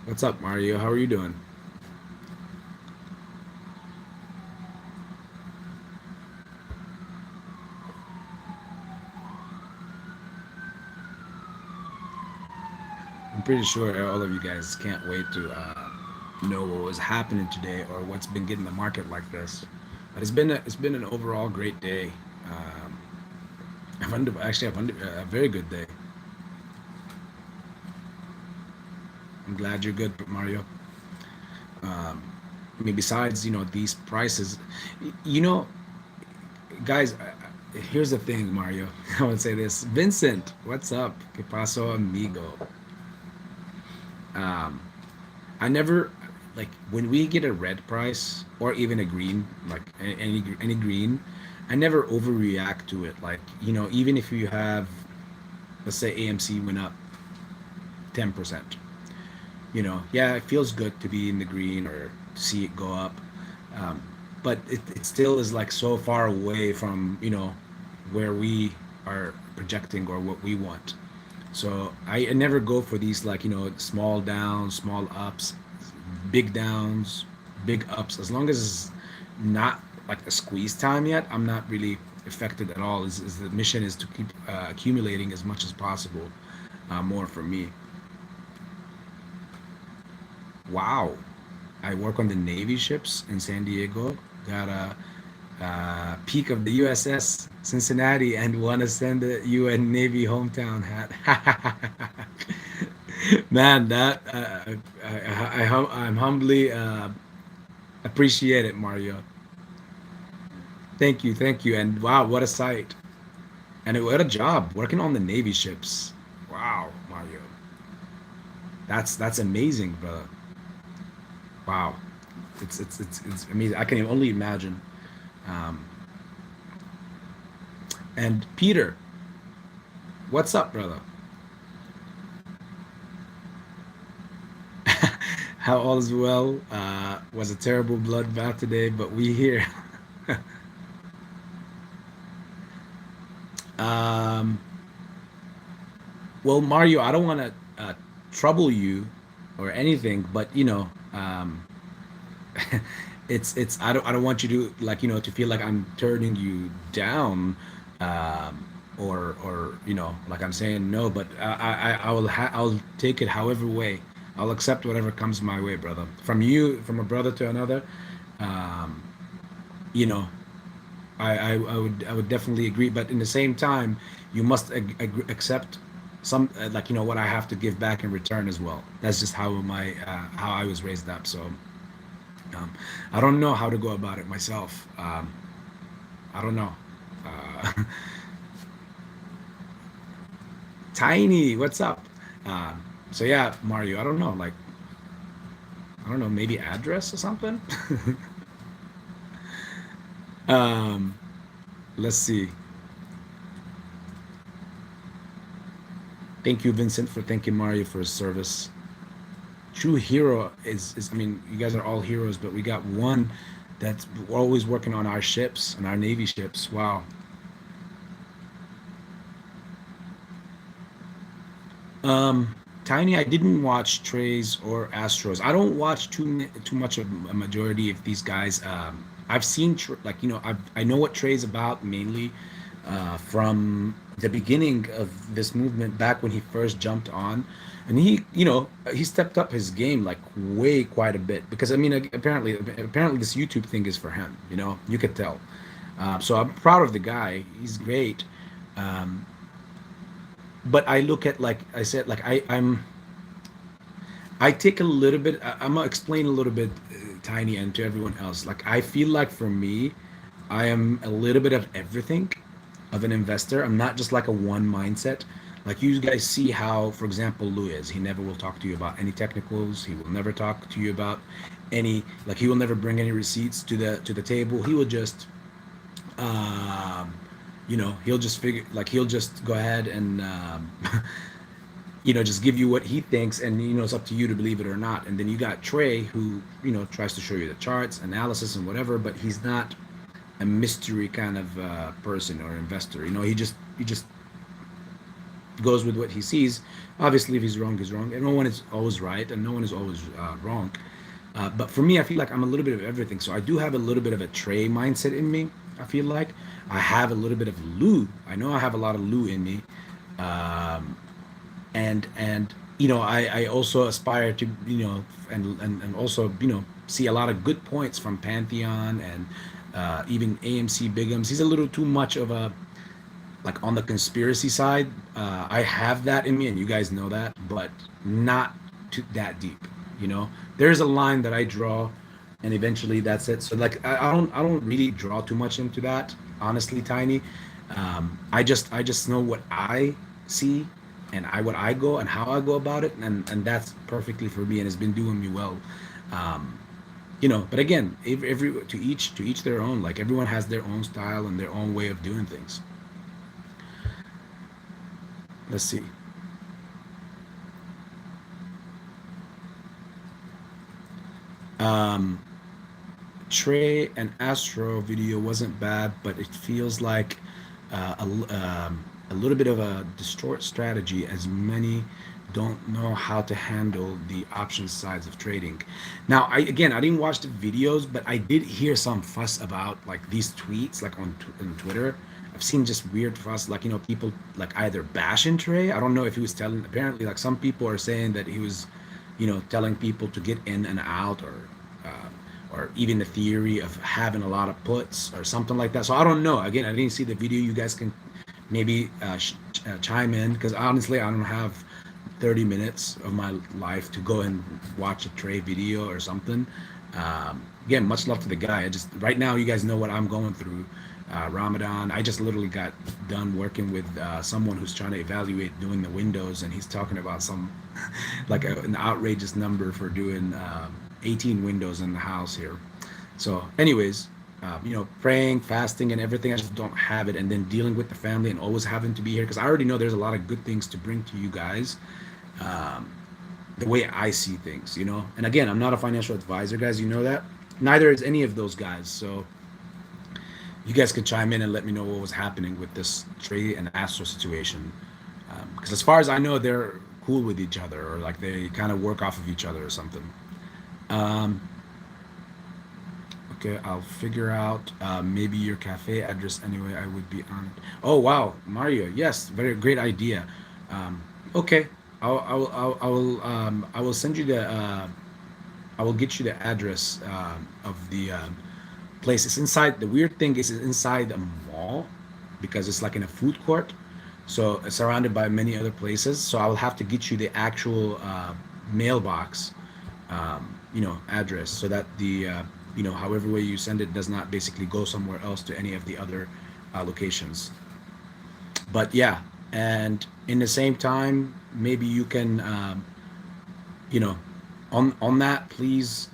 What's up, Mario? How are you doing? I'm pretty sure all of you guys can't wait to know what was happening today or what's been getting the market like this. But it's been an overall great day. Um, I've under, a very good day. I'm glad you're good, Mario. Um, I mean, besides these prices, you know, guys. Here's the thing, Mario. I would say this, Vincent. What's up? ¿Qué pasó, amigo? Um, I never like when we get a red price or even a green, like any green, I never overreact to it. Like even if you have, let's say AMC went up 10%, yeah, it feels good to be in the green or to see it go up, um, but it still is like so far away from where we are projecting or what we want. So I never go for these like small downs, small ups, big downs, big ups. As long as it's not like a squeeze time yet, I'm not really affected at all. Is the mission is to keep accumulating as much as possible, more for me. Wow, I work on the Navy ships in San Diego. Got a peak of the USS Cincinnati and want to send the UN Navy hometown hat. Man, that I'm humbly appreciate it, Mario. Thank you, and wow, what a sight, and what a job working on the Navy ships. Wow, Mario, that's amazing, brother. Wow, it's amazing. I can only imagine. Um, and Peter, what's up, brother? How all is well? Was a terrible bloodbath today, but we here. um, well, Mario, I don't want to trouble you or anything, but I don't want you to like to feel like I'm turning you down, or like I'm saying no, but I'll take it however way. I'll accept whatever comes my way, brother. From you, from a brother to another. Um, you know, I would definitely agree, but in the same time, you must accept some like what I have to give back in return as well. That's just how I was raised up. So um, I don't know how to go about it myself. I don't know. Uh, Tiny, what's up? So yeah, Mario, I don't know, like I don't know, maybe address or something. um, let's see. Thank you, Vincent, for thanking Mario for his service. True hero is I mean, you guys are all heroes, but we got one that's always working on our ships, on our Navy ships. Wow. Um, Tiny, I didn't watch Trays or Astros. I don't watch too much of a majority of these guys. I've seen like I know what Trey's about mainly from the beginning of this movement back when he first jumped on, and he stepped up his game like way quite a bit because I mean apparently this YouTube thing is for him. You could tell. So I'm proud of the guy. He's great. Um, but I look at like I said, like I take a little bit. I'm gonna explain a little bit, Tiny, and to everyone else. Like I feel like for me, I am a little bit of everything of an investor. I'm not just like a one mindset. Like you guys see how, for example, Lou is. He never will talk to you about any technicals. He will never talk to you about any like he will never bring any receipts to the table. He will just um, he'll just figure like he'll just go ahead and just give you what he thinks, and it's up to you to believe it or not. And then you got Trey, who tries to show you the charts, analysis, and whatever, but he's not a mystery kind of person or investor. He just goes with what he sees. Obviously, if he's wrong, he's wrong, and no one is always right, and no one is always wrong. But for me, I feel like I'm a little bit of everything. So I do have a little bit of a tray mindset in me. I feel like I have a little bit of Lou. I know I have a lot of Lou in me, um, and I also aspire to and also see a lot of good points from Pantheon and even AMC Bigums. He's a little too much of a like on the conspiracy side. I have that in me, and you guys know that, but not to that deep. There's a line that I draw, and eventually that's it. So like I don't really draw too much into that, honestly, Tiny. I just know what I see, and what I go and how I go about it, and that's perfectly for me, and it's been doing me well. Um, but again, every to each their own. Like everyone has their own style and their own way of doing things. Let's see. Um, Trey and Astro video wasn't bad, but it feels like a little bit of a distort strategy, as many don't know how to handle the option sides of trading. Now, I didn't watch the videos, but I did hear some fuss about like these tweets, like on Twitter. I've seen just weird fuss, like people like either bashing Trey. I don't know if he was telling. Apparently, like some people are saying that he was, telling people to get in and out, or even the theory of having a lot of puts or something like that. So I don't know. Again, I didn't see the video. You guys can maybe chime in, because honestly, I don't have 30 minutes of my life to go and watch a Trey video or something. Again, much love to the guy. I just right now, you guys know what I'm going through. Ramadan. I just literally got done working with someone who's trying to evaluate doing the windows, and he's talking about some like an outrageous number for doing 18 windows in the house here. So, anyways, praying, fasting, and everything. I just don't have it, and then dealing with the family and always having to be here, because I already know there's a lot of good things to bring to you guys. Um, the way I see things, And again, I'm not a financial advisor, guys. You know that. Neither is any of those guys. So you guys can chime in and let me know what was happening with this Trey and Astro situation. Because as far as I know, they're cool with each other, or like they kind of work off of each other or something. Um, okay, I'll figure out maybe your cafe address anyway. I would be on it. Oh wow, Mario. Yes, very great idea. Okay, I will send you the I will get you the address of the place. It's inside. The weird thing is it's inside a mall, because it's like in a food court. So it's surrounded by many other places. So I will have to get you the actual mailbox, address, so that the however way you send it does not basically go somewhere else to any of the other locations. But yeah, and in the same time, maybe you can, you know, on that, please.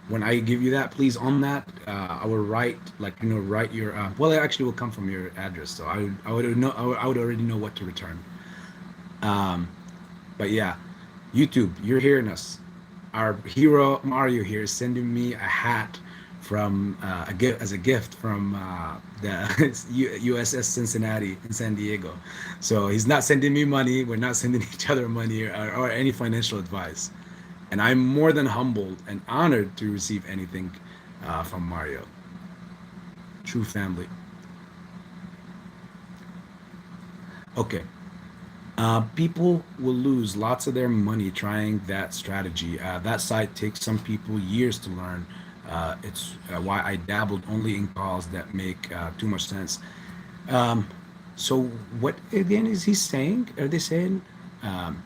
When I give you that, please, on that, I will write, like, write your. Well, it actually will come from your address, so I would know. I would already know what to return. Um, but yeah, YouTube, you're hearing us. Our hero Mario here is sending me a hat from a gift, as a gift from the USS Cincinnati in San Diego. So he's not sending me money. We're not sending each other money, or any financial advice. And I'm more than humbled and honored to receive anything from Mario. True family. Okay. People will lose lots of their money trying that strategy. That site takes some people years to learn. It's why I dabbled only in calls that make too much sense. Um, so what again is he saying? Are they saying? Um,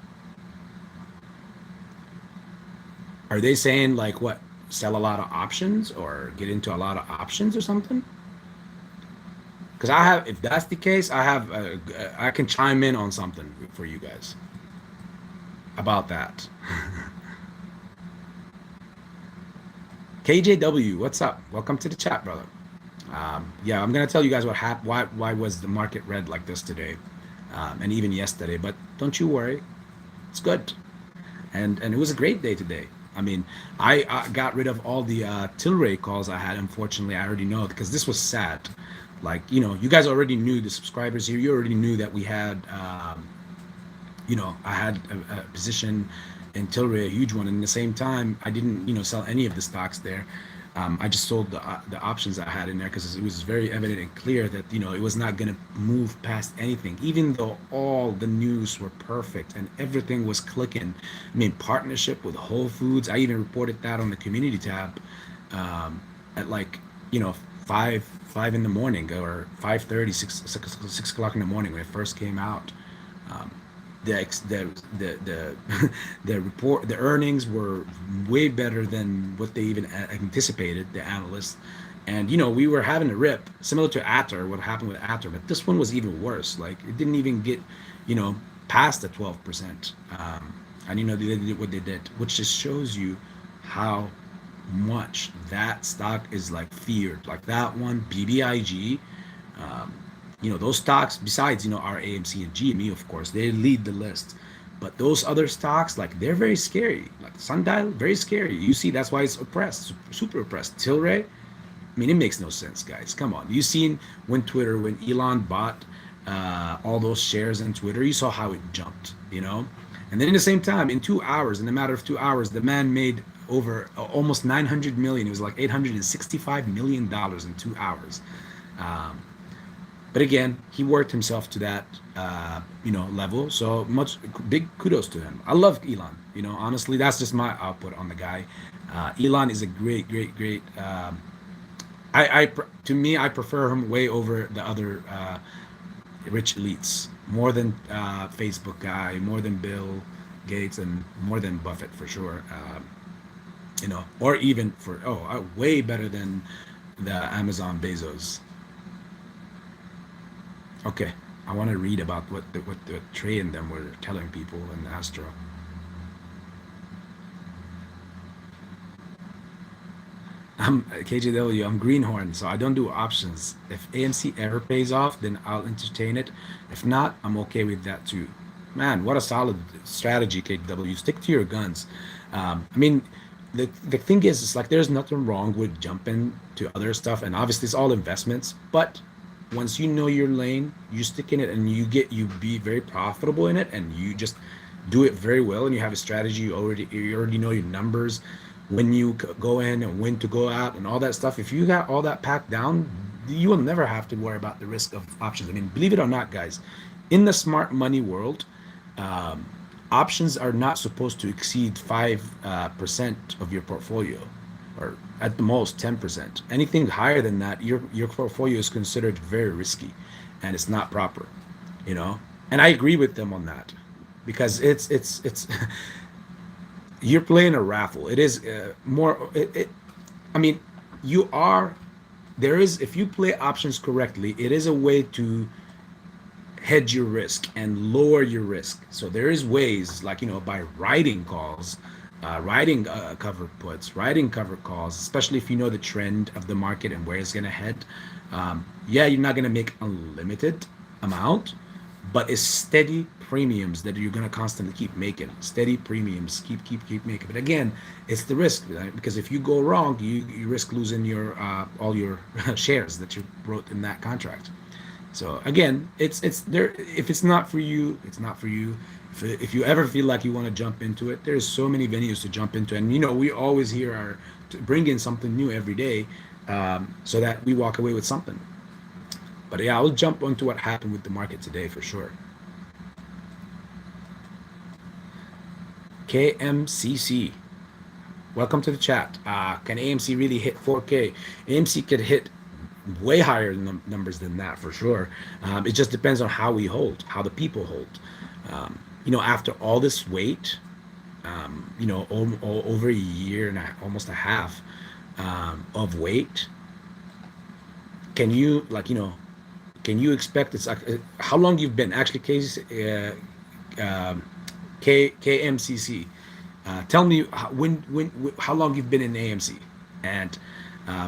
are they saying like what? Sell a lot of options or get into a lot of options or something? Because I have, if that's the case, I can chime in on something for you guys about that. KJW, what's up? Welcome to the chat, brother. Yeah, I'm gonna tell you guys what happened. Why was the market red like this today, and even yesterday? But don't you worry, it's good. And it was a great day today. I mean, I got rid of all the tlry calls I had. Unfortunately, I already know, because this was sad. Like, you guys already knew, the subscribers here. You already knew that we had. I had a position in tlry, a huge one, and at the same time I didn't sell any of the stocks there. I just sold the options I had in there because it was very evident and clear that it was not going to move past anything, even though all the news were perfect and everything was clicking. I mean, partnership with Whole Foods. I even reported that on the community tab at like you know 5 in the morning, or 5:30, 6 o'clock in the morning when it first came out. Um, the the report, the earnings were way better than what they even anticipated, the analysts. And we were having a rip similar to ater, what happened with ater, but this one was even worse. Like, it didn't even get you know past the 12%. And they did what they did, which just shows you how much that stock is like feared. Like that one, bbig. um, those stocks, besides our AMC and GME, of course, they lead the list. But those other stocks, like, they're very scary. Like sundial, very scary. You see, that's why it's oppressed, super oppressed. Tilray, I mean, it makes no sense, guys. Come on. You seen when Elon bought all those shares in Twitter, you saw how it jumped. And then in the same time, in 2 hours, in a matter of 2 hours, the man made over almost 900 million. It was like $865 million in 2 hours. Um, but again, he worked himself to that level. So much big kudos to him. I love Elon. Honestly, that's just my output on the guy. Elon is a great, great, great. To me, I prefer him way over the other rich elites, more than Facebook guy, more than Bill Gates, and more than Buffett for sure. Or even way better than the Amazon Bezos. Okay, I want to read about what Trey and them were telling people in Astro. I'm KJW. I'm Greenhorn, so I don't do options. If AMC ever pays off, then I'll entertain it. If not, I'm okay with that too. Man, what a solid strategy, KW. Stick to your guns. I mean, the thing is, it's like there's nothing wrong with jumping to other stuff, and obviously it's all investments. But once you know your lane, you stick in it, and you be very profitable in it, and you just do it very well, and you have a strategy. You already know your numbers, when you go in and when to go out and all that stuff. If you got all that packed down, you will never have to worry about the risk of options. I mean, believe it or not, guys, in the smart money world, um, options are not supposed to exceed 5% of your portfolio, or at the most 10%. Anything higher than that, your portfolio is considered very risky, and it's not proper. You know, and I agree with them on that, because it's you're playing a raffle. It is more. I mean, you are. There is, if you play options correctly, it is a way to hedge your risk and lower your risk. So there is ways, like by writing calls, writing cover puts, writing cover calls, especially if you know the trend of the market and where it's gonna head. Yeah, you're not gonna make unlimited amount, but it's steady premiums that you're gonna constantly keep making. Steady premiums, keep making. But again, it's the risk, right? Because if you go wrong, you risk losing your all your shares that you wrote in that contract. So again, it's there. If it's not for you, it's not for you. If you ever feel like you want to jump into it, there's so many venues to jump into, and we always here are to bring in something new every day, so that we walk away with something. But yeah, I'll jump onto what happened with the market today for sure. KMCC, welcome to the chat. Can AMC really hit 4K? AMC could hit way higher numbers than that for sure. It just depends on how we hold, how the people hold. After all this wait, over a year and almost a half of wait, can you can you expect it's like how long you've been actually case KMCC? Tell me how long you've been in AMC, and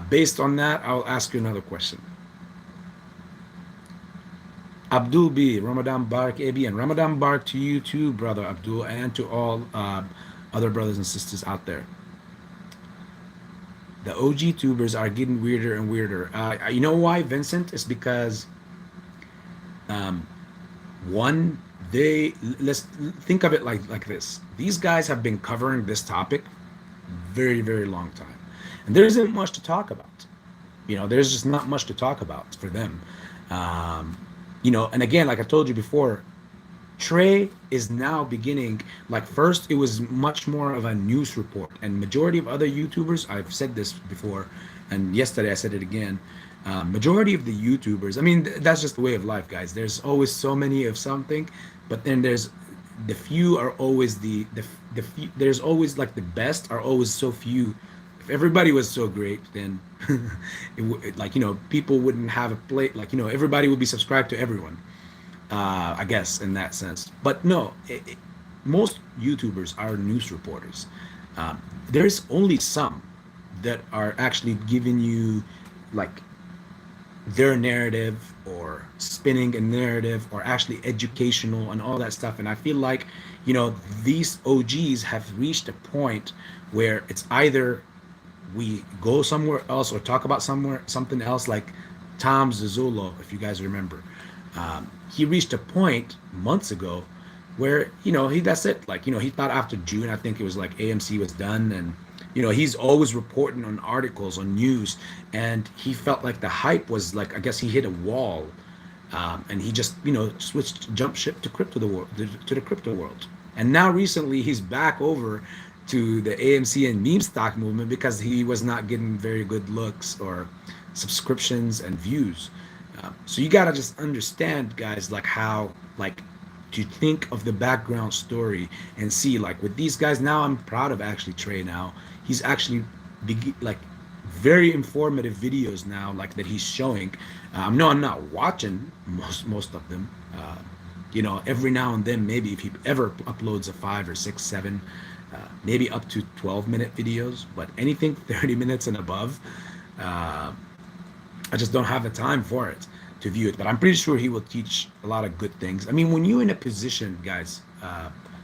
based on that, I'll ask you another question. Abdul B, Ramadan Bark AB, and Ramadan Bark to you too, brother Abdul, and to all other brothers and sisters out there. The OG tubers are getting weirder and weirder. You know why, Vincent? It's because um, one they let's think of it like this. These guys have been covering this topic very long time, and there isn't much to talk about. There's just not much to talk about for them. um, and again, like I told you before, Trey is now beginning, like first it was much more of a news report, and majority of other YouTubers, I've said this before, and yesterday I said it again. Majority of the YouTubers, I mean, that's just the way of life, guys. There's always so many of something, but then there's the few are always the few, there's always like the best are always so few. If everybody was so great, then like people wouldn't have a plate. Like everybody would be subscribed to everyone. I guess in that sense. But no, most YouTubers are news reporters. There's only some that are actually giving you like their narrative or spinning a narrative or actually educational and all that stuff. And I feel like, these OGs have reached a point where it's either we go somewhere else or talk about something else, like Tom Zazzulo, if you guys remember. He reached a point months ago where that's it. Like he thought after June, I think it was like AMC was done, and he's always reporting on articles on news, and he felt like the hype was like, I guess he hit a wall, and he just switched jump ship to the crypto world. And now recently he's back over to the AMC and meme stock movement because he was not getting very good looks or subscriptions and views. So you gotta just understand, guys, like how like to think of the background story and see, like with these guys now. I'm proud of actually Trey now. He's actually like very informative videos now, like that he's showing. No, I'm not watching most of them. Every now and then, maybe if he ever uploads a 5 or 6, 7, maybe up to 12-minute videos, but anything 30 minutes and above, I just don't have the time for it to view it. But I'm pretty sure he will teach a lot of good things. I mean, when you're in a position, guys,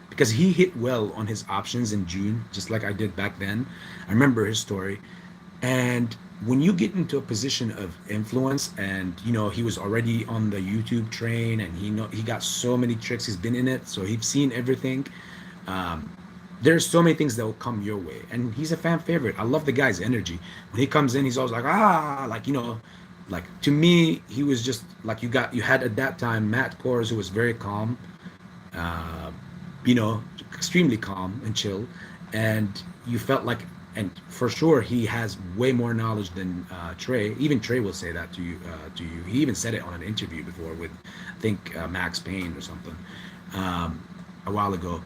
because he hit well on his options in June, just like I did back then. I remember his story. And when you get into a position of influence, and he was already on the YouTube train, and he got so many tricks. He's been in it, so he's seen everything. There's so many things that will come your way, and he's a fan favorite. I love the guy's energy. When he comes in, he's always like, like like to me, he was just like, you had at that time Matt Kors, who was very calm, uh, extremely calm and chill, and you felt like, and for sure he has way more knowledge than Trey. Even Trey will say that to you. He even said it on an interview before with, I think, Max Payne or something, a while ago.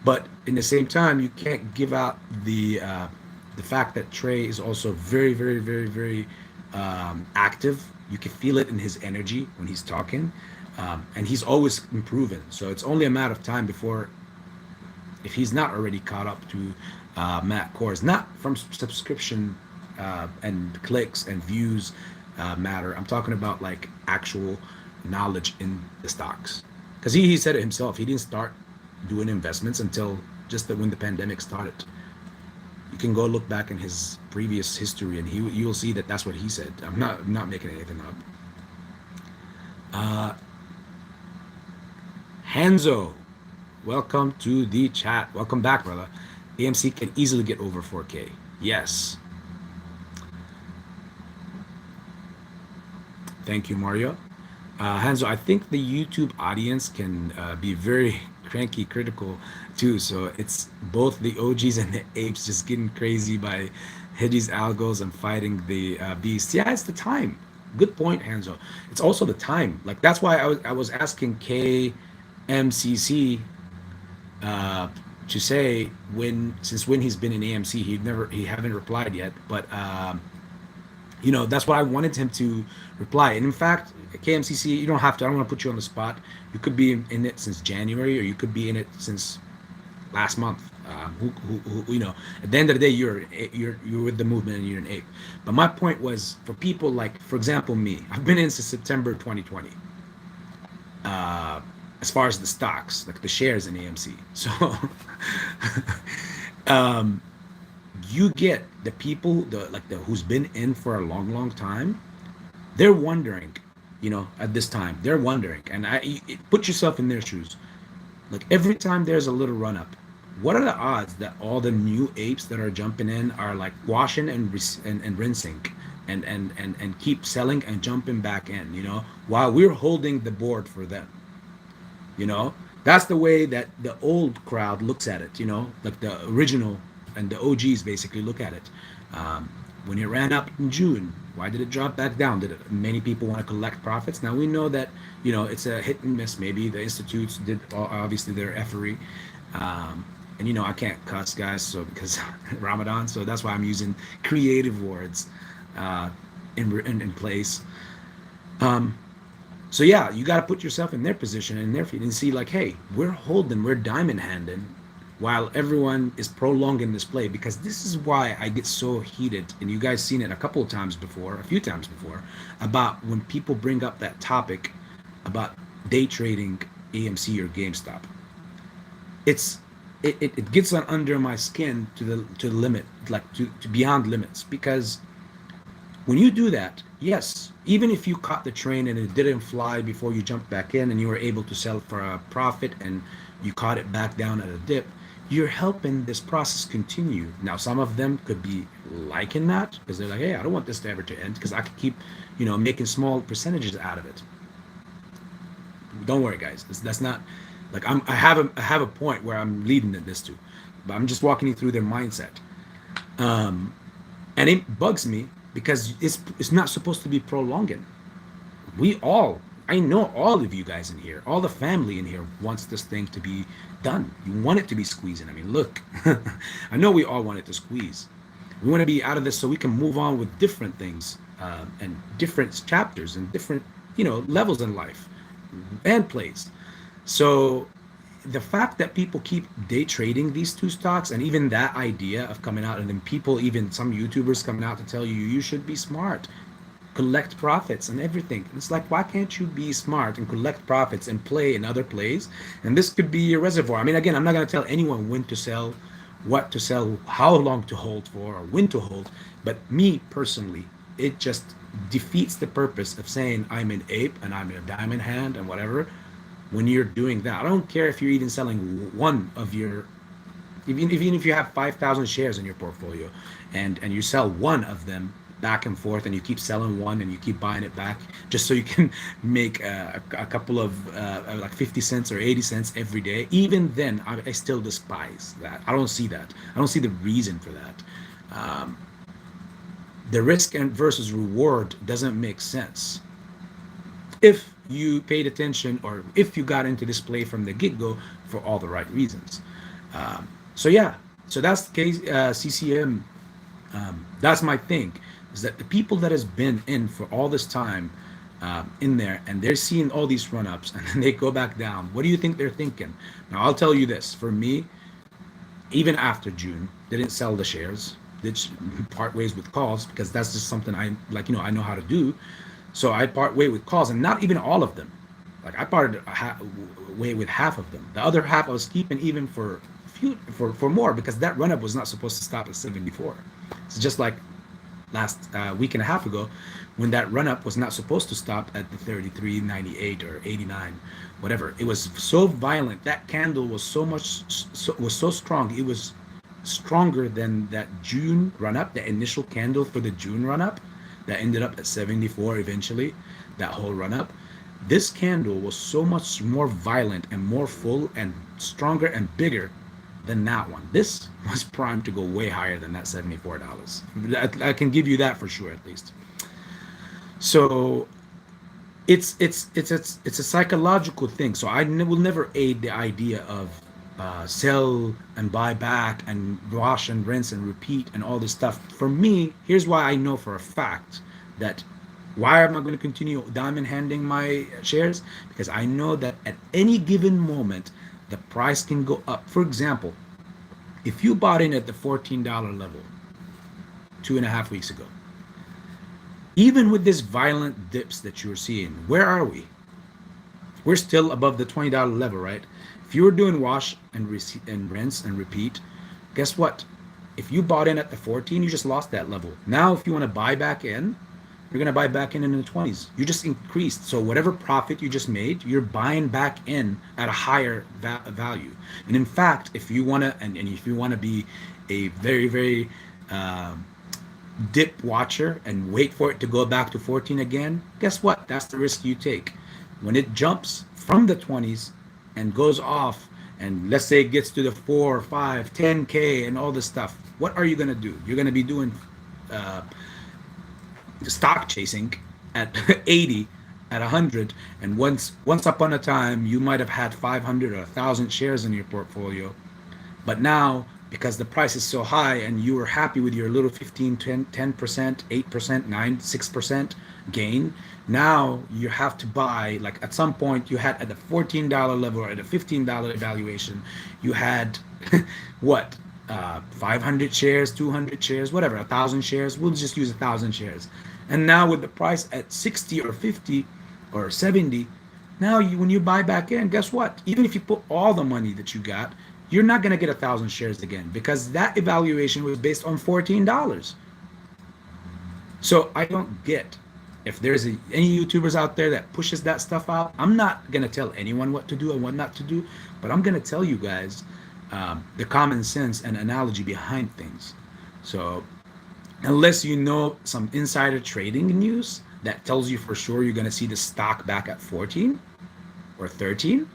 But in the same time, you can't give out the fact that Trey is also very active. You can feel it in his energy when he's talking, and he's always improving. So it's only a matter of time before, if he's not already caught up to Matt Kors, not from subscription and clicks and views matter. I'm talking about like actual knowledge in the stocks, because he said it himself. He didn't start doing investments until just when the pandemic started. You can go look back in his previous history, and you'll see that that's what he said. I'm not making anything up. Hanzo, welcome to the chat. Welcome back, brother. AMC can easily get over 4K. Yes. Thank you, Mario. Hanzo, I think the YouTube audience can be very cranky critical too. So it's both the OGs and the apes just getting crazy by Hedi's algos and fighting the beasts. Yeah, it's the time. Good point, Hanzo. It's also the time. Like that's why I was asking KMCC to say since when he's been in AMC. He haven't replied yet, but that's why I wanted him to reply. And in fact, KMCC, you don't have to. I don't want to put you on the spot. You could be in it since January, or you could be in it since last month. At the end of the day, you're with the movement and you're an ape. But my point was, for people like, for example, me, I've been in since September 2020. As far as the stocks, like the shares in AMC. So you get the people, who's been in for a long time. They're wondering, at this time, they're wondering, and put yourself in their shoes. Like every time there's a little run up, what are the odds that all the new apes that are jumping in are like washing and rinsing and keep selling and jumping back in, while we're holding the board for them, you know? That's the way that the old crowd looks at it, like the original and the OGs basically look at it. When it ran up in June, why did it drop back down? Did it, many people want to collect profits? Now we know that it's a hit and miss. Maybe the institutes did obviously their effery, and I can't cuss, guys, so because Ramadan, so that's why I'm using creative words in place. So yeah, you got to put yourself in their position, in their feet, and see like, hey, we're diamond handing, while everyone is prolonging this play, because this is why I get so heated, and you guys seen it a couple of times before, a few times before, about when people bring up that topic about day trading AMC or GameStop. It gets on under my skin to the limit, like to beyond limits, because when you do that, yes, even if you caught the train and it didn't fly before you jumped back in and you were able to sell for a profit and you caught it back down at a dip, you're helping this process continue. Now, some of them could be liking that because they're like, hey, I don't want this to ever to end because I could keep, making small percentages out of it. Don't worry, guys. That's not like I have a point where I'm leading this to, but I'm just walking you through their mindset. And it bugs me because it's not supposed to be prolonging. I know all of you guys in here, all the family in here wants this thing to be done. You want it to be squeezing. I mean, look, I know we all want it to squeeze. We want to be out of this so we can move on with different things and different chapters and different, levels in life and plays. So the fact that people keep day trading these two stocks, and even that idea of coming out, and then people, even some YouTubers coming out to tell you should be smart, collect profits and everything. It's like, why can't you be smart and collect profits and play in other plays? And this could be your reservoir. I mean, again, I'm not going to tell anyone when to sell, what to sell, how long to hold for, or when to hold. But me personally, it just defeats the purpose of saying I'm an ape and I'm in a diamond hand and whatever. When you're doing that, I don't care if you're even selling one of your, even if you have 5,000 shares in your portfolio and you sell one of them back and forth, and you keep selling one and you keep buying it back just so you can make a couple of like 50 cents or 80 cents every day, even then I still despise that. I don't see that. I don't see the reason for that. The risk and versus reward doesn't make sense if you paid attention, or if you got into this play from the get-go for all the right reasons. So yeah, so that's the case. CCM, that's my thing, is that the people that has been in for all this time in there, and they're seeing all these run-ups and then they go back down, what do you think they're thinking? Now I'll tell you this, for me, even after June, they didn't sell the shares, did part ways with calls, because that's just something I like, I know how to do. So I part way with calls, and not even all of them. Like I parted way with half of them. The other half I was keeping even for more, because that run up was not supposed to stop at 74. It's just like last week and a half ago, when that run up was not supposed to stop at the 33.98 or 89, whatever. It was so violent. That candle was so strong. It was stronger than that June run up, the initial candle for the June run up that ended up at 74 eventually, that whole run up. This candle was so much more violent and more full and stronger and bigger than that one. This was primed to go way higher than that $74. I can give you that for sure, at least. So it's a psychological thing. So I will never aid the idea of sell and buy back and wash and rinse and repeat and all this stuff. For me, here's why I know for a fact that why am I going to continue diamond handing my shares? Because I know that at any given moment, the price can go up. For example, if you bought in at the $14 level 2.5 weeks ago, even with this violent dips that you're seeing, where are we? We're still above the $20 level, right? If you were doing wash and rinse and repeat, guess what? If you bought in at the 14, you just lost that level. Now, if you want to buy back in, you're going to buy back in the 20s. You just increased. So whatever profit you just made, you're buying back in at a higher value. And in fact, if you want to, and if you want to be a very, very uh, dip watcher and wait for it to go back to 14 again, guess what? That's the risk you take. When it jumps from the 20s and goes off, and let's say it gets to the 4, 5, 10K and all this stuff, what are you going to do? You're going to be doing uh, stock chasing at 80, at 100, and once upon a time you might have had 500 or 1,000 shares in your portfolio, but now because the price is so high and you were happy with your little 15, 10%, 8%, 9, 6% gain, now you have to buy, like at some point you had at the $14 level or at a $15 evaluation, you had what, 500 shares, 200 shares, whatever, 1,000 shares. We'll just use 1,000 shares. And now with the price at 60 or 50 or 70, now when you buy back in, guess what? Even if you put all the money that you got, you're not going to get 1,000 shares again because that evaluation was based on $14. So I don't get, if there's any YouTubers out there that pushes that stuff out, I'm not going to tell anyone what to do and what not to do, but I'm going to tell you guys the common sense and analogy behind things. So unless you know some insider trading news that tells you for sure you're going to see the stock back at 14 or 13,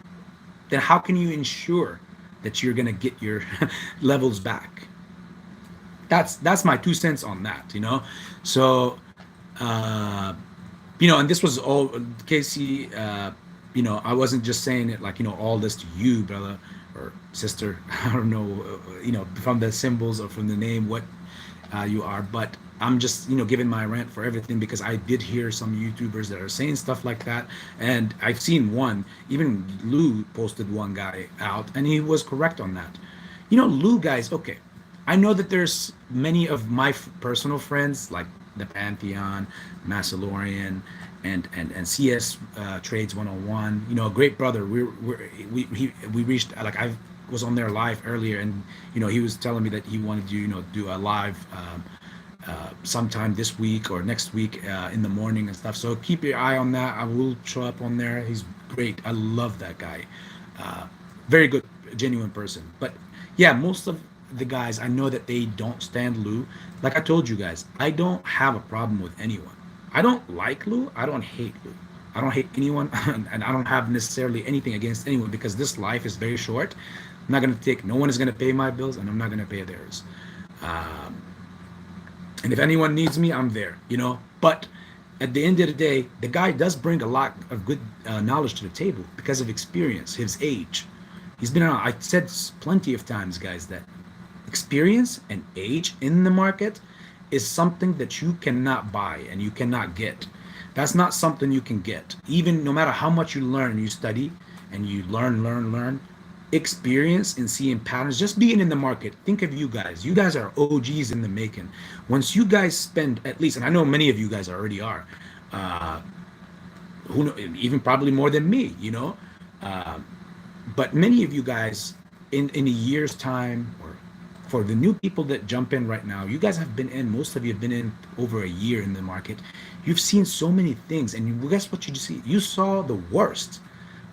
then how can you ensure that you're going to get your levels back? That's my 2 cents on that, you know. So and this was all Casey, I wasn't just saying it like, all this to you, brother or sister. I don't know, from the symbols or from the name what you are, but I'm just giving my rant for everything because I did hear some YouTubers that are saying stuff like that, and I've seen one, even Lou posted one guy out and he was correct on that. Lou guys, okay, I know that there's many of my personal friends like the Pantheon, Massalorian, and CS Trades 101. A great brother. We reached, like, I was on there live earlier, and he was telling me that he wanted to do a live sometime this week or next week in the morning and stuff. So keep your eye on that. I will show up on there. He's great. I love that guy. Very good, genuine person. But yeah, most of the guys, I know that they don't stand Lou. Like I told you guys, I don't have a problem with anyone. I don't like Lou. I don't hate Lou. I don't hate anyone, and I don't have necessarily anything against anyone because this life is very short. I'm not going to take, no one is going to pay my bills, and I'm not going to pay theirs. And if anyone needs me, I'm there, But at the end of the day, the guy does bring a lot of good knowledge to the table because of experience, his age. He's been around. I said plenty of times, guys, that experience and age in the market is something that you cannot buy and you cannot get. That's not something you can get. Even no matter how much you learn and you study and you learn, experience and seeing patterns, just being in the market. Think of you guys. You guys are OGs in the making. Once you guys spend at least, and I know many of you guys already are, who know, even probably more than me, but many of you guys in a year's time, or for the new people that jump in right now, you guys have been in, most of you have been in over a year in the market. You've seen so many things, and guess what you see? You saw the worst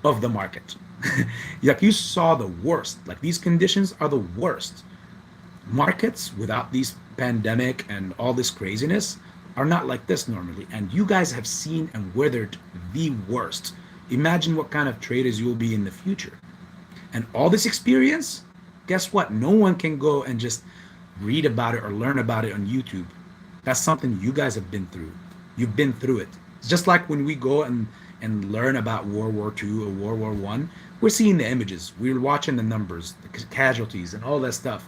of the market. Like, you saw the worst. Like, these conditions are the worst. Markets without these pandemic and all this craziness are not like this normally, and you guys have seen and weathered the worst. Imagine what kind of traders you will be in the future. And all this experience, guess what? No one can go and just read about it or learn about it on YouTube. That's something you guys have been through. You've been through it. It's just like when we go and learn about World War II or World War I, we're seeing the images. We're watching the numbers, the casualties, and all that stuff.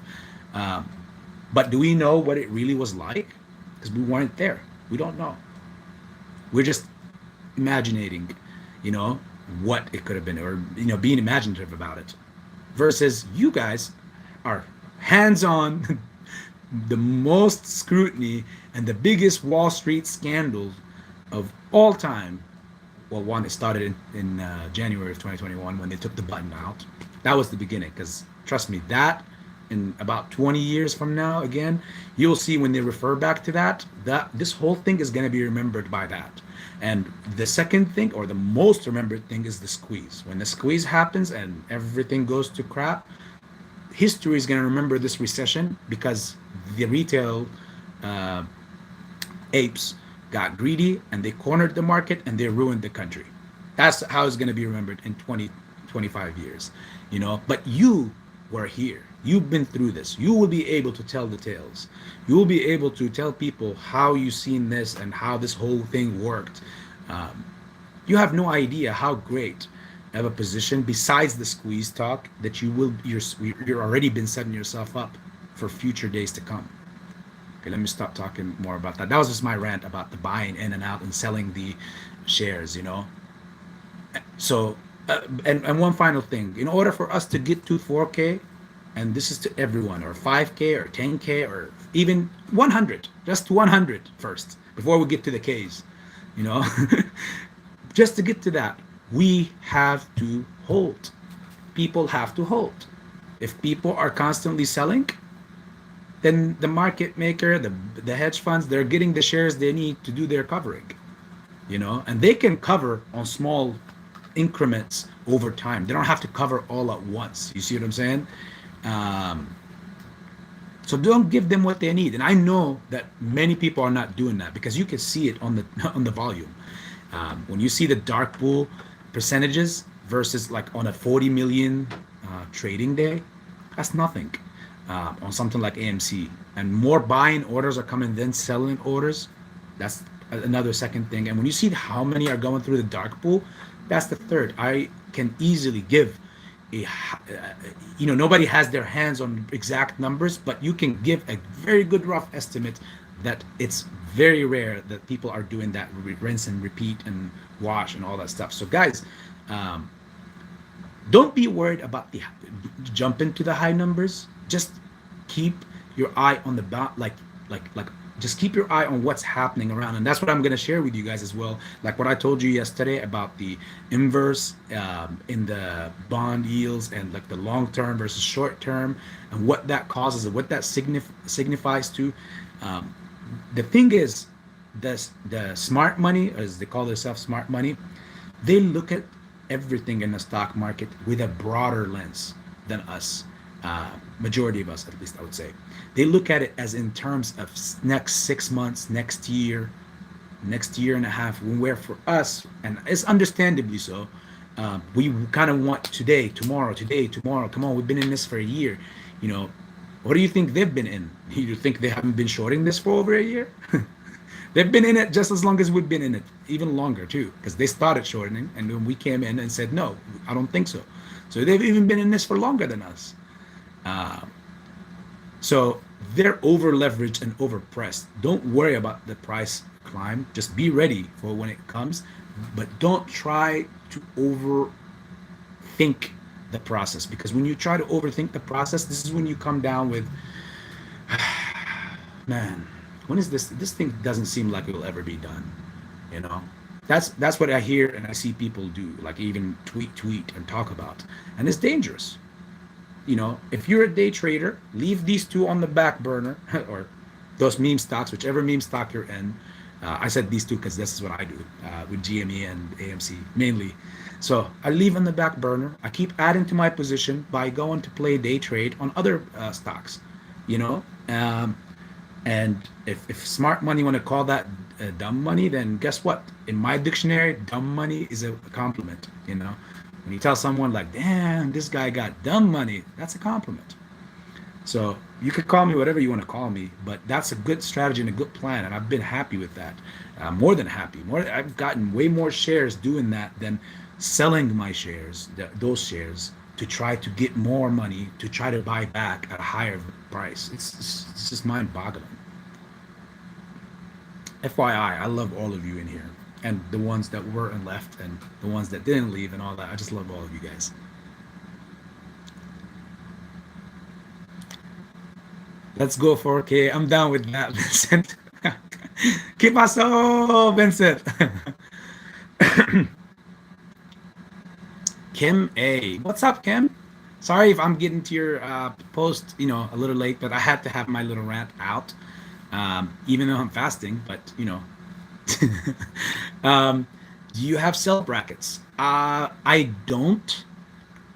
But do we know what it really was like? Because we weren't there. We don't know. We're just imagining, what it could have been, or, being imaginative about it. Versus you guys are hands-on, the most scrutiny and the biggest Wall Street scandals of all time. Well, one, it started in January of 2021 when they took the button out. That was the beginning, because trust me, that in about 20 years from now again, you'll see when they refer back to that, that this whole thing is going to be remembered by that. And the second thing, or the most remembered thing, is the squeeze. When the squeeze happens and everything goes to crap, history is going to remember this recession because the retail uh, apes got greedy and they cornered the market and they ruined the country. That's how it's going to be remembered in 20, 25 years, you know. But you were here. You've been through this. You will be able to tell the tales. You will be able to tell people how you've seen this and how this whole thing worked. Um, you have no idea how great of a position, besides the squeeze talk, that you're already been setting yourself up for future days to come. Okay, let me stop talking more about that. That was just my rant about the buying in and out and selling the shares, you know. So, and one final thing, in order for us to get to 4K, and this is to everyone, or 5K or 10K or even 100, just 100 first before we get to the Ks, you know. Just to get to that, we have to hold. People have to hold. If people are constantly selling, then the market maker, the hedge funds, they're getting the shares they need to do their covering, you know, and they can cover on small increments over time. They don't have to cover all at once. You see what I'm saying? Um, so don't give them what they need. And I know that many people are not doing that because you can see it on the on the volume. When you see the dark pool percentages versus like on a 40 million trading day, that's nothing. On something like AMC, and more buying orders are coming than selling orders. That's another second thing. And when you see how many are going through the dark pool, that's the third. I can easily give you know, nobody has their hands on exact numbers, but you can give a very good rough estimate that it's very rare that people are doing that rinse and repeat and wash and all that stuff. So guys, um, don't be worried about the jump into the high numbers. Just keep your eye on the like just keep your eye on what's happening around, and that's what I'm going to share with you guys as well. Like what I told you yesterday about the inverse in the bond yields, and like the long term versus short term, and what that causes and what that signifies to. Um, the thing is, the smart money, as they call themselves, smart money, they look at everything in the stock market with a broader lens than us. Majority of us, at least I would say, they look at it as in terms of next 6 months, next year and a half. Where for us, and it's understandably so, we kind of want today, tomorrow, today, tomorrow. Come on, we've been in this for a year. You know, what do you think they've been in? You think they haven't been shorting this for over a year? They've been in it just as long as we've been in it, even longer too, because they started shortening, and then we came in and said, no, I don't think so. So they've even been in this for longer than us. So they're over leveraged and over pressed. Don't worry about the price climb. Just be ready for when it comes, but don't try to overthink the process, because when you try to overthink the process, this is when you come down with, man, when is this? This thing doesn't seem like it will ever be done. You know, that's what I hear and I see people do, like even tweet and talk about, and it's dangerous. You know, if you're a day trader, leave these two on the back burner, or those meme stocks, whichever meme stock you're in. I said these two because this is what I do with GME and AMC mainly. So I leave on the back burner. I keep adding to my position by going to play day trade on other stocks, you know. And if smart money want to call that dumb money, then guess what? In my dictionary, dumb money is a compliment, you know. When you tell someone like, damn, this guy got dumb money, that's a compliment. So you could call me whatever you want to call me, but that's a good strategy and a good plan, and I've been happy with that. More than happy. I've gotten way more shares doing that than selling my shares, those shares, to try to get more money to try to buy back at a higher price. It's just mind-boggling. FYI, I love all of you in here, and the ones that were and left, and the ones that didn't leave, and all that. I just love all of you guys. Let's go 4K. I'm down with that, Vincent. Keep us so, Vincent. Kim A. What's up, Kim? Sorry if I'm getting to your post, a little late, but I had to have my little rant out, even though I'm fasting. But um, do you have sell brackets? I don't.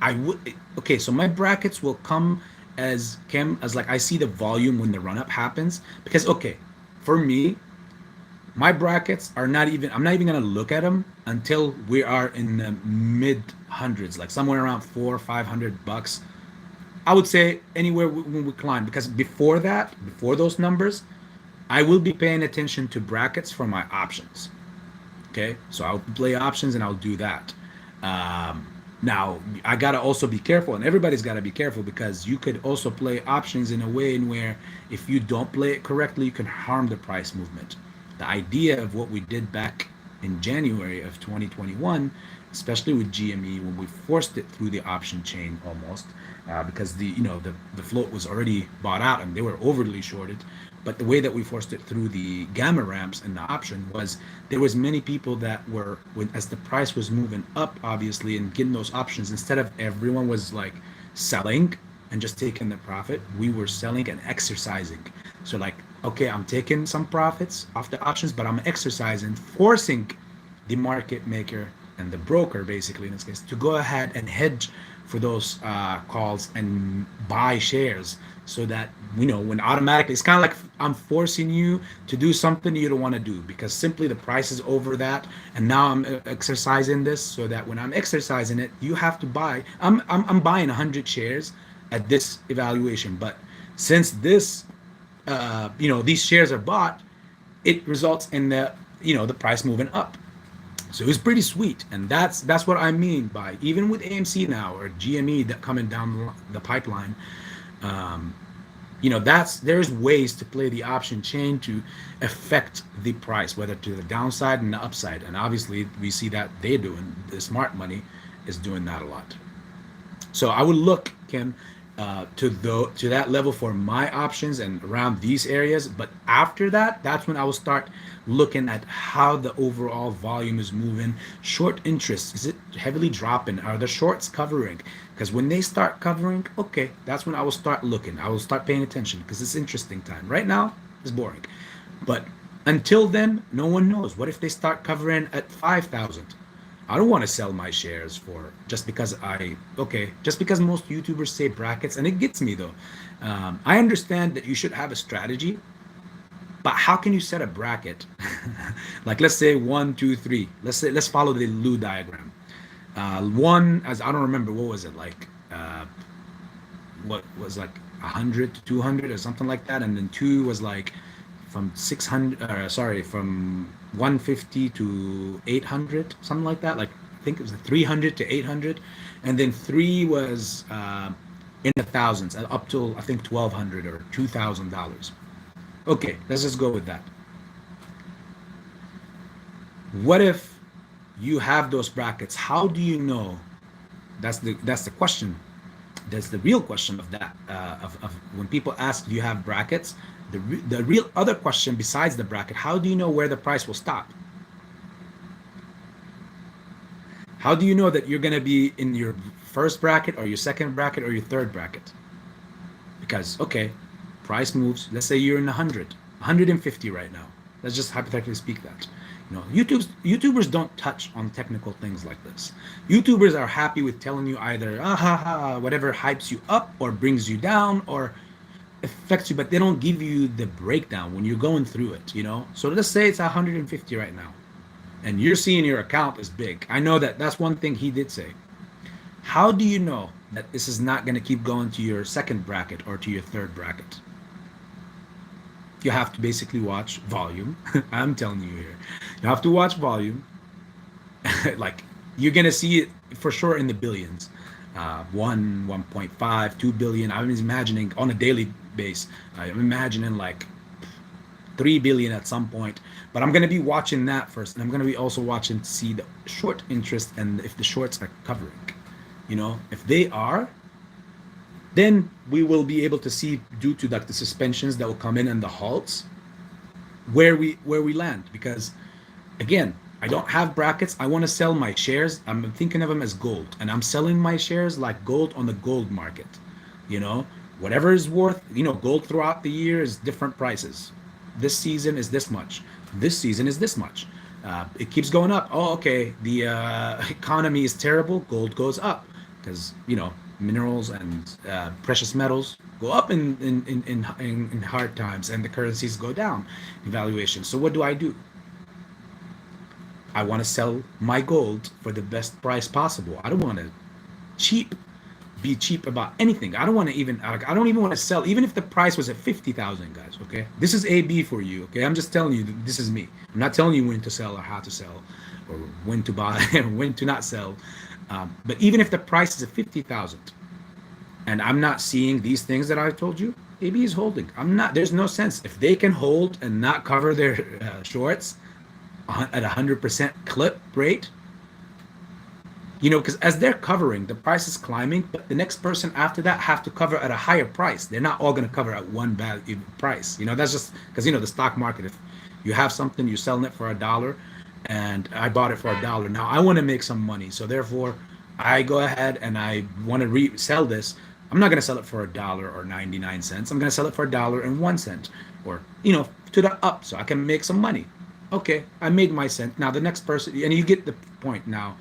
I would. Okay, so my brackets will come as Kim as like I see the volume when the run up happens because okay, for me, my brackets are not even. I'm not even gonna look at them until we are in the mid hundreds, like somewhere around 400 or 500 bucks. I would say anywhere when we climb because before that, before those numbers, I will be paying attention to brackets for my options. Okay, so I'll play options and I'll do that. Um, Now I gotta also be careful, and everybody's gotta be careful because you could also play options in a way in where if you don't play it correctly, you can harm the price movement. The idea of what we did back in January of 2021, especially with GME, when we forced it through the option chain almost, because the float was already bought out and they were overly shorted. But the way that we forced it through the gamma ramps and the option was there was many people that were when as the price was moving up, obviously, and getting those options, instead of everyone was like selling and just taking the profit, we were selling and exercising. So like, okay, I'm taking some profits off the options, but I'm exercising, forcing the market maker and the broker, basically in this case, to go ahead and hedge for those calls and buy shares so that when automatically it's kind of like I'm forcing you to do something you don't want to do because simply the price is over that, and now I'm exercising this so that when I'm exercising it you have to buy. I'm buying 100 shares at this evaluation, but since this these shares are bought, it results in the price moving up. So it's pretty sweet, and that's what I mean by even with AMC now or GME that coming down the pipeline. Um, that's there's ways to play the option chain to affect the price, whether to the downside and the upside. And obviously, we see that they're doing the smart money is doing that a lot. So I would look, Kim, to that level for my options and around these areas. But after that, that's when I will start looking at how the overall volume is moving. Short interest, is it heavily dropping? Are the shorts covering? Because when they start covering, okay, that's when I will start looking. I will start paying attention because it's interesting time. Right now, it's boring. But until then, no one knows. What if they start covering at 5,000? I don't want to sell my shares for just because most YouTubers say brackets, and it gets me though. I understand that you should have a strategy, but how can you set a bracket? Like let's say 1, 2, 3. Let's follow the Lou diagram. One, as I don't remember, what was it like? What was like 100 to 200 or something like that, and then two was like from 600. From 150 to 800, something like that. Like I think it was 300 to 800, and then three was in the thousands, up till I think 1,200 or $2,000. Okay, let's just go with that. What if you have those brackets? How do you know? That's the question. That's the real question of that. Of when people ask, do you have brackets? The real other question besides the bracket, how do you know where the price will stop? How do you know that you're going to be in your first bracket or your second bracket or your third bracket? Because, okay, price moves. Let's say you're in 100, 150 right now. Let's just hypothetically speak that. YouTubers don't touch on technical things like this. YouTubers are happy with telling you either whatever hypes you up or brings you down or affects you, but they don't give you the breakdown when you're going through it. So let's say it's 150 right now, and you're seeing your account is big. I know that's one thing he did say. How do you know that this is not going to keep going to your second bracket or to your third bracket? You have to basically watch volume. I'm telling you here. You have to watch volume. Like you're gonna see it for sure in the billions. 1.5, 2 billion. I'm imagining on a daily base. I'm imagining like 3 billion at some point. But I'm gonna be watching that first, and I'm gonna be also watching to see the short interest and if the shorts are covering. If they are, then we will be able to see, due to like the suspensions that will come in and the halts, where we land. Because again, I don't have brackets. I want to sell my shares. I'm thinking of them as gold, and I'm selling my shares like gold on the gold market. You know, whatever is worth, gold throughout the year is different prices. This season is this much. This season is this much. It keeps going up. Oh, okay. The economy is terrible. Gold goes up because minerals and precious metals go up in hard times, and the currencies go down in valuation. So what do? I want to sell my gold for the best price possible. I don't want to cheap be cheap about anything. I don't want to even like, I don't even want to sell even if the price was at 50,000, guys, okay? This is AB for you, okay? I'm just telling you this is me. I'm not telling you when to sell or how to sell or when to buy and when to not sell. But even if the price is at 50,000 and I'm not seeing these things that I told you, AB is holding. There's no sense if they can hold and not cover their shorts at 100% clip rate, because as they're covering, the price is climbing, but the next person after that have to cover at a higher price. They're not all going to cover at one value price. That's just because the stock market. If you have something, you're selling it for $1, and I bought it for $1. Now I want to make some money, so therefore I go ahead and I want to resell this. I'm not going to sell it for $1 or 99 cents. I'm going to sell it for $1.01, or to the up, so I can make some money. Okay, I made my cent. Now the next person, and you get the point now.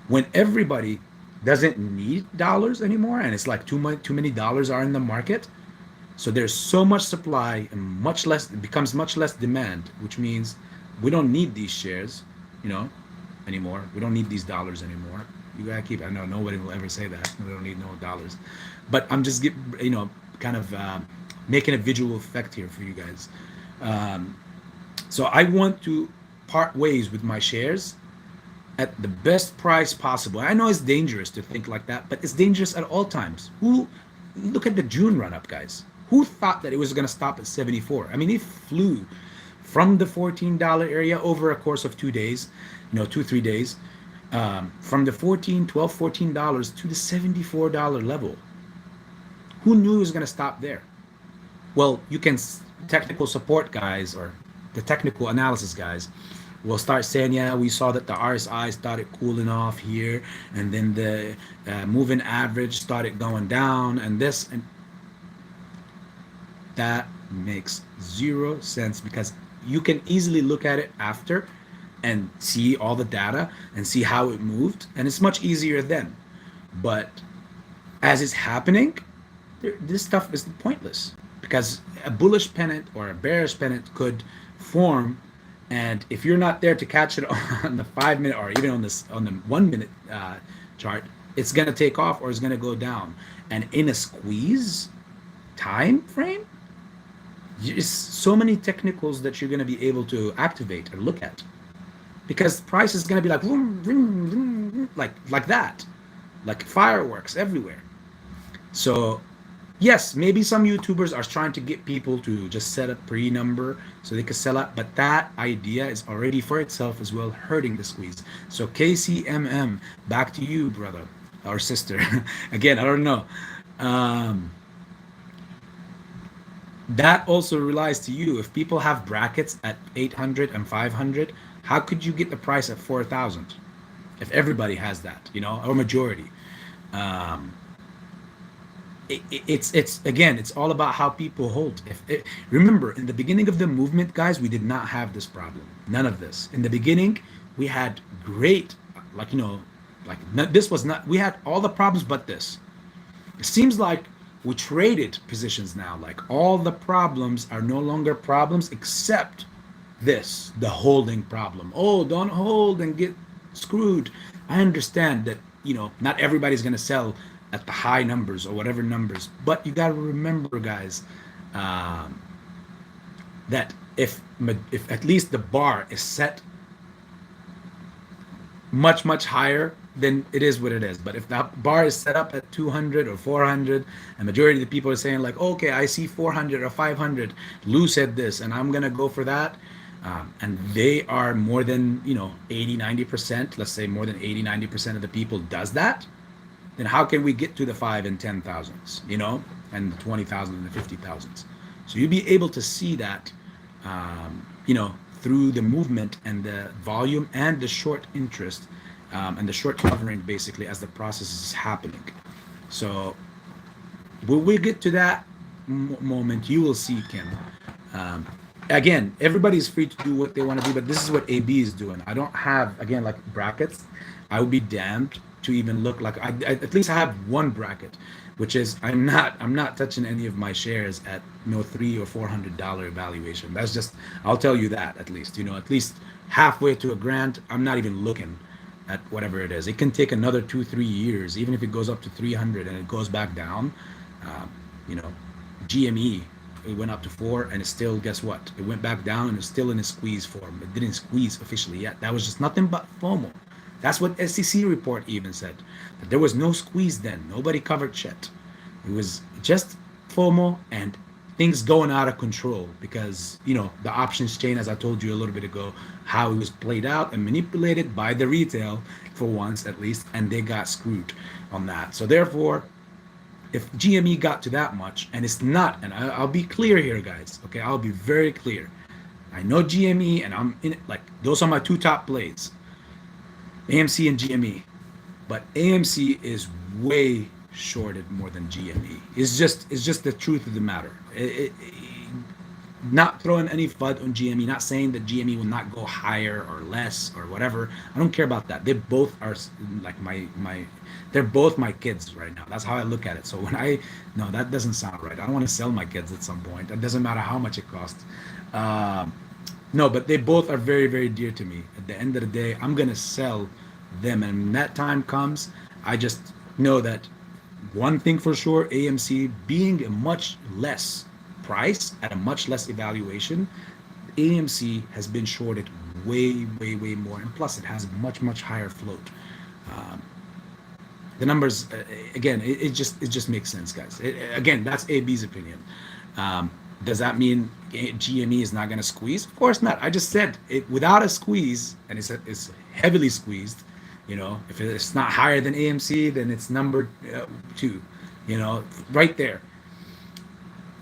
When everybody doesn't need dollars anymore, and it's like too many dollars are in the market, so there's so much supply and much less, it becomes much less demand, which means we don't need these shares, anymore. We don't need these dollars anymore. You gotta keep. I know nobody will ever say that. We don't need no dollars, but I'm just kind of making a visual effect here for you guys. So I want to part ways with my shares at the best price possible. I know it's dangerous to think like that, but it's dangerous at all times. Look at the June run up, guys. Who thought that it was going to stop at 74? I mean, it flew from the $14 area over a course of 2 days, 3 days, from the $14 to the $74 level. Who knew it was going to stop there? Well, you can, technical support guys or the technical analysis guys will start saying, yeah, we saw that the RSI started cooling off here, and then the moving average started going down, and this, and that makes zero sense, because you can easily look at it after and see all the data and see how it moved, and it's much easier then. But as it's happening, this stuff is pointless, because a bullish pennant or a bearish pennant could form, and if you're not there to catch it on the 5 minute or even on the 1 minute chart, it's going to take off or it's going to go down. And in a squeeze time frame, there's so many technicals that you're going to be able to activate or look at, because price is going to be like vroom, vroom, vroom, like that, like fireworks everywhere. So yes, maybe some YouTubers are trying to get people to just set a pre-number so they can sell out, but that idea is already for itself as well hurting the squeeze. So KCMM, back to you, brother or sister. Again, I don't know. That also relies to you. If people have brackets at 800 and 500, how could you get the price at 4,000? If everybody has that, or majority. It's again, it's all about how people hold. Remember, in the beginning of the movement, guys, we did not have this problem. None of this. In the beginning, we had great, this was not, we had all the problems but this. It seems like we traded positions now. Like all the problems are no longer problems except this, the holding problem. Oh, don't hold and get screwed. I understand that, not everybody's going to sell at the high numbers or whatever numbers, but you got to remember, guys, that if at least the bar is set much higher, then it is what it is. But if the bar is set up at 200 or 400, and majority of the people are saying like, okay, I see 400 or 500, Lou said this and I'm gonna go for that, and they are more than 80-90%, let's say more than 80-90% of the people does that, then how can we get to the 5 and 10,000s, and the 20,000 and the 50,000s? So you'll be able to see that, through the movement and the volume and the short interest, and the short covering basically as the process is happening. So when we get to that moment, you will see, Kim. Um, Again, everybody's free to do what they want to do, but this is what AB is doing. I don't have, again, like brackets. I would be damned to even look like at least I have one bracket, which is I'm not touching any of my shares at $300 or $400 valuation. That's just, I'll tell you that, at least, at least halfway to a grand. I'm not even looking at whatever it is. It can take another 2-3 years, even if it goes up to 300 and it goes back down. Um, you know, GME, it went up to 4 and it still, guess what? It went back down and it's still in a squeeze form. It didn't squeeze officially yet. That was just nothing but FOMO. That's what SEC report even said. That there was no squeeze then. Nobody covered shit. It was just FOMO and things going out of control because, the options chain, as I told you a little bit ago, how it was played out and manipulated by the retail for once at least, and they got screwed on that. So therefore, if GME got to that much, and it's not, and I'll be clear here, guys, okay? I'll be very clear. I know GME, and I'm in it, like, those are my two top plays, AMC and GME. But AMC is way shorted more than GME. It's just the truth of the matter. Not throwing any FUD on GME, not saying that GME will not go higher or less or whatever. I don't care about that. They both are like they're both my kids right now. That's how I look at it. So no, that doesn't sound right. I don't want to sell my kids at some point. It doesn't matter how much it costs. No, but they both are very, very dear to me. At the end of the day, I'm going to sell them. And when that time comes, I just know that one thing for sure, AMC being a much less price at a much less evaluation, AMC has been shorted way, way, way more. And plus, it has a much, much higher float. The numbers, again, it just makes sense, guys. Again, that's AB's opinion. Does that mean GME is not going to squeeze? Of course not. I just said it without a squeeze, and it's heavily squeezed. If it's not higher than AMC, then it's number 2. Right there.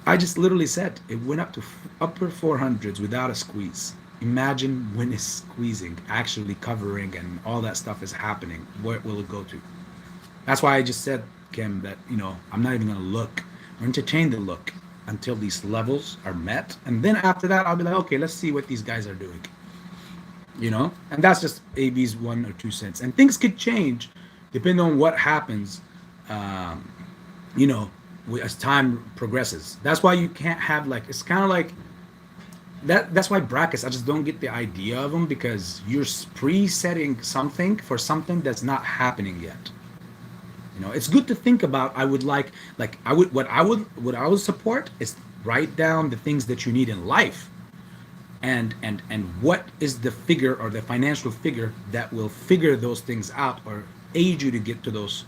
I just literally said it went up to upper 400s without a squeeze. Imagine when it's squeezing, actually covering, and all that stuff is happening. Where will it go to? That's why I just said, Kim, that I'm not even going to look or entertain the look until these levels are met, and then after that I'll be like, okay, let's see what these guys are doing. And that's just AB's 1 or 2 cents, and things could change depending on what happens. As time progresses. That's why you can't have it's kind of like that. That's why brackets, I just don't get the idea of them, because you're pre-setting something for something that's not happening yet. It's good to think about. I would what I would support is write down the things that you need in life, and what is the figure or the financial figure that will figure those things out or aid you to get to those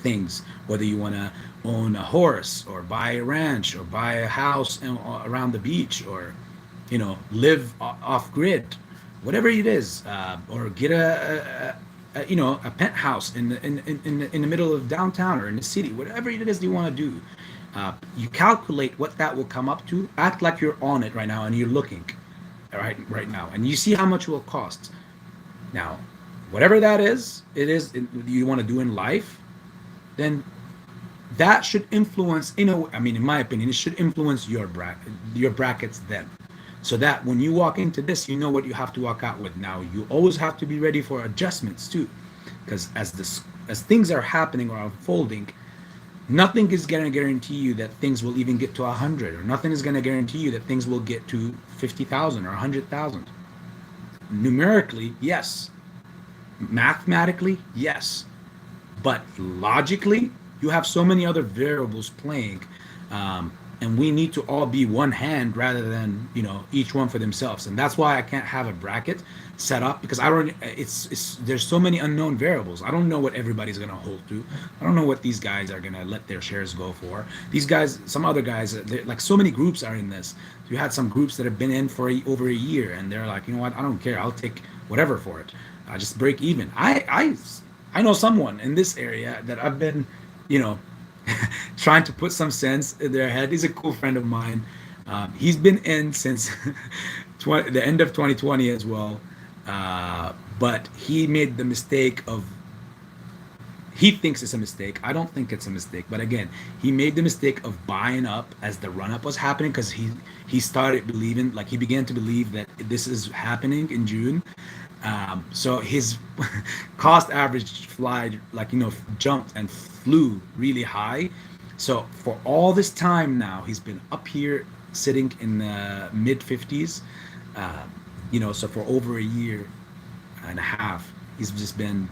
things, whether you want to own a horse or buy a ranch or buy a house around the beach, or live off grid, whatever it is, or get a penthouse in the middle of downtown or in the city, whatever it is you want to do. You calculate what that will come up to. Act like you're on it right now and you're looking right now, and you see how much it will cost. Now, whatever that is, you want to do in life, then that should influence, in my opinion, it should influence your brackets then. So that when you walk into this, you know what you have to walk out with. Now, you always have to be ready for adjustments too, because as things are happening or unfolding, nothing is going to guarantee you that things will even get to 100, or nothing is going to guarantee you that things will get to 50,000 or 100,000. Numerically, yes. Mathematically, yes. But logically, you have so many other variables playing, and we need to all be one hand rather than each one for themselves. And that's why I can't have a bracket set up, because there's so many unknown variables. I don't know what everybody's gonna hold to. I don't know what these guys are gonna let their shares go for. These guys, some other guys, like so many groups are in this. You had some groups that have been in for over a year, and they're like, what, I don't care, I'll take whatever for it. I just break even. I know someone in this area that I've been, trying to put some sense in their head. He's a cool friend of mine. He's been in since the end of 2020 as well. But he made the mistake of, he thinks it's a mistake. I don't think it's a mistake. But again, he made the mistake of buying up as the run up was happening, because he started believing, like he began to believe that this is happening in June. So his cost average fly, like, jumped and flew really high. So for all this time now, he's been up here sitting in the mid 50s. So for over a year and a half, he's just been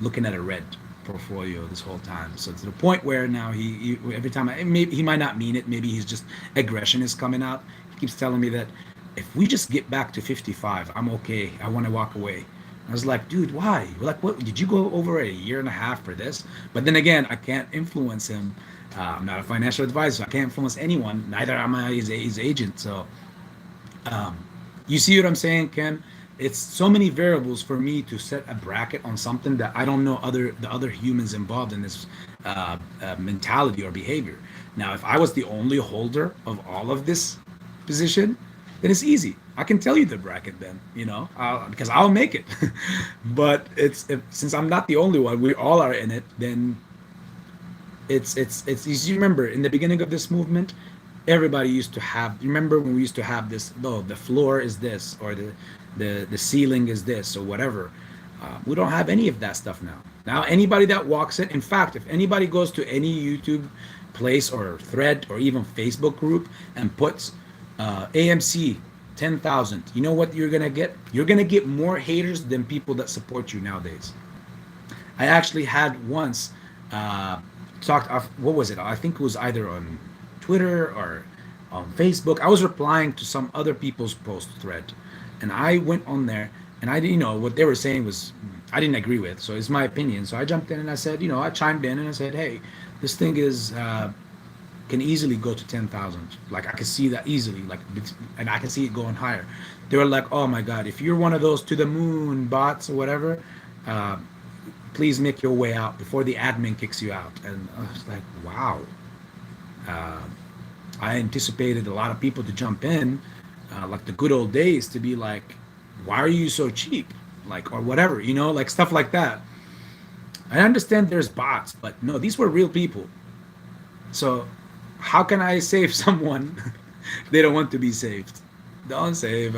looking at a red portfolio this whole time. So to the point where now he every time, maybe he might not mean it, maybe he's just, aggression is coming out. He keeps telling me that if we just get back to 55, I'm okay. I want to walk away. I was like, dude, why? Like, what did you go over a year and a half for this? But then again, I can't influence him. I'm not a financial advisor. I can't influence anyone. Neither am I his agent. So you see what I'm saying, Ken? It's so many variables for me to set a bracket on something that I don't know the other humans involved in this mentality or behavior. Now, if I was the only holder of all of this position, then it's easy. I can tell you the bracket then, because I'll make it. But since I'm not the only one, we all are in it. Then it's you remember in the beginning of this movement, everybody used to have. You remember when we used to have this? Oh, the floor is this, or the ceiling is this, or whatever. We don't have any of that stuff now. Now anybody that walks in fact, if anybody goes to any YouTube place or thread or even Facebook group and puts AMC 10,000, you know what you're gonna get? You're gonna get more haters than people that support you nowadays. I actually had once talked off, what was it? I think it was either on Twitter or on Facebook. I was replying to some other people's post thread, and I went on there, and I didn't know what they were saying was, I didn't agree with. So it's my opinion. So I jumped in and I said, I chimed in and I said, hey, this thing is can easily go to 10,000. Like I can see that easily, like, and I can see it going higher. They were like, oh my God, if you're one of those to the moon bots or whatever, please make your way out before the admin kicks you out. And I was like, wow. I anticipated a lot of people to jump in, like the good old days, to be like, why are you so cheap? Like, or whatever, like stuff like that. I understand there's bots, but no, these were real people. So how can I save someone? They don't want to be saved. Don't save.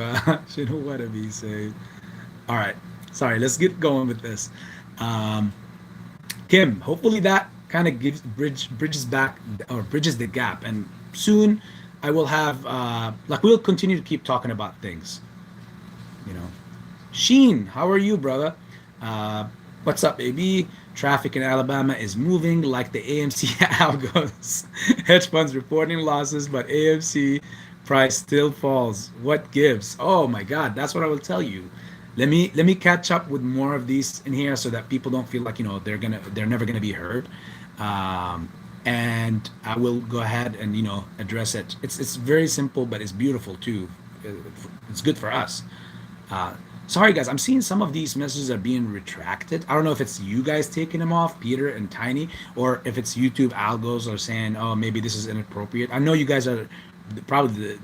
She don't want to be saved. All right. Sorry. Let's get going with this. Kim, hopefully that kind of bridges the gap, and soon I will have we'll continue to keep talking about things. Sheen, how are you, brother? What's up, baby? Traffic in Alabama is moving like the AMC algos. Hedge funds reporting losses, but AMC price still falls. What gives? Oh my God, that's what I will tell you. Let me catch up with more of these in here so that people don't feel like they're never gonna be heard. And I will go ahead and address it. It's very simple, but it's beautiful too. It's good for us. Sorry guys, I'm seeing some of these messages are being retracted. I don't know if it's you guys taking them off, Peter and Tiny, or if it's YouTube algos are saying, oh, maybe this is inappropriate. I know you guys are probably the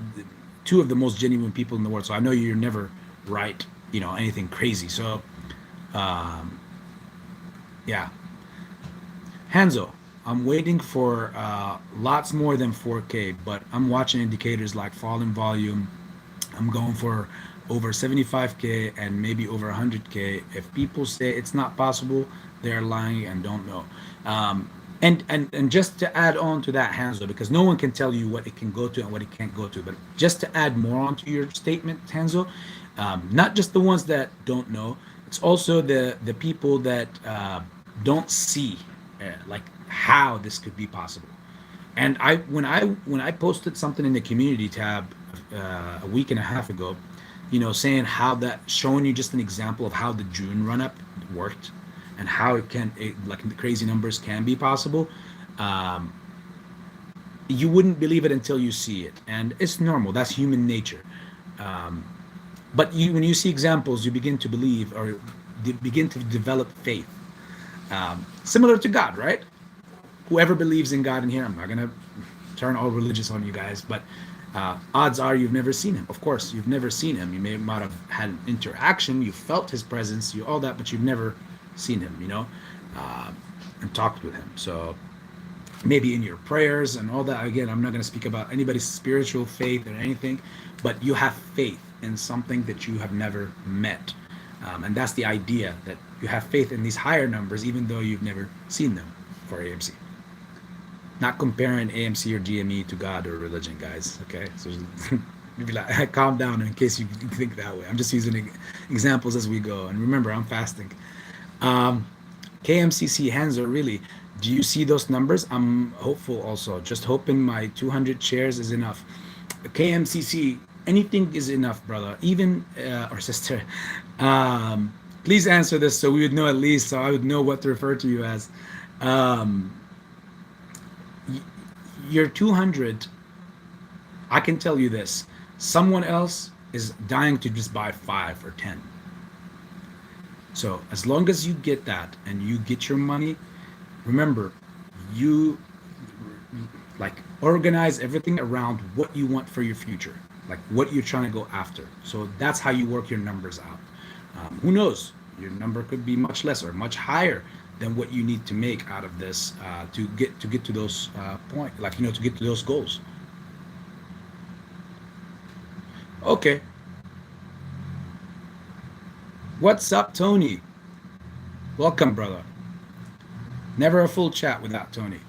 two of the most genuine people in the world, so I know you're never write anything crazy. So yeah, Hanzo, I'm waiting for lots more than 4K, but I'm watching indicators like fall in volume. I'm going for over 75K and maybe over 100K. If people say it's not possible, they're lying and don't know. And just to add on to that, Hanzo, because no one can tell you what it can go to and what it can't go to, but just to add more onto your statement, Hanzo, not just the ones that don't know, it's also the people that don't see like how this could be possible. And when I posted something in the community tab a week and a half ago, saying how that, showing you just an example of how the June run up worked and how like the crazy numbers can be possible. You wouldn't believe it until you see it, and it's normal. That's human nature. But when you see examples, you begin to believe, or begin to develop faith. Similar to God, right? Whoever believes in God in here, I'm not gonna turn all religious on you guys, but odds are you've never seen him. Of course, you've never seen him. You may might have had an interaction, you felt his presence, you all that, but you've never seen him, uh, and talked with him. So maybe in your prayers and all that. Again, I'm not going to speak about anybody's spiritual faith or anything, but you have faith in something that you have never met. And that's the idea, that you have faith in these higher numbers, even though you've never seen them for AMC. Not comparing AMC or GME to God or religion, guys. Okay, so maybe like, calm down in case you think that way. I'm just using examples as we go. And remember, I'm fasting. KMCC hands are really. Do you see those numbers? I'm hopeful also. Just hoping my 200 shares is enough. KMCC, anything is enough, brother. Even or sister. Please answer this so we would know at least, so I would know what to refer to you as. Your 200, I can tell you this. Someone else is dying to just buy 5 or 10. So as long as you get that and you get your money, remember, you like organize everything around what you want for your future, like what you're trying to go after. So that's how you work your numbers out. Who knows? Your number could be much less or much higher than what you need to make out of this to get to those points, like to get to those goals. Okay. What's up, Tony? Welcome, brother. Never a full chat without Tony.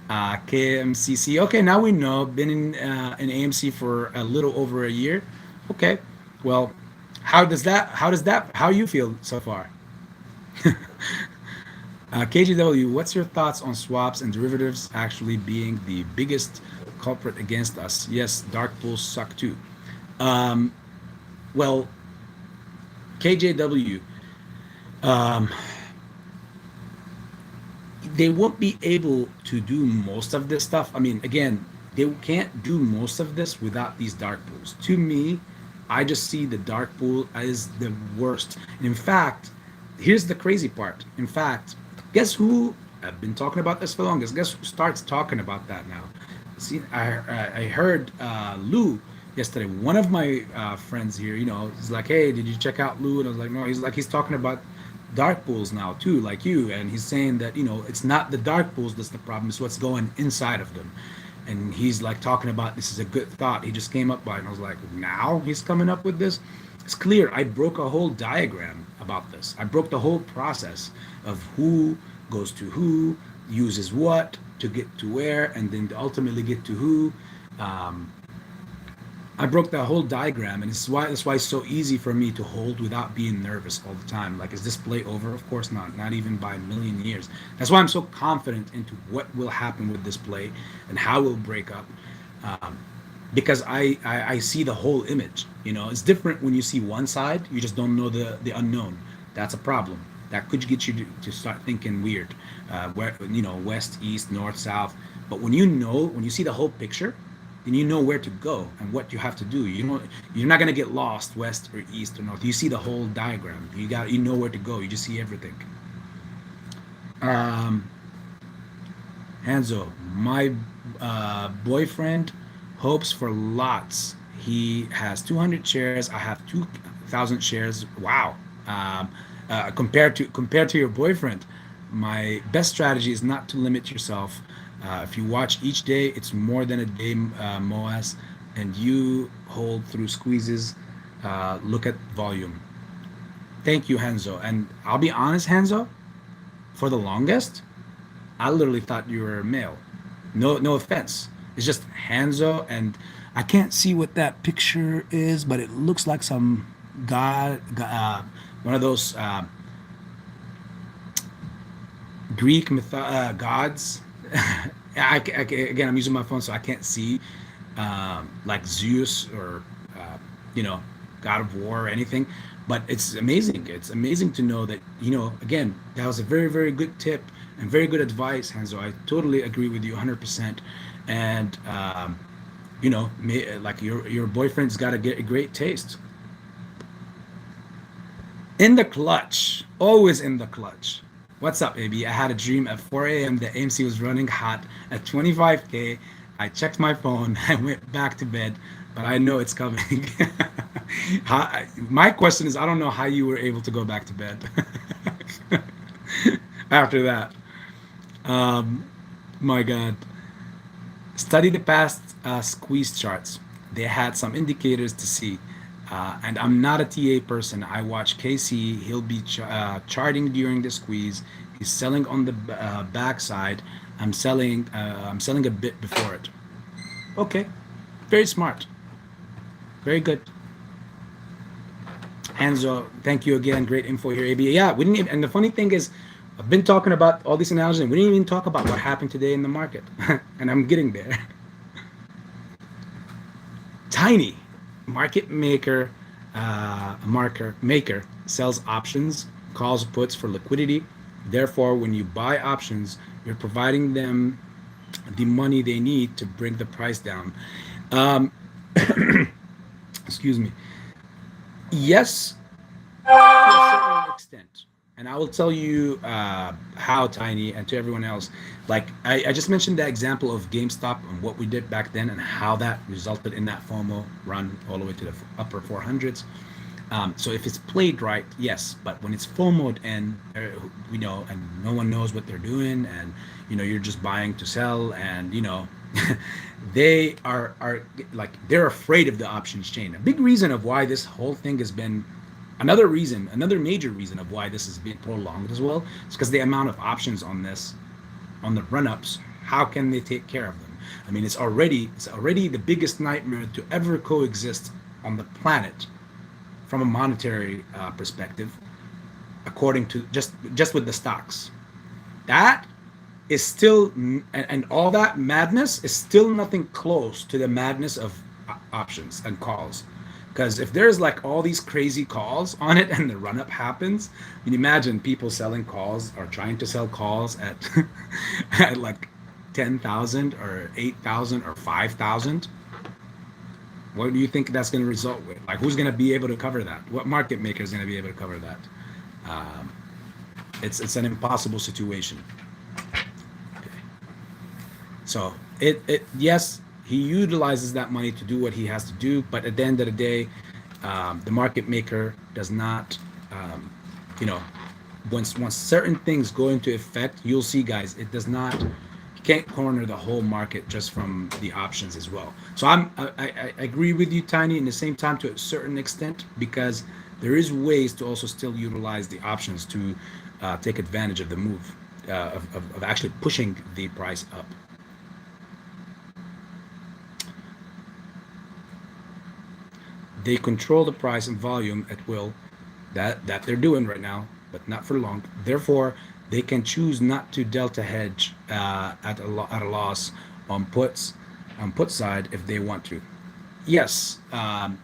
KMCC. Okay, now we know. Been in AMC for a little over a year. Okay. Well, how you feel so far? KGW, what's your thoughts on swaps and derivatives actually being the biggest culprit against us? Yes, dark pools suck too. Well, KJW, they won't be able to do most of this stuff. I mean, again, they can't do most of this without these dark pools. To me, I just see the dark pool as the worst. And in fact, here's the crazy part. In fact, guess who? I've been talking about this for the longest. Guess who starts talking about that now? See, I heard Lou yesterday. One of my friends here, he's like, "Hey, did you check out Lou?" And I was like, "No." He's talking about dark pools now too, like you, and he's saying that it's not the dark pools that's the problem; it's what's going inside of them. And he's like talking about this is a good thought he just came up by, and I was like, now he's coming up with this. It's clear. I broke a whole diagram about this. I broke the whole process of who goes to who, uses what to get to where, and then to ultimately get to who. I broke that whole diagram, and that's why it's so easy for me to hold without being nervous all the time. Like, is this play over? Of course not even by a million years. That's why I'm so confident into what will happen with this play and how it will break up, because I see the whole image. It's different when you see one side. You just don't know the unknown. That's a problem. That could get you to start thinking weird, where west, east, north, south. But when you see the whole picture, then you know where to go and what you have to do. You're not gonna get lost west or east or north. You see the whole diagram. You know where to go. You just see everything. Hanzo, my boyfriend hopes for lots. He has 200 shares. I have 2,000 shares. Wow. Compared to your boyfriend, my best strategy is not to limit yourself. If you watch each day, it's more than a day MOAS, and you hold through squeezes. Look at volume. Thank you, Hanzo. And I'll be honest, Hanzo, for the longest, I literally thought you were a male. No offense. It's just Hanzo, and I can't see what that picture is, but it looks like some god one of those Greek gods. Again, I'm using my phone, so I can't see like Zeus or God of War or anything. But it's amazing. It's amazing to know that again, that was a very, very good tip and very good advice, Hanzo. I totally agree with you 100%. And like your boyfriend's got to get a great taste. In the clutch, always in the clutch. What's up, baby? I had a dream at 4 a.m. that AMC was running hot at 25K I checked my phone. I went back to bed, but I know it's coming. My question is, I don't know how you were able to go back to bed after that. Um, my God. Study the past squeeze charts. They had some indicators to see. And I'm not a TA person. I watch KC. He'll be charting during the squeeze. He's selling on the backside. I'm selling. I'm selling a bit before it. Okay, very smart. Very good. Hanzo, thank you again. Great info here, AB. Yeah, we didn't even, and the funny thing is, I've been talking about all these analogies, and we didn't even talk about what happened today in the market. And I'm getting there. Tiny market maker, marker maker sells options, calls puts for liquidity. Therefore, when you buy options, you're providing them the money they need to bring the price down. Um, excuse me. Yes, to a certain extent. And I will tell you how tiny, and to everyone else. Like I just mentioned that example of GameStop and what we did back then and how that resulted in that FOMO run all the way to the upper 400s. So if it's played right, yes. But when it's FOMO'd and and no one knows what they're doing, and you're just buying to sell, and they are like they're afraid of the options chain. A big reason of why this whole thing has been another major reason of why this has been prolonged as well is because the amount of options on this, on the run-ups, how can they take care of them? I mean, it's already the biggest nightmare to ever coexist on the planet from a monetary perspective, according to just with the stocks. That is still, and all that madness is still nothing close to the madness of options and calls. Because if there's like all these crazy calls on it and the run up happens, you imagine people selling calls or trying to sell calls at at like 10,000 or 8,000 or 5,000. What do you think that's going to result with? Like, who's going to be able to cover that? What market maker is going to be able to cover that? Um, it's an impossible situation. Okay. So it yes, he utilizes that money to do what he has to do, but at the end of the day, the market maker does not, you know, once certain things go into effect, you'll see, guys, it does not. You can't corner the whole market just from the options as well. So I agree with you, Tiny, in the same time to a certain extent, because there is ways to also still utilize the options to take advantage of the move of actually pushing the price up. They control the price and volume at will, that they're doing right now, but not for long. Therefore, they can choose not to delta hedge at a loss on put side if they want to. Yes, and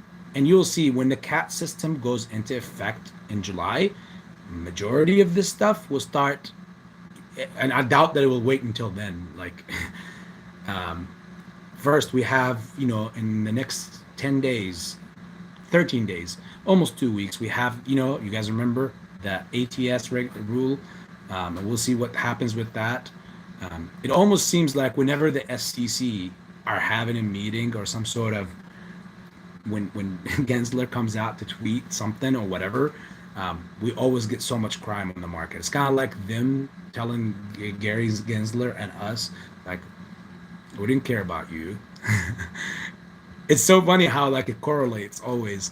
you'll see when the CAT system goes into effect in July, majority of this stuff will start, and I doubt that it will wait until then. Like, first we have, in the next 10 days, 13 days, almost 2 weeks, we have, you guys remember that ATS rule, and we'll see what happens with that. It almost seems like whenever the SEC are having a meeting or some sort of, when Gensler comes out to tweet something or whatever, we always get so much crime on the market. It's kind of like them telling Gary Gensler and us, like, we didn't care about you. It's so funny how like it correlates always.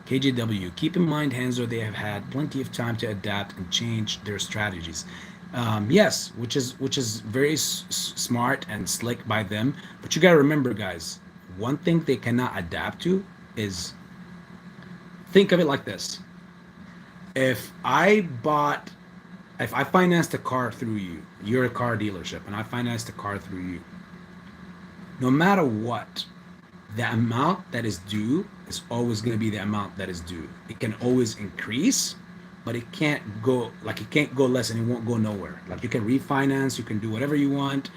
KJW, keep in mind, Hanzo, they have had plenty of time to adapt and change their strategies. Yes, which is very smart and slick by them. But you gotta remember, guys, one thing they cannot adapt to is, think of it like this: if I financed a car through you, you're a car dealership, and I financed a car through you, no matter what, the amount that is due is always going to be the amount that is due. It can always increase, but it can't go less, and it won't go nowhere. Like, you can refinance, you can do whatever you want,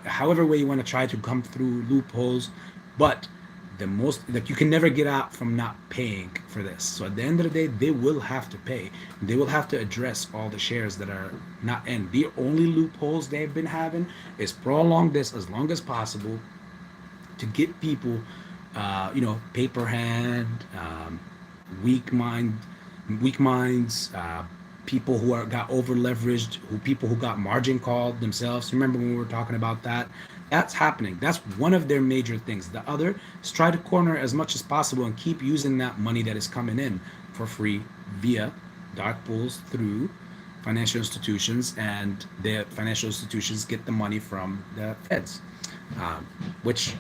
however way you want to try to come through loopholes, but the most, like, you can never get out from not paying for this. So at the end of the day, they will have to pay. They will have to address all the shares that are not in. The only loopholes they've been having is prolong this as long as possible to get people, paper hand, weak mind, weak minds, people who are got over leveraged, people who got margin called themselves. Remember when we were talking about that? That's happening. That's one of their major things. The other is try to corner as much as possible and keep using that money that is coming in for free via dark pools through financial institutions, and the financial institutions get the money from the feds, which,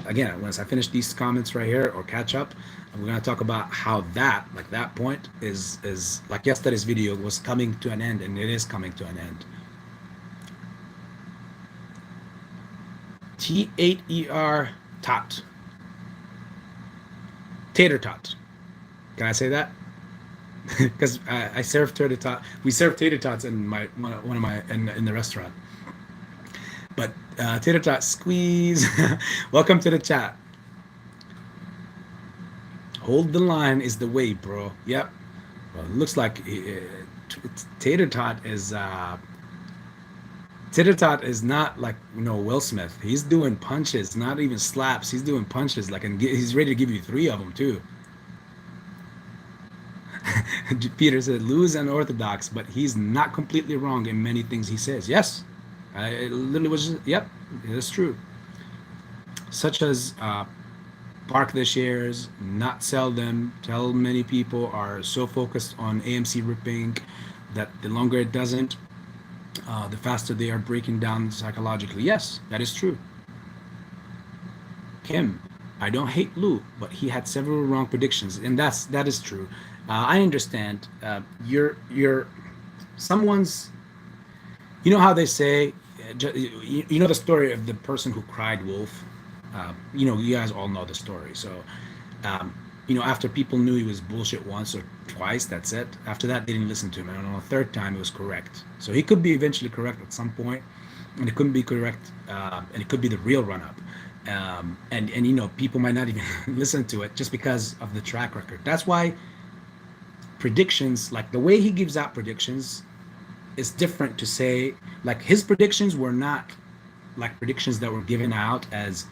again, once I finish these comments right here or catch up, we're going to talk about how that, like, that point is like yesterday's video was coming to an end, and it is coming to an end. T8ER tot. Tater tot. Can I say that? Because I serve tater tot. We serve tater tots in one of my in the restaurant. But tater tot squeeze. Welcome to the chat. Hold the line is the way, bro. Yep. Well, it looks like tater tot is not like, Will Smith. He's doing punches, not even slaps. He's doing punches, like, and he's ready to give you 3 of them too. Peter said, Lou's unorthodox, but he's not completely wrong in many things he says. Yes, it literally was. Yep, that's true. Such as park the shares, not sell them. Tell many people are so focused on AMC ripping that the longer it doesn't, the faster they are breaking down psychologically. Yes, that is true. Kim, I don't hate Lou, but he had several wrong predictions, and that is true. I understand. You're someone's. You know how they say, you know the story of the person who cried wolf. You guys all know the story. So, after people knew he was bullshit once or twice, that's it. After that, they didn't listen to him, and on the 3rd time, it was correct. So he could be eventually correct at some point, and it couldn't be correct, and it could be the real run-up. And people might not even listen to it just because of the track record. That's why predictions, like the way he gives out predictions, is different to say, like, his predictions were not like predictions that were given out as,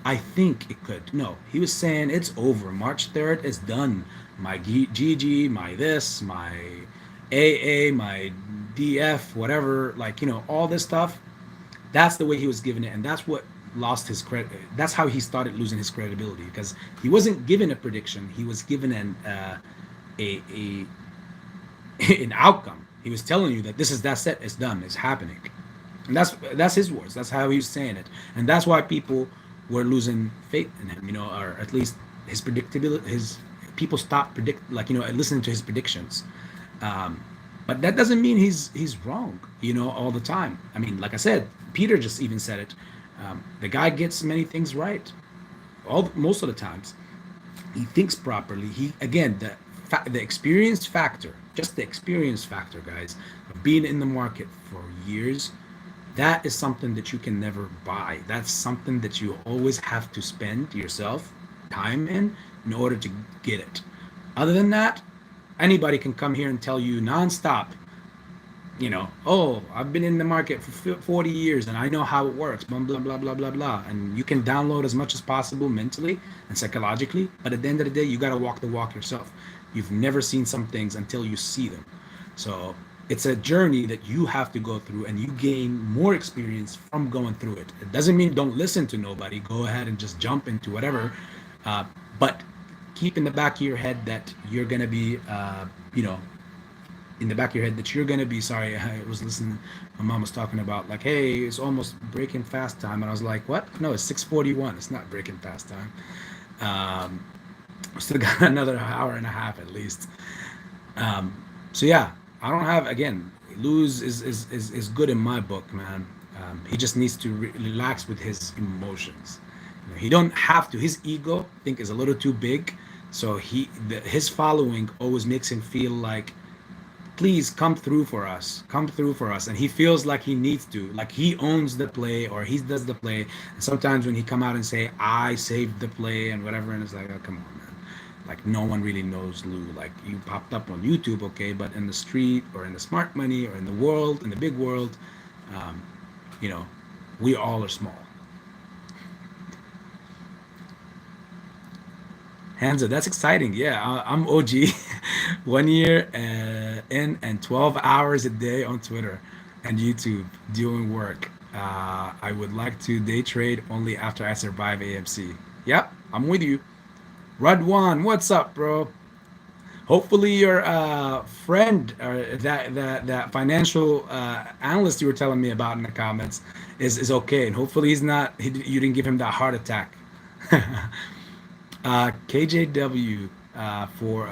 I think it could. No, he was saying it's over. March 3rd is done. My GG, my this, my AA, my DF, whatever, like, all this stuff. That's the way he was giving it, and that's what lost his credit. That's how he started losing his credibility, because he wasn't given a prediction. He was given an outcome. He was telling you that that's it, it's done, it's happening. And that's his words. That's how he was saying it. And that's why people were losing faith in him, or at least his predictability. People stopped listening to his predictions. But that doesn't mean he's wrong, all the time. I mean, like I said, Peter just even said it. The guy gets many things right, most of the times. He thinks properly. The experience factor, just the experience factor, guys, of being in the market for years, that is something that you can never buy. That's something that you always have to spend yourself time in order to get it. Other than that, anybody can come here and tell you nonstop, oh, I've been in the market for 40 years and I know how it works, blah, blah, blah, blah, blah, blah. And you can download as much as possible mentally and psychologically, but at the end of the day, you got to walk the walk yourself. You've never seen some things until you see them. So it's a journey that you have to go through, and you gain more experience from going through it. It doesn't mean don't listen to nobody. Go ahead and just jump into whatever. But keep in the back of your head that you're going to be, sorry, I was listening. My mom was talking about, like, hey, it's almost breaking fast time. And I was like, what? No, it's 6:41. It's not breaking fast time. We still got another hour and a half at least. So yeah, I don't have, again, lose is good in my book, man. He just needs to relax with his emotions. He don't have to. His ego, I think, is a little too big. So his following always makes him feel like please come through for us, and he feels like he needs to, like he owns the play or he does the play. And sometimes when he come out and say I saved the play and whatever, and it's like, oh, come on, man, like no one really knows Lou. Like you popped up on YouTube, okay, but in the street or in the smart money or in the world, in the big world, um, you know, we all are small. Hansa, that's exciting. Yeah, I'm OG. 1 year in and 12 hours a day on Twitter and YouTube doing work. I would like to day trade only after I survive AMC. Yep, I'm with you. Radwan, what's up, bro? Hopefully your friend, that financial analyst you were telling me about in the comments is okay, and hopefully he's not. You didn't give him that heart attack. KJW for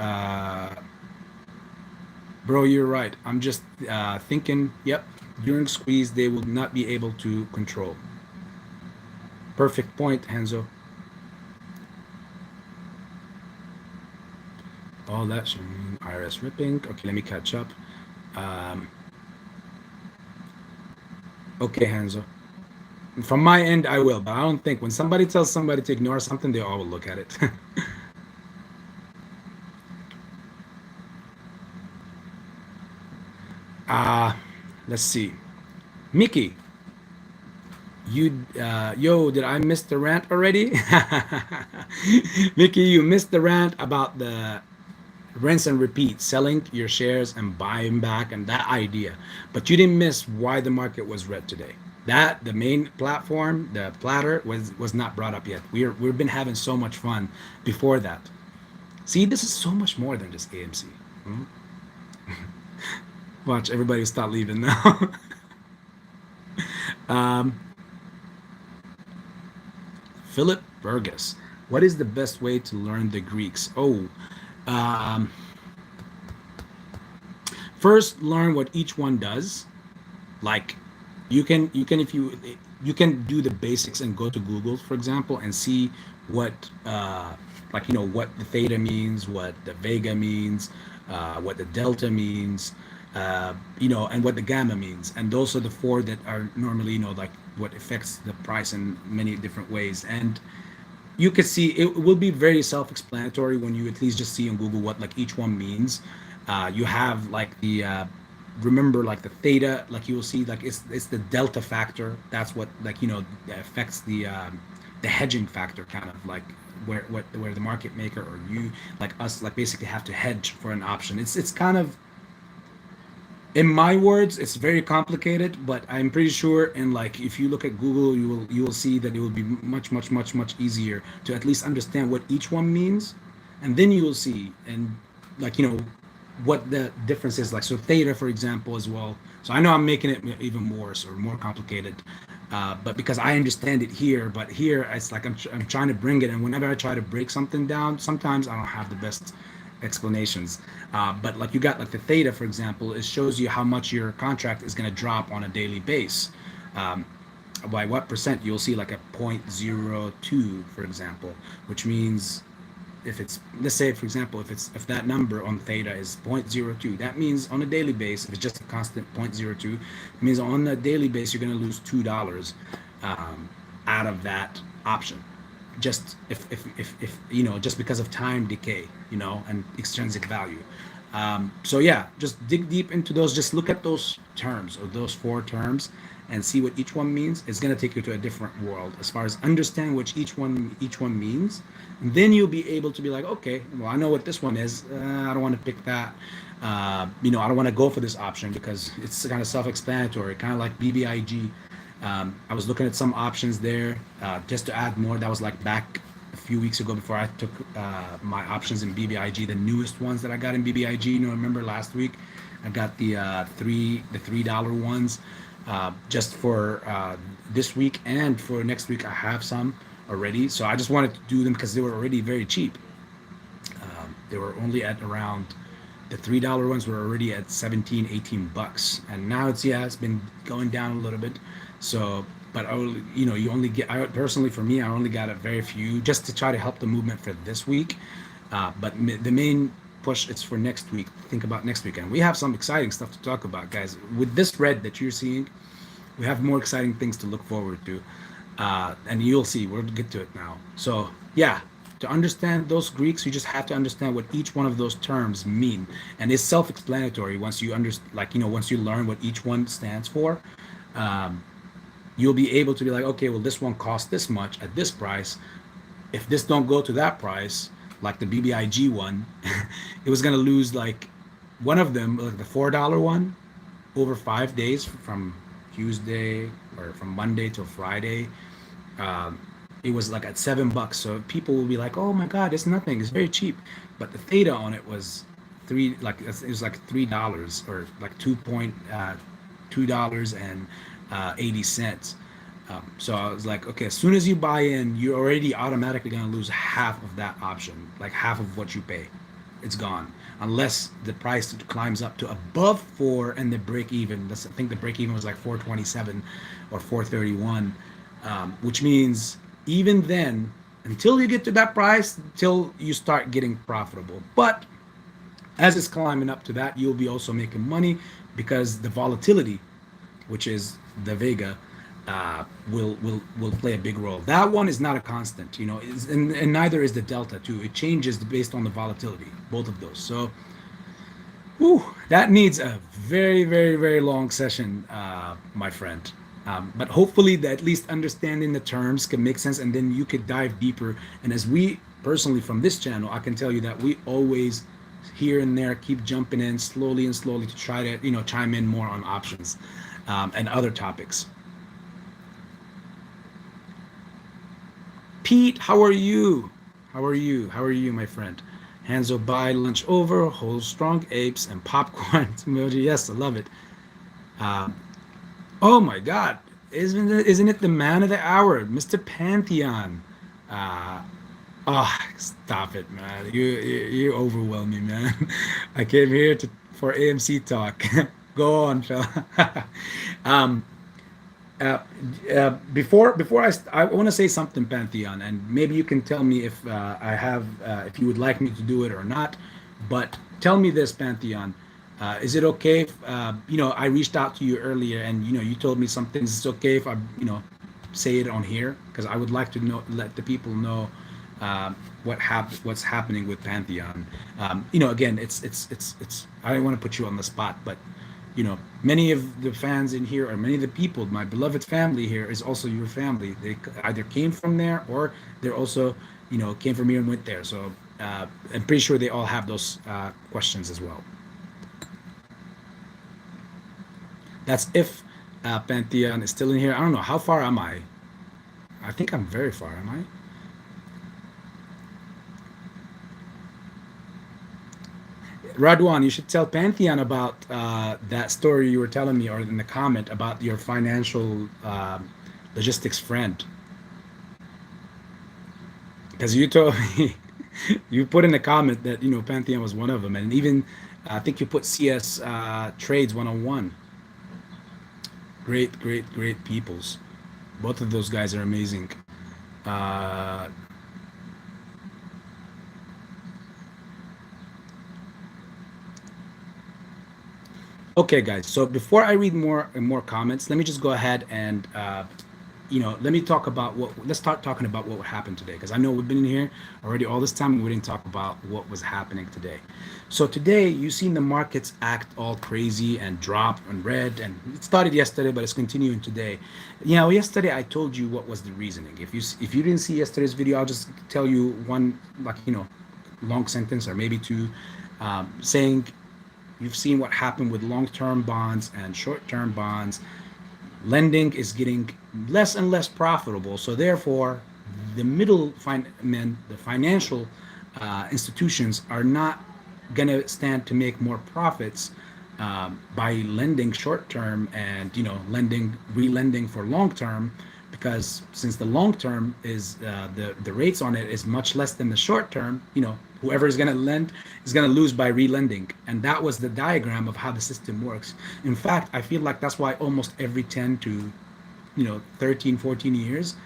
bro, you're right. I'm just thinking. Yep, during squeeze they will not be able to control. Perfect point, Hanzo. All that should mean IRS ripping. Okay, let me catch up. Um, okay, Hanzo. From my end, I will, but I don't think when somebody tells somebody to ignore something, they all will look at it. uh, let's see. Mickey, yo, did I miss the rant already? Mickey, you missed the rant about the rinse and repeat, selling your shares and buying back, and that idea. But you didn't miss why the market was red today. That the main platform, the pltr, was not brought up yet. We've been having so much fun before that. See, this is so much more than just AMC. Hmm? Watch everybody start leaving now. um, Philip Burgess, what is the best way to learn the Greeks? Oh, um, first learn what each one does. Like you can if you can do the basics and go to Google, for example, and see what like what the theta means, what the vega means, what the delta means, and what the gamma means. And those are the four that are normally like what affects the price in many different ways. And you could see it will be very self-explanatory when you at least just see on Google what like each one means. You have like the remember like the theta, like you will see like it's the delta factor. That's what like affects the hedging factor, kind of like where the market maker or you like us like basically have to hedge for an option. It's kind of, in my words, it's very complicated, but I'm pretty sure, and like if you look at Google, you will see that it will be much easier to at least understand what each one means, and then you will see and like what the difference is. Like so theta, for example, as well. So I know I'm making it even worse or more complicated, but because I understand it here, but here it's like I'm trying to bring it, and whenever I try to break something down, sometimes I don't have the best explanations. But like you got like the theta, for example, it shows you how much your contract is going to drop on a daily base. Um, by what percent. You'll see like a 0.02, for example, which means if it's, let's say, for example, if that number on theta is 0.02, that means on a daily base, if it's just a constant 0.02, it means on a daily base you're going to lose $2 out of that option, just if just because of time decay, and extrinsic value. So yeah, just dig deep into those. Just look at those terms or those four terms and see what each one means. It's going to take you to a different world as far as understand what each one means. And then you'll be able to be like, okay, well, I know what this one is. I don't want to pick that. I don't want to go for this option because it's kind of self-explanatory, kind of like bbig. I was looking at some options there just to add more. That was like back a few weeks ago before I took my options in bbig, the newest ones that I got in bbig. Remember last week I got the $3 ones just for this week, and for next week I have some already. So I just wanted to do them because they were already very cheap. They were only at around, the $3 ones were already at 17-18 bucks, and now it's been going down a little bit. So but you only get, I personally, for me, I only got a very few just to try to help the movement for this week. But the main push. It's for next week. Think about next weekend. We have some exciting stuff to talk about, guys. With this red that you're seeing, we have more exciting things to look forward to, and you'll see. We'll get to it now. So yeah, to understand those Greeks, you just have to understand what each one of those terms mean, and it's self-explanatory once you once you learn what each one stands for. Um, you'll be able to be like, okay, well, this one costs this much at this price. If this don't go to that price, like the bbig one, it was gonna lose like one of them, like the $4 one, over 5 days from Tuesday or from Monday till Friday. Um, it was like at $7. So people will be like, "Oh my God, it's nothing. It's very cheap." But the theta on it was it was like $3 or like $2.80. So I was like, okay, as soon as you buy in, you're already automatically gonna lose half of that option, like half of what you pay. It's gone unless the price climbs up to above 4 and the break even. I think the break even was like 427 or 431, which means even then, until you get to that price, until you start getting profitable. But as it's climbing up to that, you'll be also making money because the volatility, which is the Vega, will play a big role. That one is not a constant, and neither is the delta too. It changes based on the volatility, both of those. So, that needs a very, very, very long session, my friend. But hopefully, at least understanding the terms can make sense, and then you could dive deeper. And as we personally from this channel, I can tell you that we always here and there keep jumping in slowly and slowly to try to chime in more on options and other topics. Pete, how are you? How are you? How are you, my friend? Hands up by, lunch over, whole strong apes, and popcorn emoji. Yes, I love it. Oh my God, isn't it the man of the hour, Mr. Pantheon? Uh, oh, stop it, man. You overwhelm me, man. I came here for AMC talk. Go on, fella. um, uh, before I want to say something, Pantheon, and maybe you can tell me if if you would like me to do it or not. But tell me this, Pantheon, is it okay if I reached out to you earlier and you told me some things. It's okay if I say it on here because I would like to let the people know what's happening with Pantheon. Again, it's I don't want to put you on the spot, but many of the fans in here, or many of the people, my beloved family here, is also your family. They either came from there, or they're also, came from here and went there. So I'm pretty sure they all have those questions as well. That's if Pantheon is still in here. I don't know. How far am I? I think I'm very far, am I? Radwan, you should tell Pantheon about that story you were telling me, or in the comment about your financial logistics friend. Because you told me, you put in the comment that Pantheon was one of them, and even I think you put CS Trades 101. Great, great, great peoples. Both of those guys are amazing. Okay, guys. So before I read more comments, let me just go ahead and let me talk about let's start talking about what happened today, because I know we've been in here already all this time and we didn't talk about what was happening today. So today you've seen the markets act all crazy and drop and red, and it started yesterday, but it's continuing today. Yesterday I told you what was the reasoning. If you didn't see yesterday's video, I'll just tell you one long sentence or maybe two, saying you've seen what happened with long-term bonds and short-term bonds. Lending is getting less and less profitable, so therefore the the financial institutions are not going to stand to make more profits by lending short-term and relending for long-term, because since the long-term is the rates on it is much less than the short-term, whoever is going to lend is going to lose by relending. And that was the diagram of how the system works. In fact, I feel like that's why almost every 10 to 13, 14 years,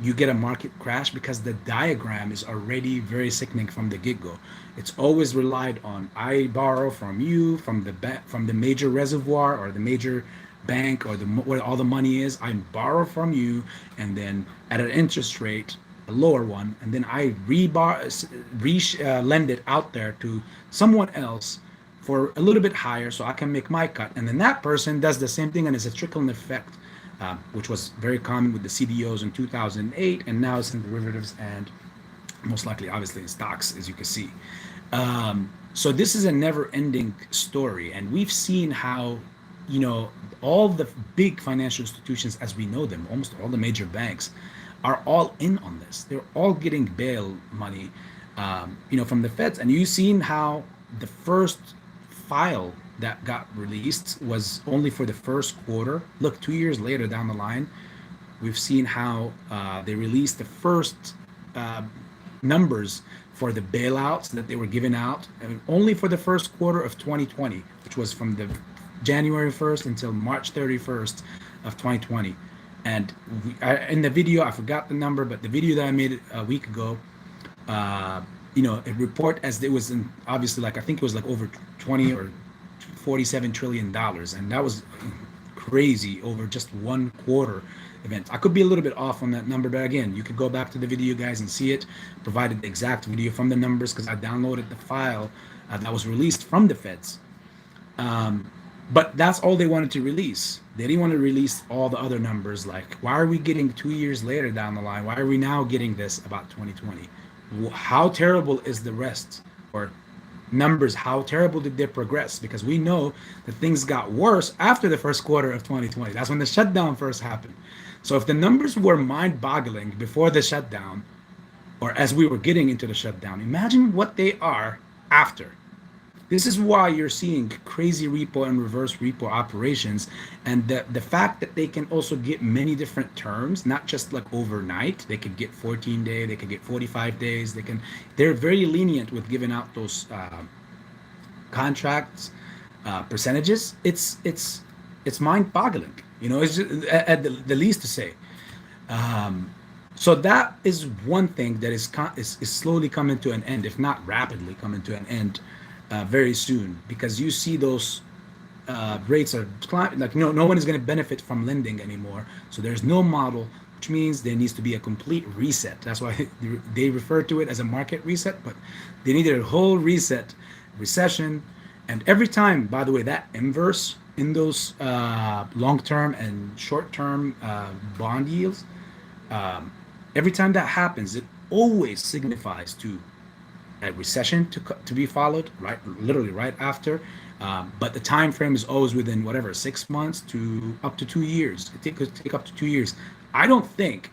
you get a market crash because the diagram is already very sickening from the get-go. It's always relied on, I borrow from you, from the major reservoir or the major bank, or where all the money is. I borrow from you, and then at an interest rate, a lower one, and then I lend it out there to someone else for a little bit higher, so I can make my cut, and then that person does the same thing, and it's a trickling effect, which was very common with the CDOs in 2008, and now it's in derivatives and most likely, obviously, in stocks, as you can see. So this is a never-ending story, and we've seen how, all the big financial institutions, as we know them, almost all the major banks, are all in on this. They're all getting bail money, from the feds, and you've seen how the first file that got released was only for the first quarter. Look, 2 years later down the line, we've seen how they released the first numbers for the bailouts that they were giving out, and only for the first quarter of 2020, which was from the January 1st until March 31st of 2020. And in the video, I forgot the number, but the video that I made a week ago, a report, as it was obviously, like, I think it was like over 20 or 47 trillion dollars, and that was crazy over just one quarter event. I could be a little bit off on that number, but again, you could go back to the video, guys, and see it. Provided the exact video from the numbers, because I downloaded the file that was released from the feds. But that's all they wanted to release. They didn't want to release all the other numbers. Like, why are we getting 2 years later down the line? Why are we now getting this about 2020? How terrible is the rest? Or numbers, how terrible did they progress? Because we know that things got worse after the first quarter of 2020. That's when the shutdown first happened. So if the numbers were mind-boggling before the shutdown, or as we were getting into the shutdown, imagine what they are after. This is why you're seeing crazy repo and reverse repo operations, and the fact that they can also get many different terms, not just like overnight. They could get 14 days, they could get 45 days. They're very lenient with giving out those contracts percentages. It's mind-boggling. It's just, at the least to say. So that is one thing that is slowly coming to an end, if not rapidly coming to an end. Very soon, because you see those rates are climbing. Like, no one is going to benefit from lending anymore. So there's no model, which means there needs to be a complete reset. That's why they refer to it as a market reset, but they needed a whole reset, recession. And every time, by the way, that inverse in those long-term and short-term bond yields, every time that happens, it always signifies to a recession to be followed, right, literally right after. But the time frame is always within whatever, 6 months to up to 2 years. It could take up to 2 years. I don't think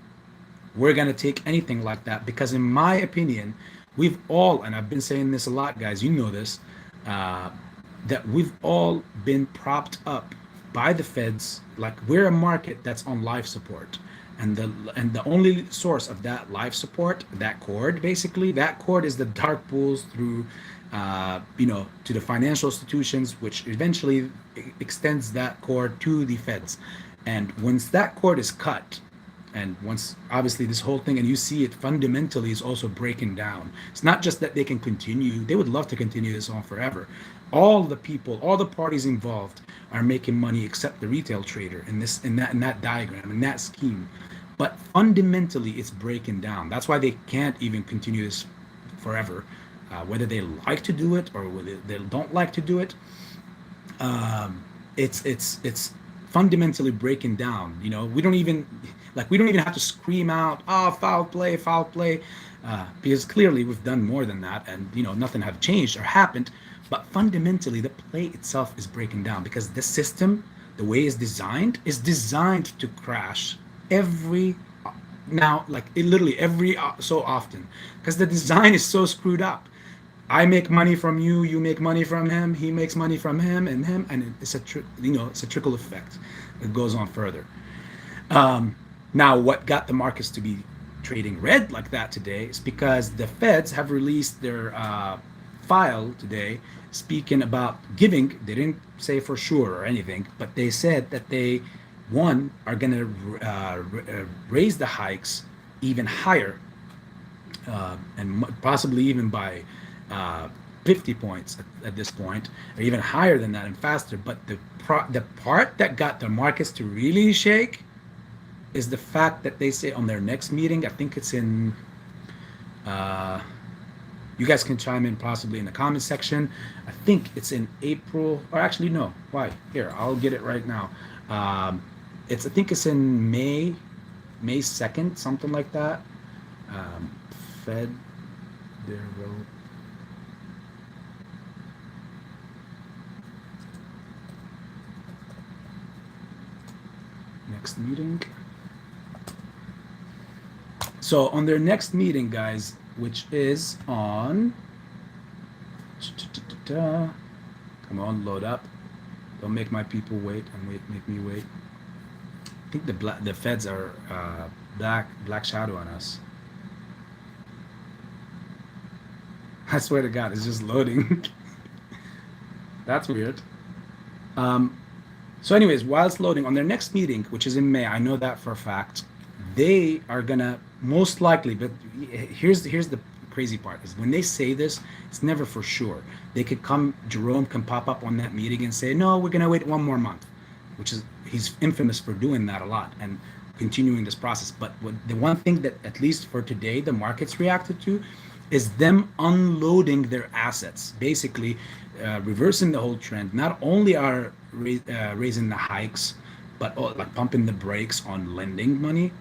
we're going to take anything like that, because in my opinion, we've all, and I've been saying this a lot, guys, you know this, that we've all been propped up by the feds. Like, we're a market that's on life support. And the only source of that life support, that cord, basically, that cord is the dark pools through, to the financial institutions, which eventually extends that cord to the feds. And once that cord is cut, and once, obviously, this whole thing, and you see it fundamentally is also breaking down. It's not just that they can continue. They would love to continue this on forever. All the people, all the parties involved are making money except the retail trader in that diagram, in that scheme. But fundamentally, it's breaking down. That's why they can't even continue this forever, whether they like to do it or whether they don't like to do it. It's fundamentally breaking down. We don't even have to scream out, "Oh, foul play," because clearly we've done more than that, and nothing have changed or happened. But fundamentally, the play itself is breaking down, because the system, the way it's designed, is designed to crash every so often, because the design is so screwed up. I make money from you, you make money from him, he makes money from him, and it's a trickle effect that goes on further. Now, what got the markets to be trading red like that today is because the feds have released their file today, speaking about giving. They didn't say for sure or anything, but they said that they, one, are going to raise the hikes even higher, and possibly even by 50 points at this point, or even higher than that and faster. But the part that got the markets to really shake is the fact that they say on their next meeting, I think it's in, uh, you guys can chime in possibly in the comment section. I think it's in April, or actually no. Why? Here, I'll get it right now. I think it's in May 2nd, something like that. Fed, next meeting. So on their next meeting, guys, which is on, come on, load up. Don't make my people wait and make me wait. I think the feds are black shadow on us. I swear to God, it's just loading. That's weird. So anyways, while it's loading, on their next meeting, which is in May, I know that for a fact, they are gonna most likely, but here's the crazy part, is when they say this, it's never for sure. They could Jerome can pop up on that meeting and say, no, we're gonna wait 1 more month, which is, he's infamous for doing that a lot and continuing this process. But the one thing that, at least for today, the markets reacted to is them unloading their assets, basically reversing the whole trend. Not only are raising the hikes, but like pumping the brakes on lending money,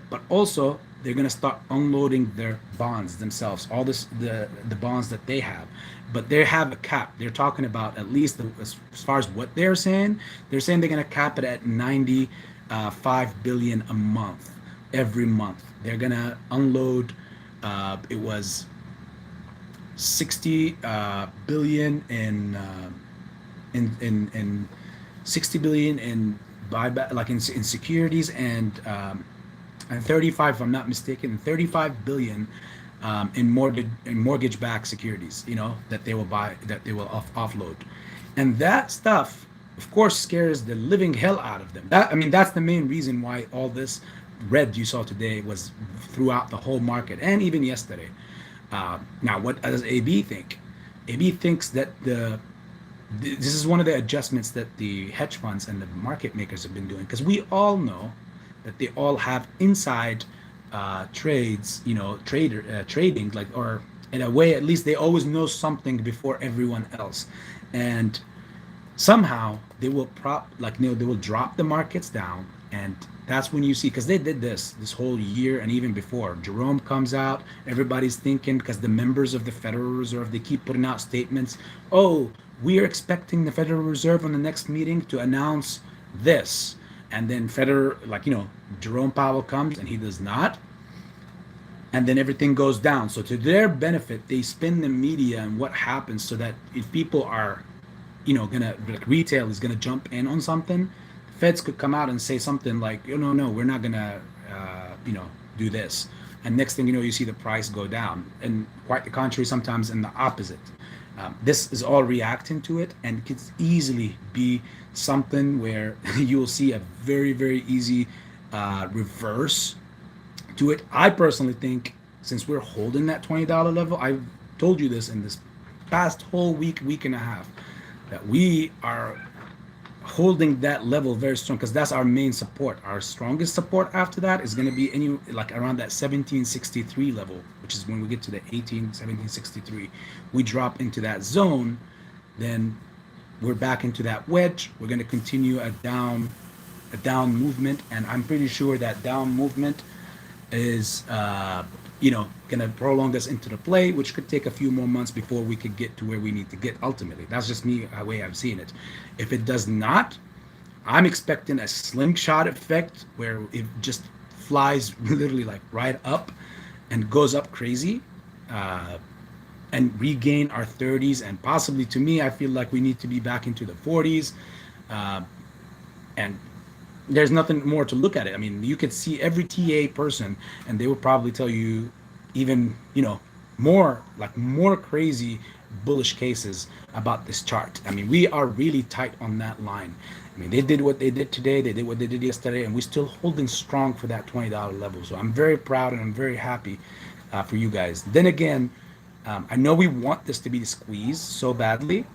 but also they're going to start unloading their bonds themselves, all the bonds that they have. But they have a cap. They're talking about, at least as far as what they're saying they're going to cap it at 95 billion a month. Every month they're going to unload, it was 60 billion in 60 billion in buyback, like in securities, and 35, if I'm not mistaken, 35 billion in mortgage-backed securities, that they will buy, that they will offload. And that stuff, of course, scares the living hell out of them. That's the main reason why all this red you saw today was throughout the whole market, and even yesterday. Now, what does AB think? AB thinks that this is one of the adjustments that the hedge funds and the market makers have been doing, because we all know that they all have inside trades, trading, like, or in a way, at least they always know something before everyone else. And somehow they will they will drop the markets down, and that's when you see, because they did this whole year and even before. Jerome comes out, everybody's thinking, because the members of the Federal Reserve, they keep putting out statements, oh, we are expecting the Federal Reserve on the next meeting to announce this. And then Jerome Powell comes and he does not, and then everything goes down. So to their benefit, they spin the media and what happens, so that if people are retail is gonna jump in on something, feds could come out and say something like, no, we're not gonna do this, and next thing you know, you see the price go down. And quite the contrary, sometimes in the opposite. This is all reacting to it, and it could easily be something where you will see a very, very easy reverse to it. I personally think, since we're holding that $20 level, I've told you this in this past whole week and a half, that we are holding that level very strong, because that's our main support. Our strongest support after that is going to be around that 1763 level, which is when we get to the 1763. We drop into that zone, then we're back into that wedge. We're going to continue a down movement, and I'm pretty sure that down movement is going to prolong us into the play, which could take a few more months before we could get to where we need to get ultimately. That's just me, the way I've seen it. If it does not, I'm expecting a slingshot effect where it just flies literally like right up and goes up crazy, and regain our 30s, and possibly, to me, I feel like we need to be back into the 40s, and there's nothing more to look at it. You could see every TA person, and they will probably tell you even more crazy bullish cases about this chart. We are really tight on that line, I mean, they did what they did today, they did what they did yesterday, and we're still holding strong for that $20 level. So I'm very proud and I'm very happy for you guys. Then again, I know we want this to be squeezed so badly,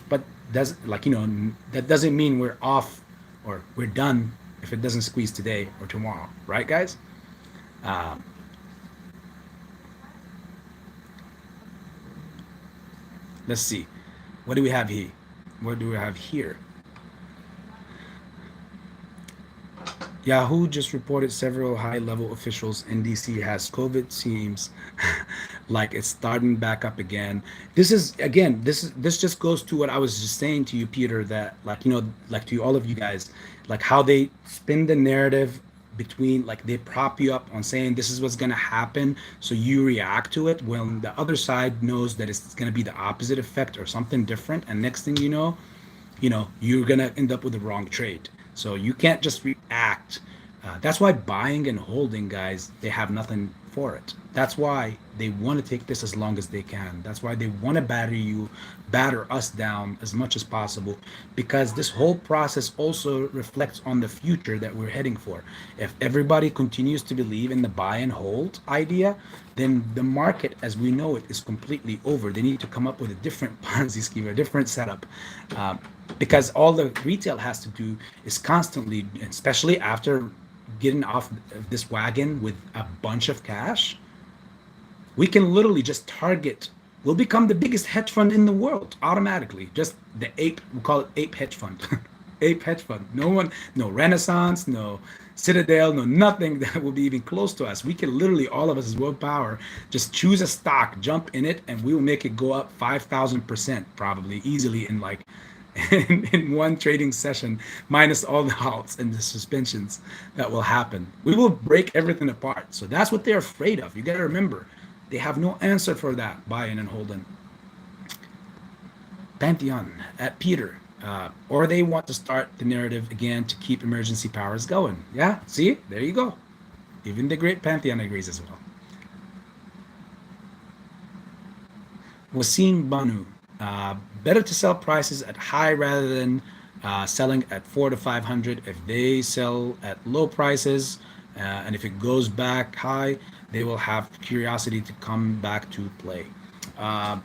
but does like that doesn't mean we're off or we're done if it doesn't squeeze today or tomorrow, right, guys? Um, let's see, what do we have here? What do we have here? Yahoo just reported several high-level officials in DC has COVID. Seems like it's starting back up again. This is again, this just goes to what I was just saying to you, Peter, that like like to all of you guys, like how they spin the narrative between like they prop you up on saying this is what's gonna happen, so you react to it when the other side knows that it's gonna be the opposite effect or something different, and next thing you're gonna end up with the wrong trade. So you can't just react. That's why buying and holding, guys, they have nothing for it. That's why they want to take this as long as they can. That's why they want to batter us down as much as possible, because this whole process also reflects on the future that we're heading for. If everybody continues to believe in the buy and hold idea, then the market as we know it is completely over. They need to come up with a different Ponzi scheme, a different setup. Um, because all the retail has to do is constantly, especially after getting off this wagon with a bunch of cash, we can literally just target. We'll become the biggest hedge fund in the world automatically. Just the ape, we call it ape hedge fund. Ape hedge fund. No one, no Renaissance, no Citadel, no nothing that will be even close to us. We can literally, all of us as willpower, just choose a stock, jump in it, and we will make it go up 5,000% probably easily in like in one trading session, minus all the halts and the suspensions that will happen. We will break everything apart. So that's what they're afraid of. You got to remember, they have no answer for that buying and holding. Pantheon at Peter. Or they want to start the narrative again to keep emergency powers going. Yeah, see, there you go. Even the great Pantheon agrees as well. Wasim Banu, better to sell prices at high rather than selling at 4 to 500. If they sell at low prices, and if it goes back high, they will have curiosity to come back to play. Uh,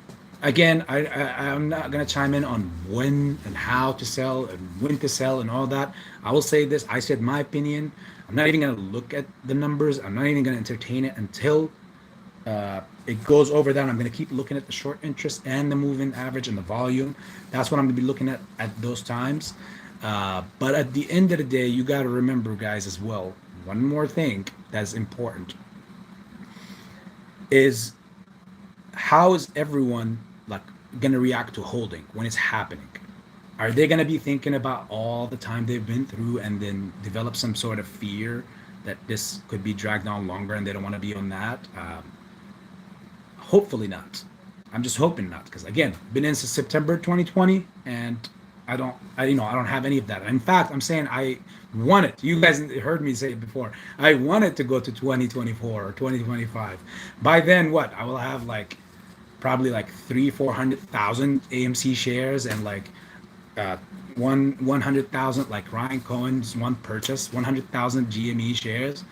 Again, I'm not gonna chime in on when and how to sell and when to sell and all that. I will say this: I said my opinion. I'm not even gonna look at the numbers. I'm not even gonna entertain it until it goes over that. I'm going to keep looking at the short interest and the moving average and the volume. That's what I'm going to be looking at those times. But at the end of the day, you got to remember, guys, as well. One more thing that's important is how is everyone like going to react to holding when it's happening? Are they going to be thinking about all the time they've been through and then develop some sort of fear that this could be dragged on longer and they don't want to be on that? Hopefully not. I'm just hoping not, because again, been in since September 2020, and I don't have any of that. In fact, I'm saying I want it. You guys heard me say it before. I want it to go to 2024 or 2025. By then, what I will have like probably like 400,000 AMC shares and like 100,000 like Ryan Cohen's one purchase, 100,000 GME shares.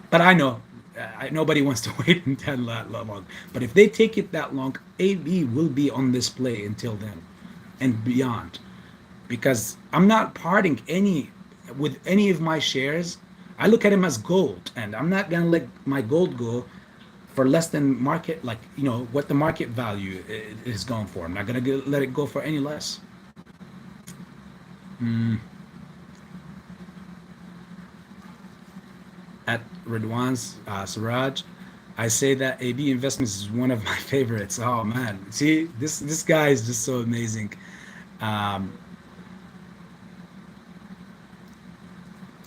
But I know nobody wants to wait until that long. But if they take it that long, AB will be on display until then and beyond. Because I'm not parting with any of my shares. I look at them as gold, and I'm not gonna let my gold go for less than market, like what the market value is going for. I'm not gonna let it go for any less. At Redwan's Siraj, I say that AB Investments is one of my favorites. Oh man, see this guy is just so amazing. Um,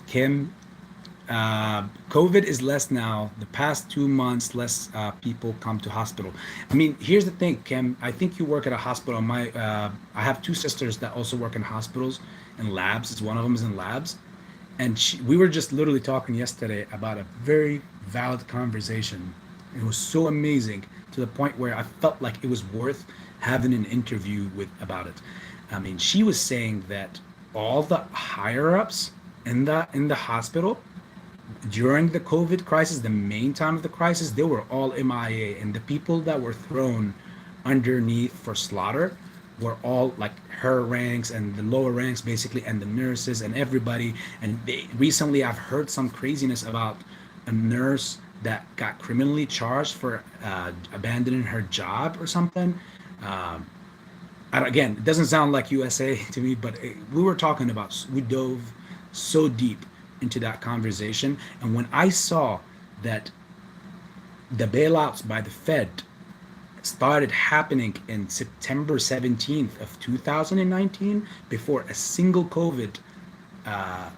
Kim, COVID is less now. The past 2 months, less people come to hospital. I mean, here's the thing, Kim. I think you work at a hospital. I have two sisters that also work in hospitals and labs. One of them is in labs, and we were just literally talking yesterday about a very valid conversation. It was so amazing to the point where I felt like it was worth having an interview with about it. I mean, she was saying that all the higher ups in the hospital during the COVID crisis, the main time of the crisis, they were all MIA, and the people that were thrown underneath for slaughter were all like her ranks and the lower ranks, basically, and the nurses and everybody. And recently, I've heard some craziness about a nurse that got criminally charged for abandoning her job or something. Um, again, it doesn't sound like USA to me, but we were talking about, we dove so deep into that conversation. And when I saw that the bailouts by the Fed started happening in September 17th of 2019, before a single COVID uh,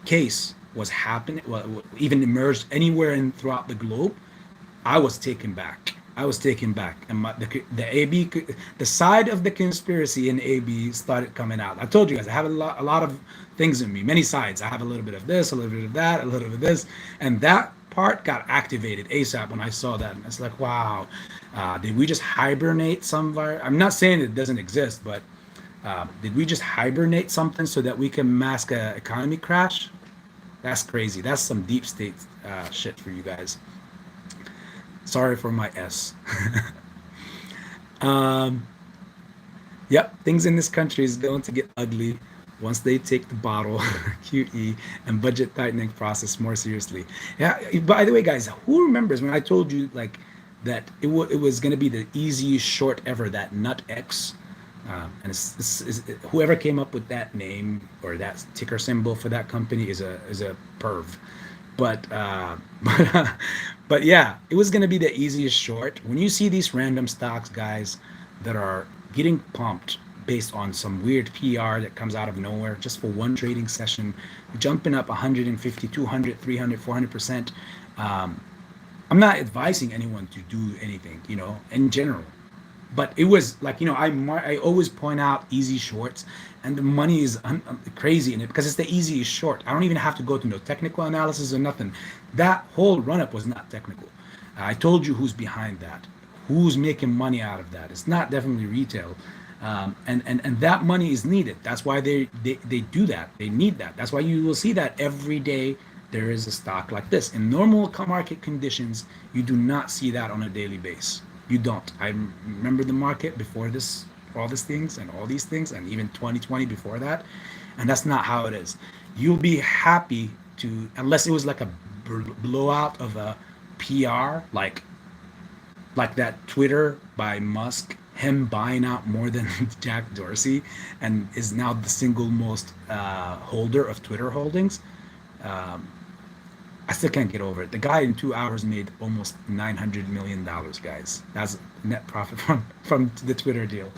case was happening, well, even emerged anywhere in throughout the globe, I was taken back. I was taken back, and the AB, the side of the conspiracy in AB started coming out. I told you guys I have a lot of things in me, many sides. I have a little bit of this, a little bit of that, a little bit of this, and that part got activated ASAP when I saw that. And it's like, wow, did we just hibernate some virus? I'm not saying it doesn't exist, but did we just hibernate something so that we can mask a economy crash? That's crazy. That's some deep state shit for you guys. Sorry for my S. um, yep, things in this country is going to get ugly once they take the bottle, QE, and budget tightening process more seriously. Yeah, by the way, guys, who remembers when I told you like that it was going to be the easiest short ever, that nut X? And whoever came up with that name or that ticker symbol for that company is a perv. But but yeah, it was gonna be the easiest short. When you see these random stocks, guys, that are getting pumped based on some weird PR that comes out of nowhere just for one trading session, jumping up 150, 200, 300, 400%. Um, I'm not advising anyone to do anything, in general. But it was like, I always point out easy shorts, and the money is crazy in it because it's the easiest short. I don't even have to go to no technical analysis or nothing. That whole run up was not technical. I told you who's behind that, who's making money out of that. It's not definitely retail. And that money is needed. That's why they do that. They need that. That's why you will see that every day there is a stock like this. In normal market conditions, you do not see that on a daily basis. You don't. I remember the market before this, all these things and all these things, and even 2020 before that, and that's not how it is. You'll be happy to, unless it was like a blowout of a PR, like that Twitter by Musk, him buying out more than Jack Dorsey, and is now the single most holder of Twitter holdings. Um, I still can't get over it. The guy in 2 hours made almost $900 million, guys. That's net profit from the Twitter deal.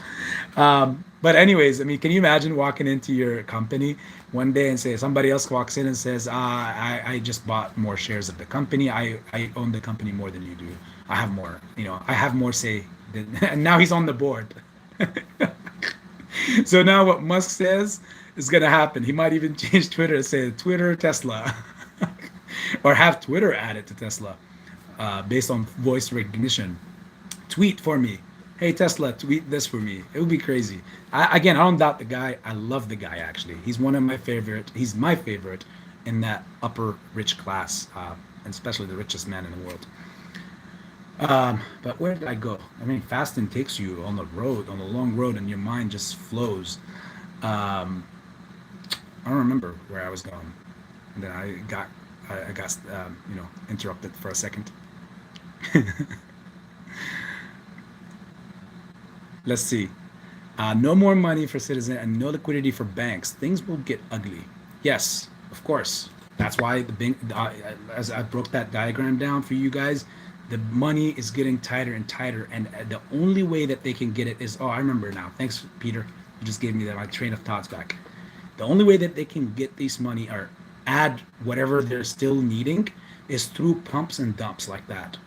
But anyways, I mean, can you imagine walking into your company one day and say somebody else walks in and says, I just bought more shares of the company. I own the company more than you do. I have more. I have more say than, and now he's on the board. So now what Musk says is going to happen. He might even change Twitter and say Twitter Tesla. Or have Twitter added to Tesla based on voice recognition. Tweet for me. Hey, Tesla, tweet this for me. It would be crazy. Again, I don't doubt the guy. I love the guy, actually. He's one of my favorite. He's my favorite in that upper rich class, and especially the richest man in the world. But where did I go? I mean, fasting takes you on the road, on the long road, and your mind just flows. Um, I don't remember where I was going. And then I got interrupted for a second. Let's see. No more money for citizens and no liquidity for banks. Things will get ugly. Yes, of course. That's why the bank, as I broke that diagram down for you guys, the money is getting tighter and tighter, and the only way that they can get it is, I remember now. Thanks, Peter. You just gave me my train of thoughts back. The only way that they can get this money or add whatever they're still needing is through pumps and dumps like that.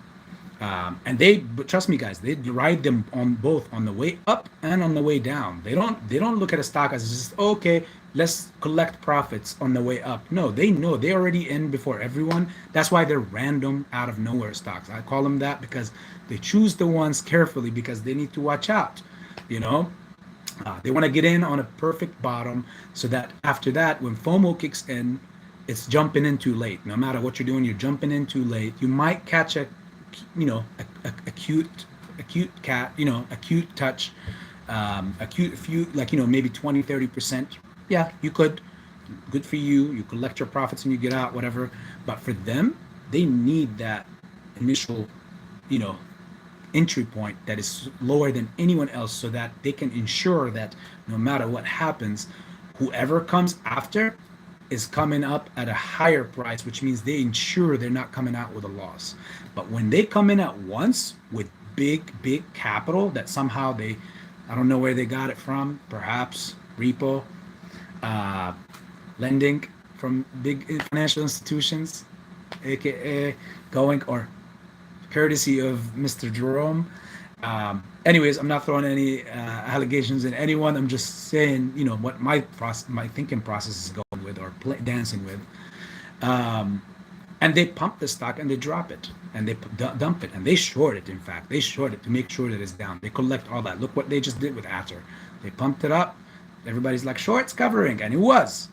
And but trust me, guys, they ride them on both on the way up and on the way down. They don't look at a stock as just, okay, let's collect profits on the way up. No, they know they already in before everyone. That's why they're random out of nowhere stocks. I call them that because they choose the ones carefully because they need to watch out, you know. They want to get in on a perfect bottom so that after that, when FOMO kicks in, it's jumping in too late. No matter what you're doing, you're jumping in too late. You might catch a, acute cat, acute touch, acute few, like, maybe 20-30%. Yeah, you could. Good for you. You collect your profits and you get out, whatever. But for them, they need that initial, you know, entry point that is lower than anyone else so that they can ensure that no matter what happens, whoever comes after is coming up at a higher price, which means they ensure they're not coming out with a loss. But when they come in at once with big capital that somehow they, I don't know where they got it from, perhaps repo, lending from big financial institutions, aka going, or courtesy of Mr. Jerome. Anyways, I'm not throwing any allegations at anyone. I'm just saying, what my thinking process is going with, or dancing with. And they pump the stock and they drop it and they dump it and they short it. In fact, they short it to make sure that it's down. They collect all that. Look what they just did with ater. They pumped it up. Everybody's like, shorts covering, and it was.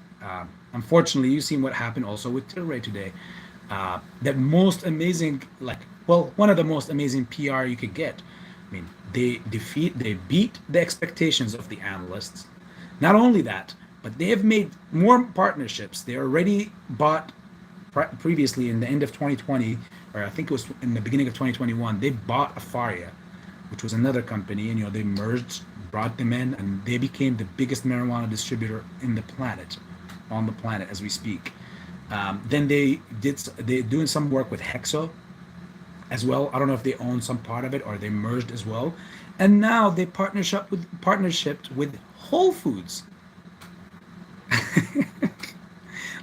Unfortunately, you've seen what happened also with tlry today. That most amazing, one of the most amazing PR you could get. I mean, they beat the expectations of the analysts. Not only that, but they have made more partnerships. They already bought previously in the end of 2020, or I think it was in the beginning of 2021, they bought Afaria, which was another company, and they merged, brought them in, and they became the biggest marijuana distributor on the planet as we speak. Then they're doing some work with Hexo as well. I don't know if they own some part of it or they merged as well. And now they partnership with Whole Foods.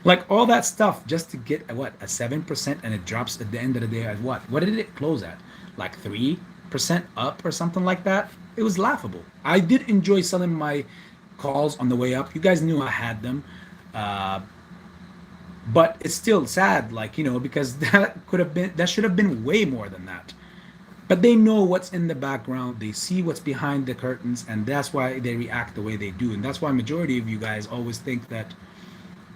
Like all that stuff just to get a 7%, and it drops at the end of the day at what? What did it close at? Like 3% up or something like that? It was laughable. I did enjoy selling my calls on the way up. You guys knew I had them. But it's still sad, because that should have been way more than that. But they know what's in the background, they see what's behind the curtains, and that's why they react the way they do. And that's why majority of you guys always think that,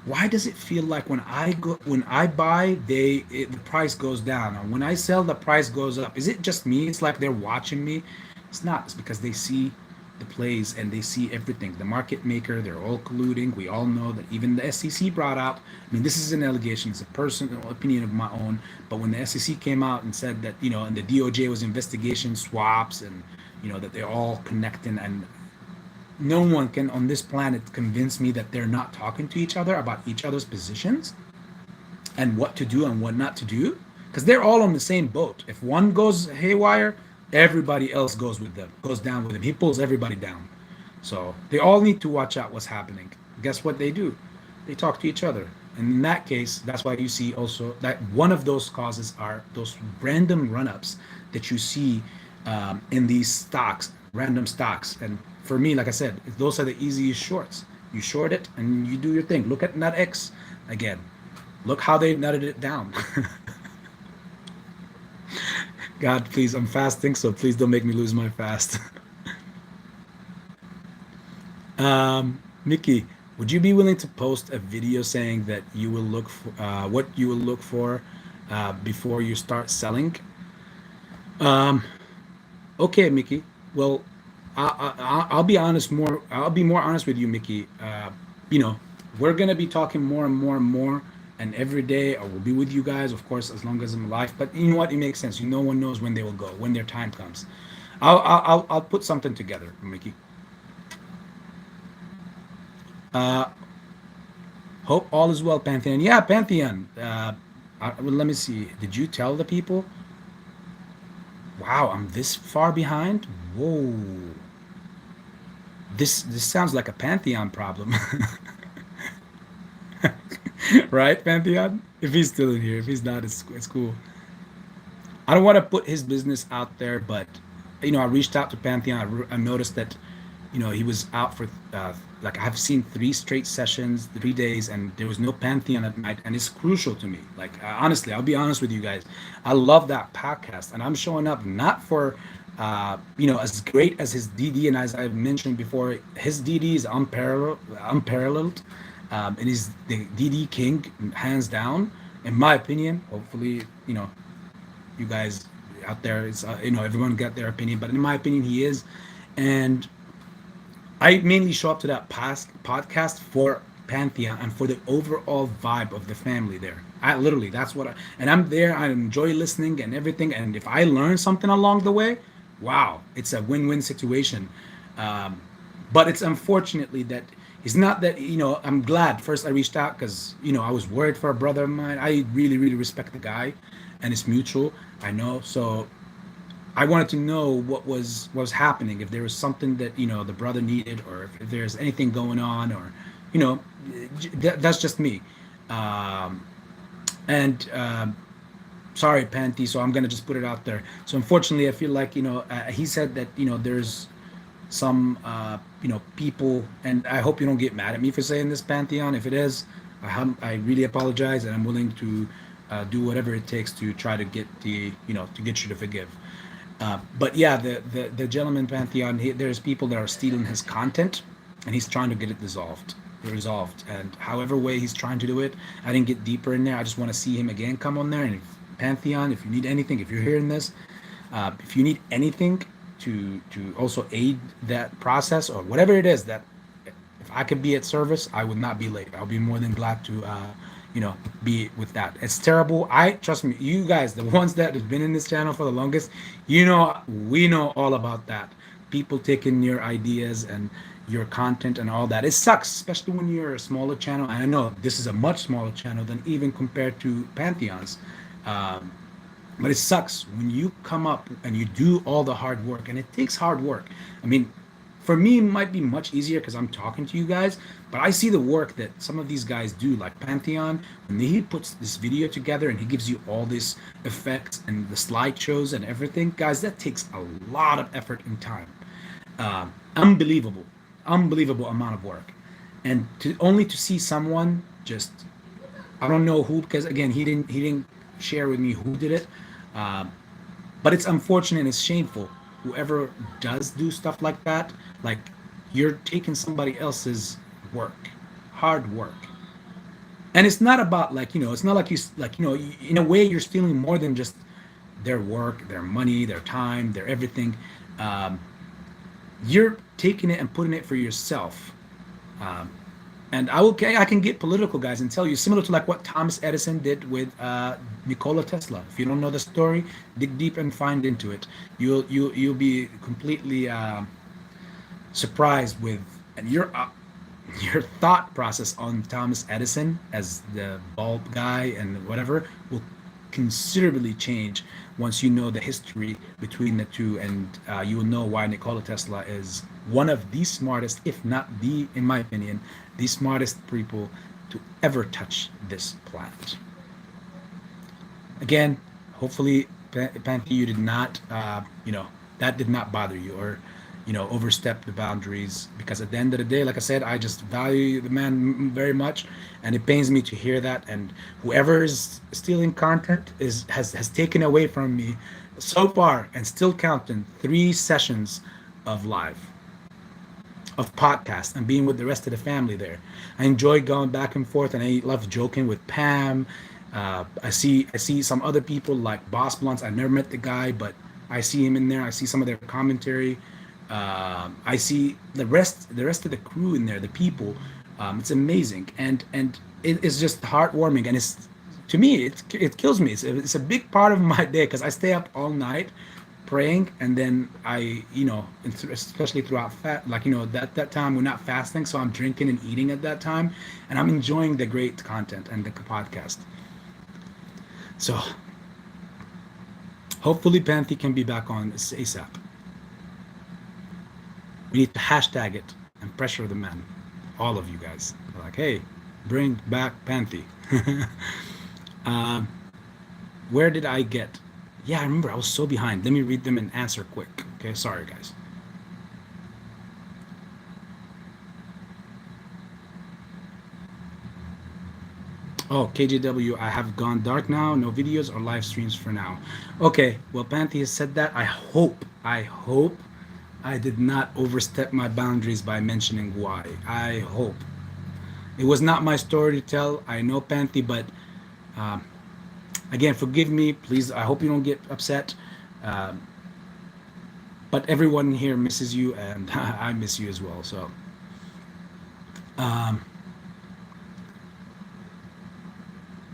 why does it feel like when I buy, the price goes down, or when I sell, the price goes up? Is it just me? It's like they're watching me. It's not. It's because they see the plays and they see everything. The market maker, they're all colluding. We all know that. Even the SEC brought out, I mean, this is an allegation, it's a personal opinion of my own, but when the SEC came out and said that, and the DOJ was investigation swaps, and that they're all connecting, and no one can on this planet convince me that they're not talking to each other about each other's positions and what to do and what not to do, because they're all on the same boat. If one goes haywire, everybody else goes down with him. He pulls everybody down. So they all need to watch out what's happening. Guess what they do? They talk to each other. And in that case, that's why you see also that one of those causes are those random run-ups that you see in these stocks, random stocks. And for me, like I said, those are the easiest shorts. You short it and you do your thing. Look at NutX again. Look how they nutted it down. God, please, I'm fasting, so please don't make me lose my fast. Mickey, would you be willing to post a video saying that you will look for what you will look for before you start selling? Okay, Mickey. Well, I'll be honest more. I'll be more honest with you, Mickey. We're gonna be talking more and more and more. And every day I will be with you guys, of course, as long as I'm alive. But you know what? It makes sense. No one knows when they will go, when their time comes. I'll put something together, Mickey. Hope all is well, Pantheon. Yeah, Pantheon. Let me see. Did you tell the people? Wow, I'm this far behind. Whoa. This sounds like a Pantheon problem. Right, Pantheon? If he's still in here. If he's not, it's cool. I don't want to put his business out there, but I reached out to Pantheon. I noticed that he was out for like I've seen 3 straight sessions, 3 days, and there was no Pantheon at night, and it's crucial to me. Like honestly, I'll be honest with you guys, I love that podcast, and I'm showing up not for as great as his DD, and as I've mentioned before, his DD is unparalleled, and he's the DD king hands down, in my opinion. Hopefully, you guys out there is everyone got their opinion, but in my opinion, he is. And I mainly show up to that past podcast for Pantheon and for the overall vibe of the family there. I literally, that's what and I'm there. I enjoy listening and everything. And if I learn something along the way, wow, it's a win-win situation. Um, but it's unfortunately that it's not that, I'm glad first I reached out because, I was worried for a brother of mine. I really, really respect the guy, and it's mutual. I know. So I wanted to know what was happening, if there was something that the brother needed, or if there's anything going on, or you know, that's just me. Um, and sorry, Panty. So I'm gonna just put it out there. So unfortunately, I feel like he said that there's some people, and I hope you don't get mad at me for saying this, Pantheon. If it is, I really apologize, and I'm willing to do whatever it takes to try to get to get you to forgive. But yeah, the gentleman Pantheon, there's people that are stealing his content, and he's trying to get it resolved. And however way he's trying to do it, I didn't get deeper in there. I just want to see him again come on there. And Pantheon, if you need anything, if you're hearing this, if you need anything to also aid that process, or whatever it is, that if I could be at service, I would not be late. I'll be more than glad to be with that. It's terrible. I trust me, you guys, the ones that have been in this channel for the longest, we know all about that. People taking your ideas and your content and all that. It sucks, especially when you're a smaller channel. And I know this is a much smaller channel than even compared to Pantheon's. Um, but it sucks when you come up and you do all the hard work, and it takes hard work. I mean, for me, it might be much easier because I'm talking to you guys, but I see the work that some of these guys do, like Pantheon, when he puts this video together and he gives you all this effects and the slideshows and everything. Guys, that takes a lot of effort and time. Unbelievable amount of work. And to see someone just, I don't know who, because again, he didn't share with me who did it. Um, but it's unfortunate and it's shameful. Whoever does do stuff like that, like, you're taking somebody else's work, hard work. And it's not about, like, it's not like in a way you're stealing more than just their work, their money, their time, their everything. Um, you're taking it and putting it for yourself. Um, and I can get political, guys, and tell you, similar to like what Thomas Edison did with Nikola Tesla. If you don't know the story, dig deep and find into it. You'll be completely surprised with, and your thought process on Thomas Edison as the bulb guy and whatever will considerably change once you know the history between the two, and you will know why Nikola Tesla is one of the smartest, if not the, in my opinion, the smartest people to ever touch this planet. Again, hopefully, Panthy, you did not, that did not bother you, or overstep the boundaries, because at the end of the day, like I said, I just value the man very much, and it pains me to hear that. And whoever is stealing content has taken away from me so far, and still counting, 3 sessions of live, of podcast, and being with the rest of the family there. I enjoy going back and forth, and I love joking with Pam. I see some other people like Boss Blunts. I never met the guy, but I see him in there. I see some of their commentary. I see the rest of the crew in there, the people. It's amazing, and it's just heartwarming, and it's, to me, it kills me. It's a big part of my day, because I stay up all night praying, and then I, especially throughout that time we're not fasting, so I'm drinking and eating at that time, and I'm enjoying the great content and the podcast. So hopefully Panthy can be back on ASAP. We need to hashtag it and pressure the man, all of you guys. Like, hey, bring back Panthy. Where did I get? Yeah, I remember, I was so behind. Let me read them and answer quick. Okay, sorry guys. Oh, KJW, I have gone dark now. No videos or live streams for now. Okay, well, Panthy has said that. I hope I did not overstep my boundaries by mentioning why. I hope. It was not my story to tell. I know Panthy, but um, again, forgive me, please. I hope you don't get upset. Um, but everyone here misses you, and I miss you as well. So, um,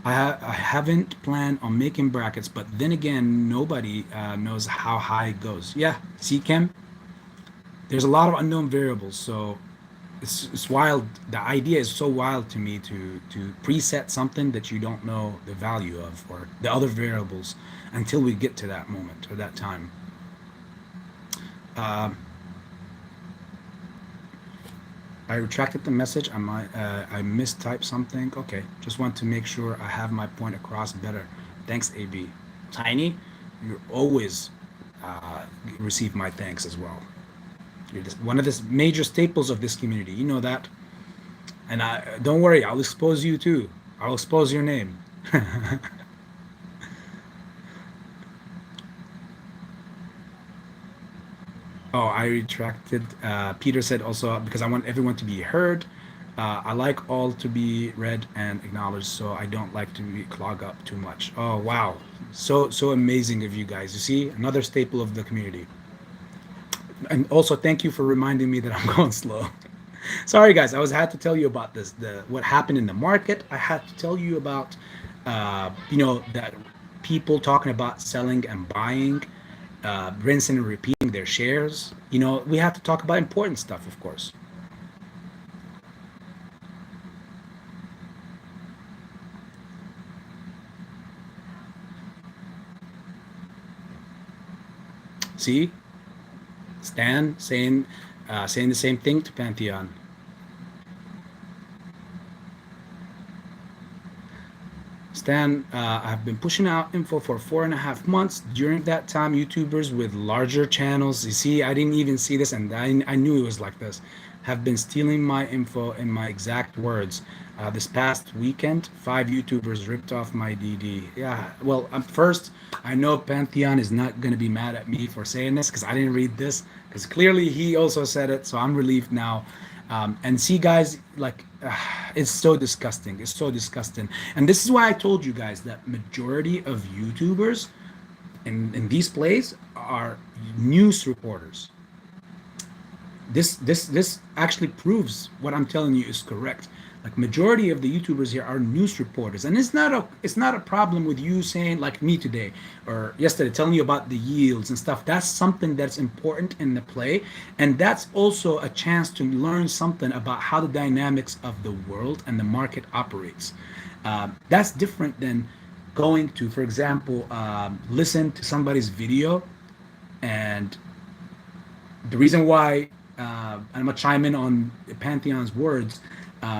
I haven't planned on making brackets, but then again, nobody knows how high it goes. Yeah, see, Chem, there's a lot of unknown variables, so it's wild. The idea is so wild to me to preset something that you don't know the value of or the other variables until we get to that moment or that time. Um, I retracted the message. I mistyped something. Okay, just want to make sure I have my point across better. Thanks, AB. Tiny, you always uh, receive my thanks as well. You're just one of the major staples of this community. You know that. And I don't worry, I'll expose you too. I'll expose your name. Oh, I retracted. Peter said also because I want everyone to be heard. I like all to be read and acknowledged, so I don't like to clog up too much. Oh wow, so amazing of you guys. You see, another staple of the community. And also thank you for reminding me that I'm going slow. Sorry guys, I was had to tell you about this. The what happened in the market. I had to tell you about, that people talking about selling and buying, rinsing and repeating their shares. We have to talk about important stuff, of course. See, Stan saying the same thing to Pantheon. Stan, I've been pushing out info for 4.5 months. During that time, YouTubers with larger channels, you see, I didn't even see this, and I knew it was like this, have been stealing my info in my exact words. This past weekend, 5 YouTubers ripped off my DD. Yeah, well, first, I know Pantheon is not going to be mad at me for saying this because I didn't read this, because clearly he also said it, so I'm relieved now. And see, guys, like, it's so disgusting. It's so disgusting. And this is why I told you guys that majority of YouTubers in these plays are news reporters. This actually proves what I'm telling you is correct. Like, majority of the YouTubers here are news reporters, and it's not a problem with you saying, like me today or yesterday, telling you about the yields and stuff. That's something that's important in the play, and that's also a chance to learn something about how the dynamics of the world and the market operates. That's different than going to, for example, listen to somebody's video. And the reason why, I'm gonna chime in on Pantheon's words.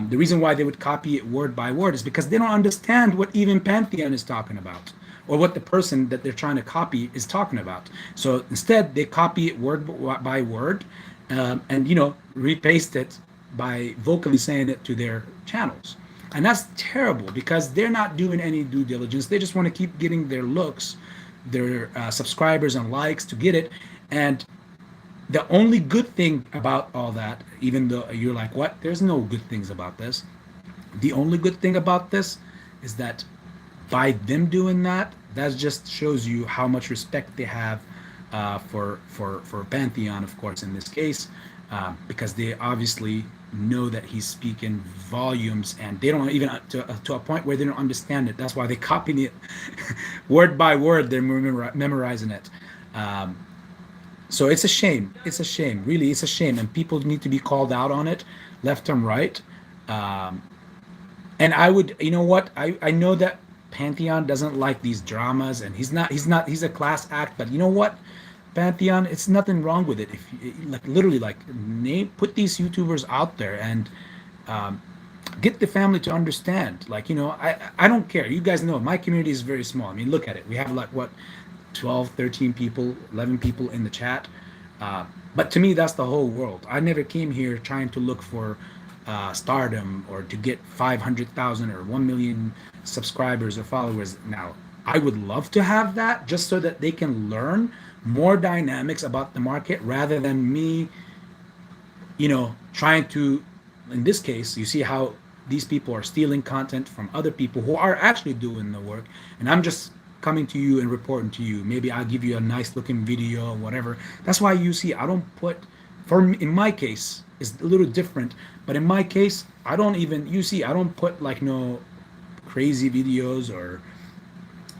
The reason why they would copy it word by word is because they don't understand what even Pantheon is talking about, or what the person that they're trying to copy is talking about. So instead, they copy it word by word, and repaste it by vocally saying it to their channels. And that's terrible because they're not doing any due diligence. They just want to keep getting their looks, their subscribers and likes to get it. And the only good thing about all that, even though you're like, what? There's no good things about this. The only good thing about this is that by them doing that, that just shows you how much respect they have for Pantheon, of course, in this case, because they obviously know that he's speaking volumes, and they don't even to a point where they don't understand it. That's why they copying it word by word. They're memorizing it. So it's a shame. It's a shame. Really, it's a shame. And people need to be called out on it, left and right. Um, and I would, you know what? I know that Pantheon doesn't like these dramas, and he's a class act. But you know what? Pantheon, it's nothing wrong with it. If like literally like put these YouTubers out there and um, get the family to understand. Like, I don't care. You guys know my community is very small. I mean, look at it. We have like what, 12, 13 people, 11 people in the chat. But to me, that's the whole world. I never came here trying to look for stardom or to get 500,000 or 1 million subscribers or followers. Now, I would love to have that just so that they can learn more dynamics about the market rather than me, trying to, in this case, you see how these people are stealing content from other people who are actually doing the work, and I'm just coming to you and reporting to you. Maybe I'll give you a nice looking video or whatever. That's why you see I don't put, in my case it's a little different, but in my case I don't even, you see I don't put like no crazy videos or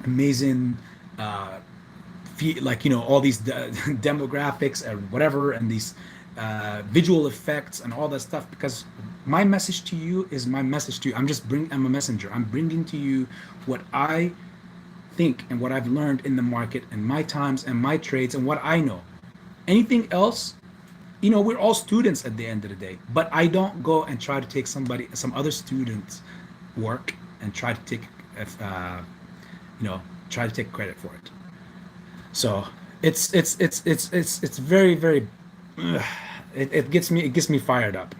amazing like all these demographics or whatever, and these visual effects and all that stuff, because my message to you is my message to you. I'm a messenger. I'm bringing to you what I think and what I've learned in the market and my times and my trades and what I know. Anything else, we're all students at the end of the day, but I don't go and try to take some other student's work and try to take try to take credit for it. So it's very, very it gets me fired up.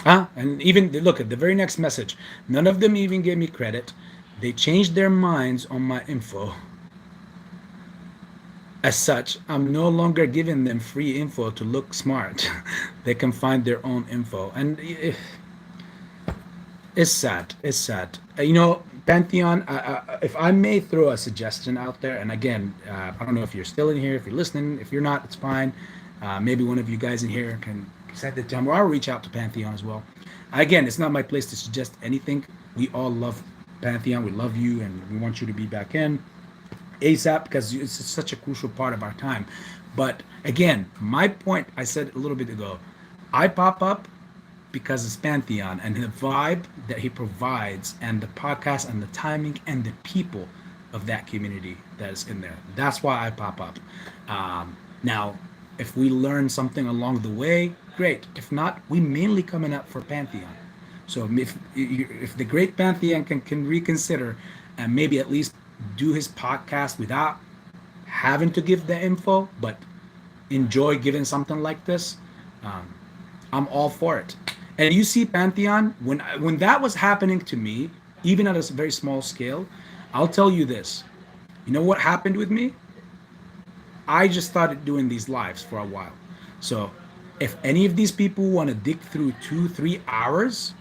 And even look at the very next message. None of them even gave me credit. They changed their minds on my info. As such, I'm no longer giving them free info to look smart. They can find their own info. And it's sad. It's sad. Pantheon, if I may throw a suggestion out there, and again, I don't know if you're still in here, if you're listening. If you're not, it's fine. Maybe one of you guys in here can send it to him, or I'll reach out to Pantheon as well. Again, it's not my place to suggest anything. We all love Pantheon. We love you, and we want you to be back in ASAP because it's such a crucial part of our time. But again, my point, I said a little bit ago, I pop up because it's Pantheon and the vibe that he provides and the podcast and the timing and the people of that community that is in there. That's why I pop up. Now, if we learn something along the way, great. If not, we mainly coming up for Pantheon. So if the great Pantheon can reconsider and maybe at least do his podcast without having to give the info, but enjoy giving something like this, I'm all for it. And you see, Pantheon, when that was happening to me, even at a very small scale, I'll tell you this. You know what happened with me? I just started doing these lives for a while. So if any of these people want to dig through 2-3 hours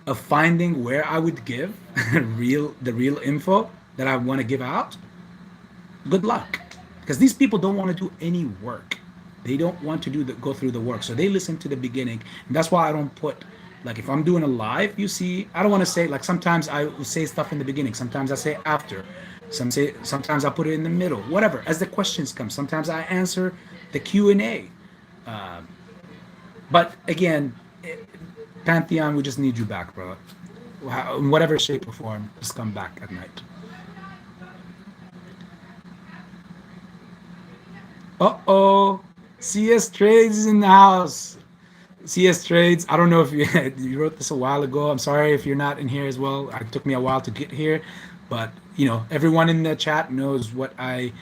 of finding where I would give the real info that I want to give out, good luck. Because these people don't want to do any work. They don't want to go through the work. So they listen to the beginning. And that's why I don't put, like if I'm doing a live, you see, I don't want to say, like sometimes I will say stuff in the beginning. Sometimes I say after. Sometimes I put it in the middle. Whatever. As the questions come. Sometimes I answer the Q&A. But again, Pantheon, we just need you back, bro. In whatever shape or form, just come back at night. Uh-oh. CS Trades is in the house. CS Trades, I don't know if you wrote this a while ago. I'm sorry if you're not in here as well. It took me a while to get here. But, everyone in the chat knows what I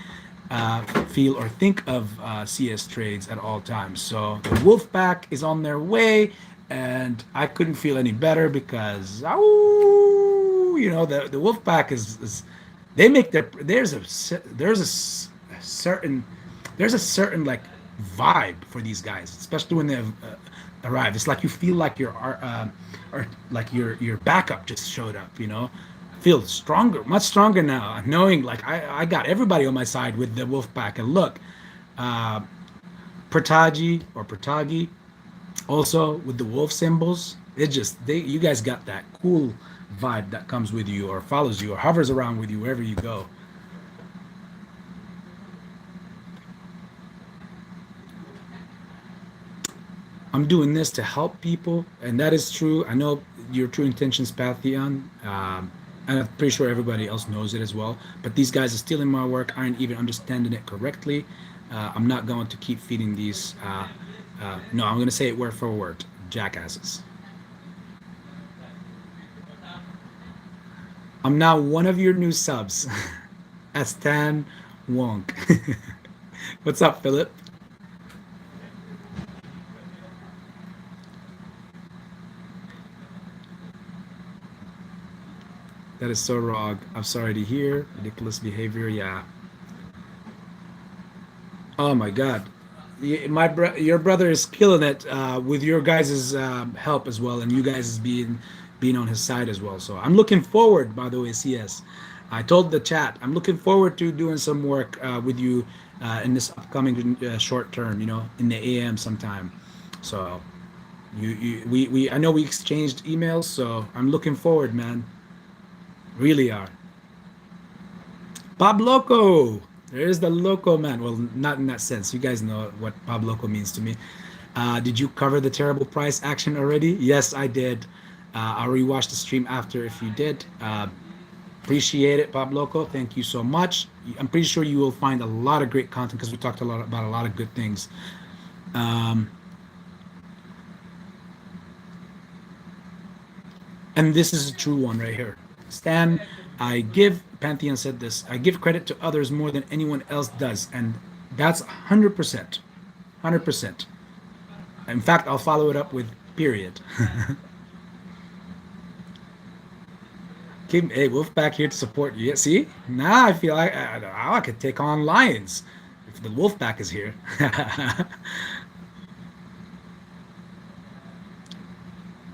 feel or think of CS Trades at all times. So the Wolfpack is on their way, and I couldn't feel any better because, the Wolfpack is they make there's a certain like vibe for these guys, especially when they arrive. It's like you feel like your backup just showed up. Feel stronger, much stronger now, knowing like I got everybody on my side with the Wolfpack. And look, Protagi also with the wolf symbols. You guys got that cool vibe that comes with you or follows you or hovers around with you wherever you go. I'm doing this to help people, and that is true. I know your true intentions, Pantheon, and I'm pretty sure everybody else knows it as well. But these guys are stealing my work, aren't even understanding it correctly. I'm not going to keep feeding these. No, I'm going to say it word for word. Jackasses. I'm now one of your new subs. Astan Wonk. What's up, Philip? That is so wrong. I'm sorry to hear. Ridiculous behavior. Yeah. Oh my God. Your brother is killing it with your guys' help as well, and you guys being on his side as well. So I'm looking forward, by the way, CS. I told the chat I'm looking forward to doing some work with you in this upcoming short term. In the AM sometime. So we I know we exchanged emails, so I'm looking forward, man. Really are. Bob Loco. There's the Loco man. Well, not in that sense. You guys know what Bob Loco means to me. Did you cover the terrible price action already? Yes, I did. I'll rewatch the stream after if you did. Appreciate it, Bob Loco. Thank you so much. I'm pretty sure you will find a lot of great content because we talked a lot about a lot of good things. Um, and this is a true one right here. Stan, Pantheon said this, I give credit to others more than anyone else does. And that's 100%. 100%. In fact, I'll follow it up with period. Hey, Wolfpack here to support you. Yeah, see? Now I feel like I could take on lions if the Wolfpack is here.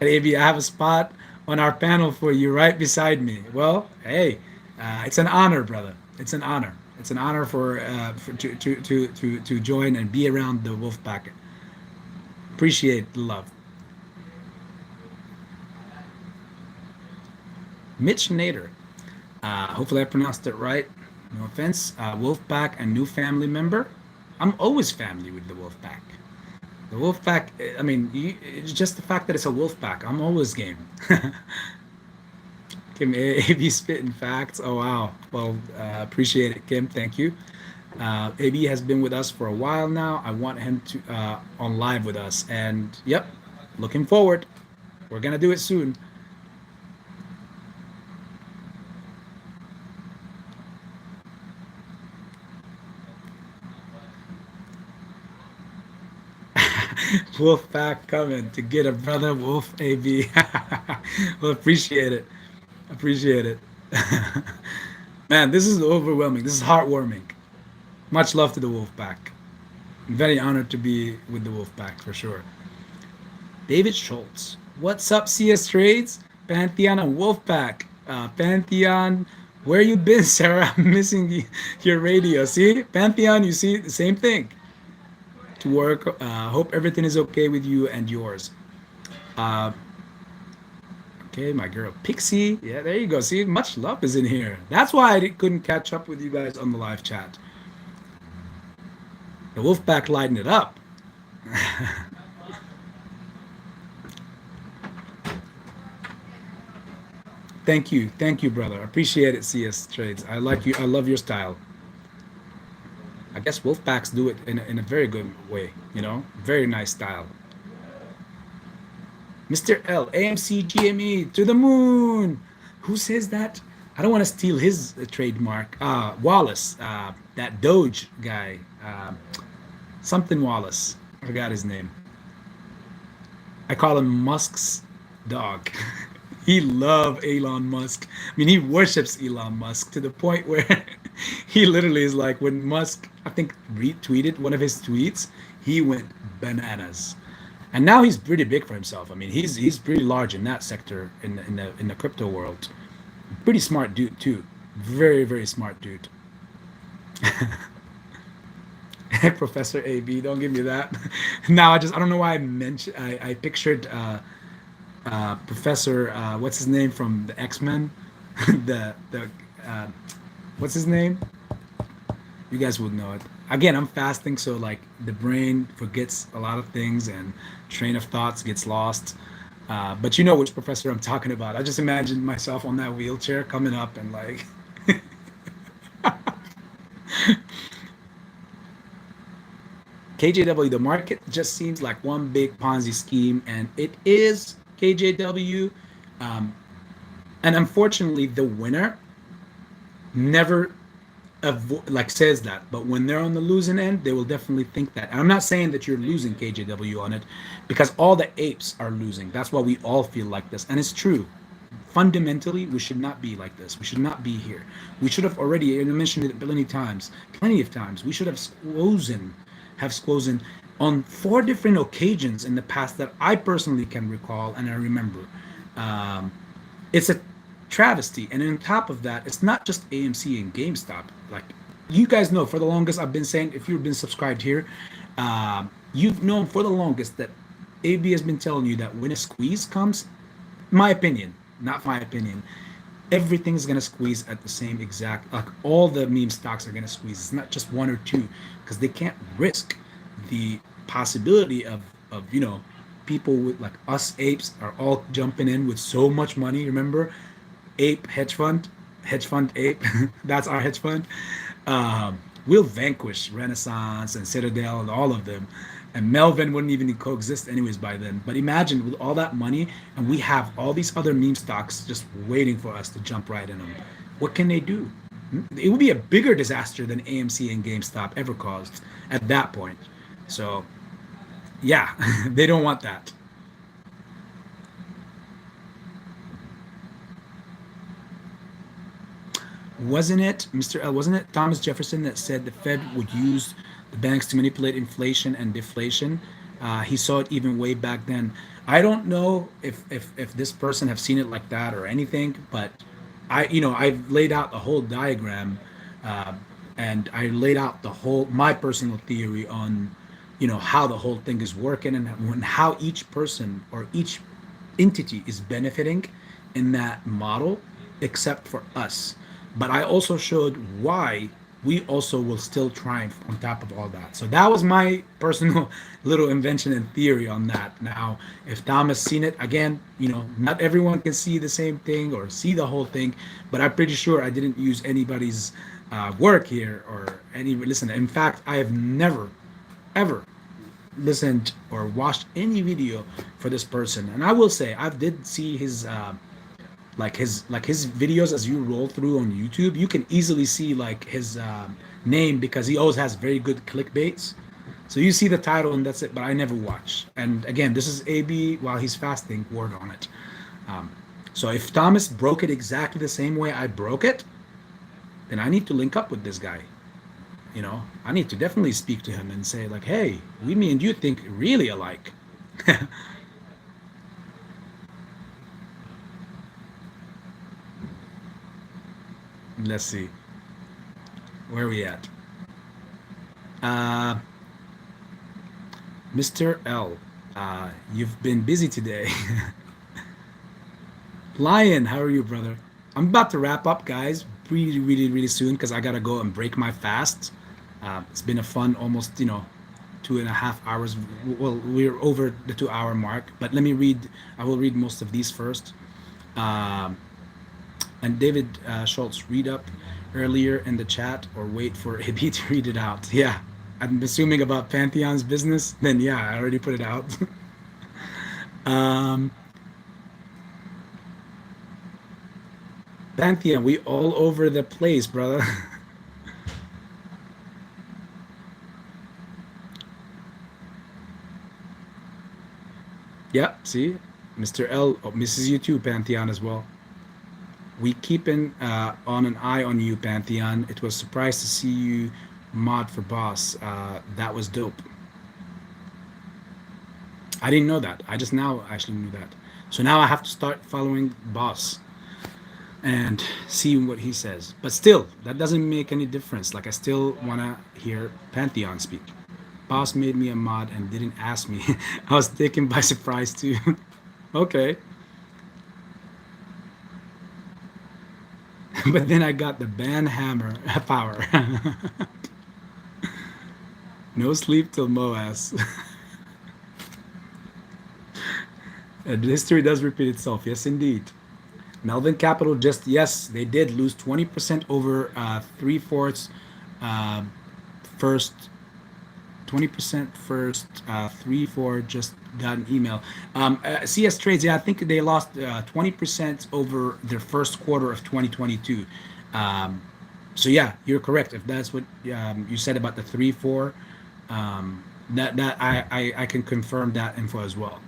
AB, I have a spot on our panel for you right beside me. Well, hey, it's an honor, brother. It's an honor. It's an honor for to join and be around the wolf pack. Appreciate the love. Mitch Nader. Hopefully I pronounced it right. No offense. Wolfpack and new family member. I'm always family with the Wolfpack. The Wolfpack, I mean, it's just the fact that it's a Wolfpack. I'm always game. Kim, AB spitting facts. Oh, wow. Well, appreciate it, Kim. Thank you. AB has been with us for a while now. I want him to on live with us. And yep, looking forward. We're going to do it soon. Wolf pack coming to get a brother Wolf AB. Well, appreciate it. Appreciate it. Man, this is overwhelming. This is heartwarming. Much love to the Wolf pack. I'm very honored to be with the Wolf pack for sure. David Schultz. What's up, CS Trades? Pantheon and Wolfpack. Pantheon, where you been, Sarah? I'm missing your radio. See? Pantheon, you see the same thing. To work. Hope everything is okay with you and yours. Uh, okay, my girl Pixie. Yeah, there you go. See, much love is in here. That's why I couldn't catch up with you guys on the live chat. The Wolfpack lighting it up. Thank you, brother. Appreciate it, CS Trades. I like you. I love your style. I guess Wolfpacks do it in a very good way, very nice style. Mr. L, AMC GME to the moon. Who says that? I don't want to steal his trademark. Wallace, that Doge guy, something Wallace. I forgot his name. I call him Musk's dog. He loves Elon Musk. I mean, he worships Elon Musk to the point where he literally is like, when Musk, I think, retweeted one of his tweets, he went bananas. And now he's pretty big for himself. I mean, he's pretty large in that sector in the crypto world. Pretty smart dude too. Very, very smart dude. Professor AB, don't give me that. Now I don't know why I pictured Professor what's his name from the X-Men? the what's his name? You guys would know it. Again, I'm fasting, so like the brain forgets a lot of things and train of thoughts gets lost. But you know which professor I'm talking about. I just imagined myself on that wheelchair coming up and like KJW, the market just seems like one big Ponzi scheme, and it is KJW. And unfortunately, the winner never says that, but when they're on the losing end, they will definitely think that. And I'm not saying that you're losing KJW on it, because all the apes are losing. That's why we all feel like this, and it's true. fundamentally, we should not be like this. We should not be here. We should have already, and I mentioned it plenty of times, we should have squozen on 4 different occasions in the past that I personally can recall and I remember. Um, it's a travesty. And on top of that, it's not just AMC and GameStop. Like, you guys know, for the longest, I've been saying, if you've been subscribed here, you've known for the longest that AB has been telling you that when a squeeze comes, my opinion, not my opinion, everything's gonna squeeze at the same exact, like all the meme stocks are gonna squeeze. It's not just one or two, because they can't risk the possibility of people with like us apes are all jumping in with so much money. Remember, ape hedge fund ape. That's our hedge fund. We'll vanquish Renaissance and Citadel and all of them. And Melvin wouldn't even coexist anyways by then. But imagine with all that money, and we have all these other meme stocks just waiting for us to jump right in them. What can they do? It would be a bigger disaster than AMC and GameStop ever caused at that point. So, yeah, they don't want that. Wasn't it, Mr. L, wasn't it Thomas Jefferson that said the Fed would use the banks to manipulate inflation and deflation? He saw it even way back then. I don't know if this person have seen it like that or anything, but I've laid out the whole diagram, uh, and I laid out the whole my personal theory on how the whole thing is working, and how each person or each entity is benefiting in that model, except for us. But I also showed why we also will still triumph on top of all that. So that was my personal little invention and theory on that. Now, if Thomas seen it again, not everyone can see the same thing or see the whole thing, but I'm pretty sure I didn't use anybody's work here or any listen. In fact, I have never ever listened or watched any video for this person. And I will say I did see his his videos. As you roll through on YouTube, you can easily see like his name, because he always has very good clickbaits. So you see the title and that's it. But I never watch. And again, this is AB while he's fasting. Word on it. Um, so if Thomas broke it exactly the same way I broke it, then I need to link up with this guy. I need to definitely speak to him and say like, hey, me and you think really alike. Let's see. Where are we at? Uh, Mr. L, you've been busy today. Lion, how are you, brother? I'm about to wrap up, guys, really, really, really soon, because I gotta go and break my fast. It's been a fun, almost 2.5 hours. Well, we're over the 2 hour mark, but let me read. I will read most of these first. Um, and David Schultz, read up earlier in the chat or wait for AB to read it out. Yeah, I'm assuming about Pantheon's business. Then yeah, I already put it out. um, Pantheon, we all over the place, brother. Yeah, see, Mr. L, misses you too, Pantheon as well. We keeping on an eye on you, Pantheon. It was surprised to see you mod for boss. That was dope. I didn't know that. I just now actually knew that. So now I have to start following boss and see what he says. But still, that doesn't make any difference. Like, I still want to hear Pantheon speak. Boss made me a mod and didn't ask me. I was taken by surprise too. Okay. But then I got the ban hammer power. No sleep till Moas. And history does repeat itself. Yes, indeed. Melvin Capital just, yes, they did lose 20% over three-fourths uh, first, 20% first, 3-4 just got an email. CS Trades, yeah, I think they lost 20% over their first quarter of 2022. So yeah, you're correct. If that's what you said about the 3-4, that I can confirm that info as well.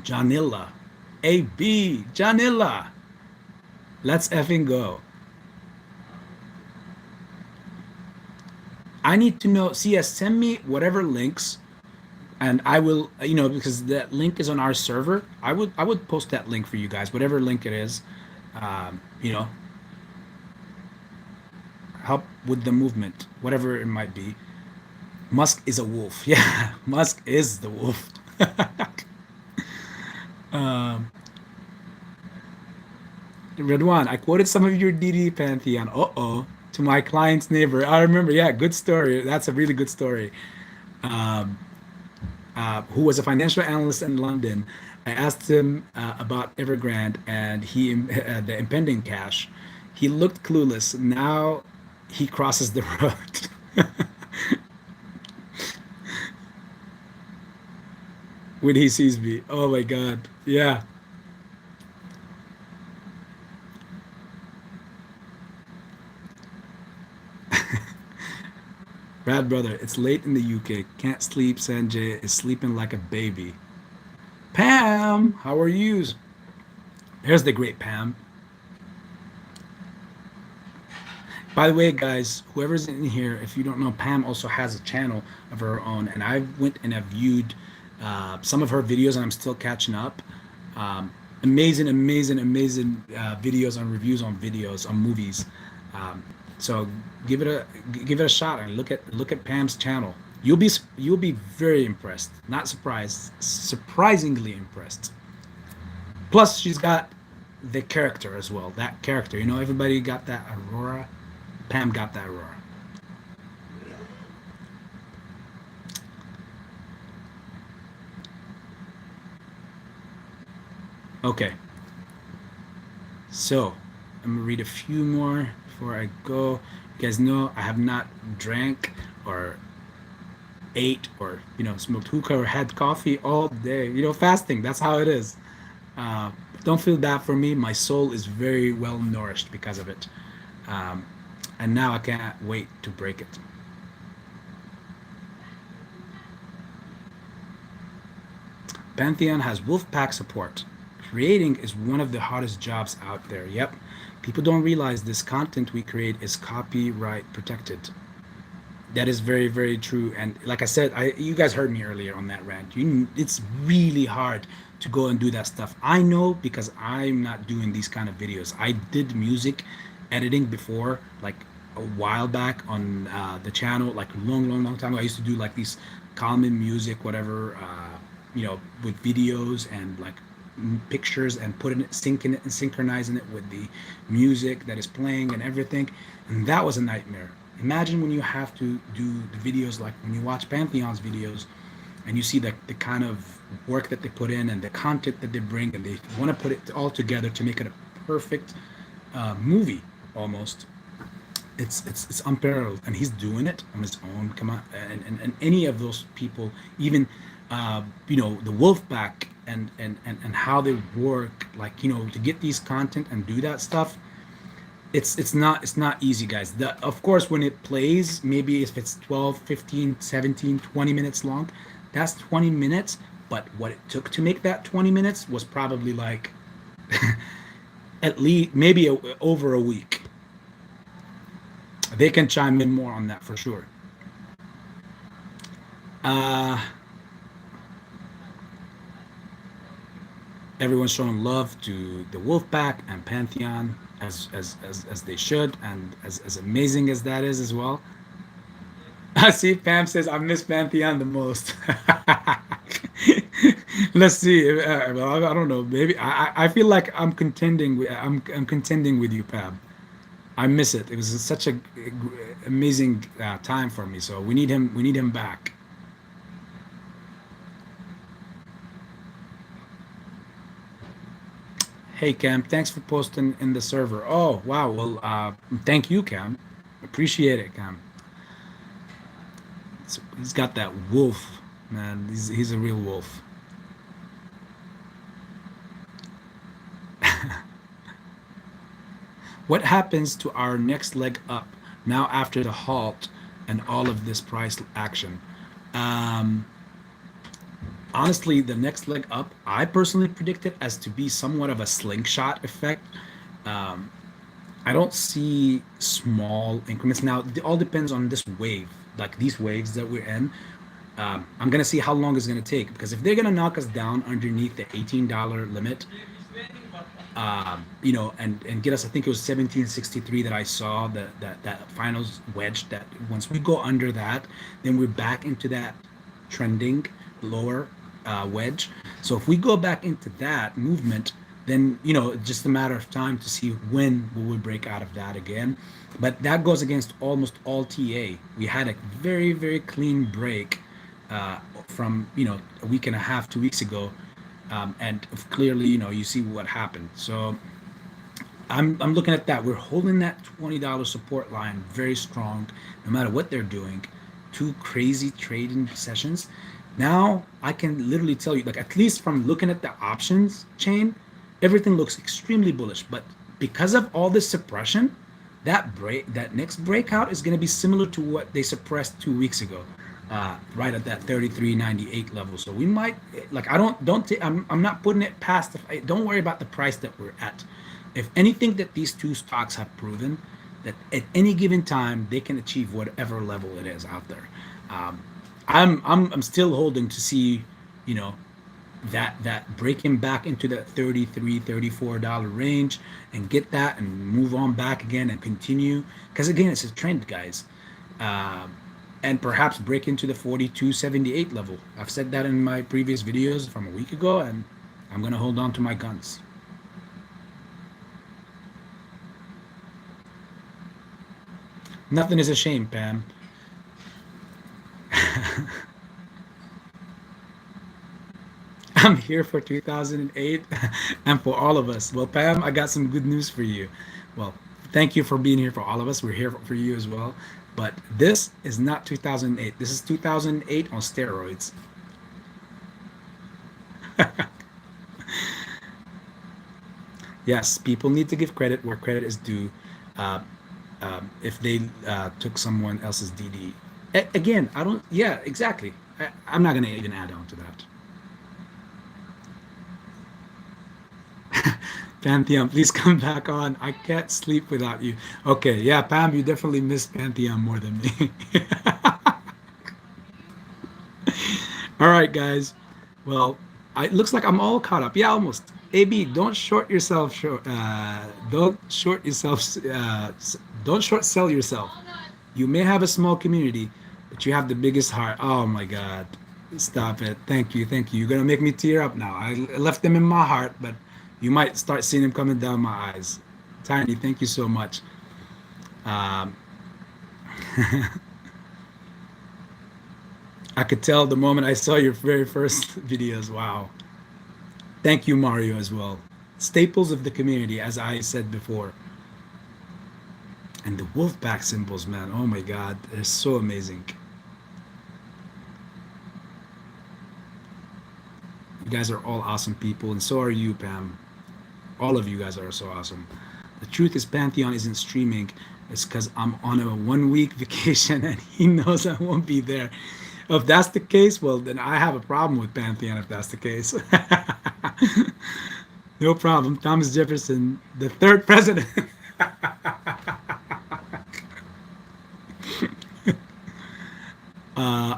Janilla. AB. Janilla. Let's effing go. I need to know. CS, send me whatever links, and I will. Because that link is on our server. I would post that link for you guys, whatever link it is. Um, you know, help with the movement, whatever it might be. Musk is a wolf. Yeah, Musk is the wolf. um, Redwan, I quoted some of your DD pantheon. Uh-oh, to my client's neighbor. I remember. Yeah, good story. That's a really good story. Um, who was a financial analyst in London. I asked him about Evergrande and the impending cash. He looked clueless. Now he crosses the road when he sees me. Oh my God. Yeah. Brad brother, it's late in the UK. Can't sleep. Sanjay is sleeping like a baby. Pam, how are you? Here's the great Pam. By the way, guys, whoever's in here, if you don't know, Pam also has a channel of her own, and I went and I viewed some of her videos, and I'm still catching up. Amazing, amazing, amazing videos on reviews on videos on movies. Um, so give it a shot and look at Pam's channel. You'll be very impressed. Not surprised, surprisingly impressed. Plus, she's got the character as well. That character, everybody got that Aurora. Pam got that Aurora. Okay, so I'm gonna read a few more before I go. You guys know I have not drank or ate or smoked hookah or had coffee all day. Fasting. That's how it is. Uh, don't feel bad for me. My soul is very well nourished because of it. Um, and now I can't wait to break it. Pantheon has Wolfpack support. Creating is one of the hottest jobs out there. Yep. People don't realize this content we create is copyright protected. That is very, very true. And like I said, you guys heard me earlier on that rant. It's really hard to go and do that stuff. I know because I'm not doing these kind of videos. I did music editing before, like a while back on the channel, like long, long, long time ago. I used to do like these common music, whatever, with videos and like pictures and putting it, syncing it, and synchronizing it with the music that is playing and everything. And that was a nightmare. Imagine when you have to do the videos, like when you watch Pantheon's videos and you see the kind of work that they put in and the content that they bring, and they want to put it all together to make it a perfect movie almost. It's unparalleled, and he's doing it on his own. Come on, and any of those people, even the Wolfpack and how they work, like to get these content and do that stuff. It's not easy, guys. Of course, when it plays, maybe if it's 12, 15, 17, 20 minutes long, that's 20 minutes. But what it took to make that 20 minutes was probably like at least maybe over a week. They can chime in more on that for sure. Uh, Everyone's showing love to the Wolfpack and Pantheon as they should, and as amazing as that is as well. I see Pam says I miss Pantheon the most. Let's see. Well, I don't know. Maybe I feel like I'm contending with you, Pam. I miss it. It was such a amazing time for me. So we need him. We need him back. Hey Cam, thanks for posting in the server. Oh wow. Well, thank you, Cam. Appreciate it, Cam. He's got that wolf, man. He's a real wolf. What happens to our next leg up now after the halt and all of this price action? Um, honestly, the next leg up, I personally predict it as to be somewhat of a slingshot effect. Um, I don't see small increments. Now, it all depends on this wave, like these waves that we're in. I'm gonna see how long it's gonna take because if they're gonna knock us down underneath the $18 limit, and get us, I think it was 1763 that I saw that finals wedge. That once we go under that, then we're back into that trending lower wedge. So if we go back into that movement, then it's just a matter of time to see when we will break out of that again. But that goes against almost all TA. We had a very very clean break from a week and a half, 2 weeks ago, and clearly you see what happened. So I'm looking at that. We're holding that $20 support line very strong, no matter what they're doing. Two crazy trading sessions. Now I can literally tell you, like at least from looking at the options chain, everything looks extremely bullish. But because of all this suppression, that next breakout is going to be similar to what they suppressed 2 weeks ago, right at that 33.98 level. So we might, like, I don't I'm not putting it past don't worry about the price that we're at. If anything, that these two stocks have proven that at any given time they can achieve whatever level it is out there. um, I'm still holding to see, you know that breaking back into that 33 $34 range and get that and move on back again and continue, because again it's a trend, guys. um, and perhaps break into the 42.78 level. I've said that in my previous videos from a week ago, and I'm going to hold on to my guns. Nothing is a shame, Pam. I'm here for 2008 and for all of us. Well, Pam, I got some good news for you. Well, thank you for being here for all of us. We're here for you as well. But this is not 2008. This is 2008 on steroids. Yes, people need to give credit where credit is due. Uh, if they took someone else's DD. Again, I don't, yeah, exactly. I'm not going to even add on to that. Pantheon, please come back on. I can't sleep without you. Okay, yeah, Pam, you definitely missed Pantheon more than me. All right, guys. Well, it looks like I'm all caught up. Yeah, almost. AB, don't short yourself. Don't short yourself. Don't short sell yourself. You may have a small community, but you have the biggest heart. Oh my God. Stop it. Thank you. Thank you. You're going to make me tear up now. I left them in my heart, but you might start seeing them coming down my eyes. Tiny, thank you so much. Um, I could tell the moment I saw your very first videos. Wow. Thank you, Mario, as well. Staples of the community, as I said before. And the wolf back symbols, man. Oh my God. They're so amazing. You guys are all awesome people, and so are you, Pam. All of you guys are so awesome. The truth is, Pantheon isn't streaming. It's because I'm on a 1 week vacation and he knows I won't be there. If that's the case, well, then I have a problem with Pantheon if that's the case. No problem. Thomas Jefferson, the third president.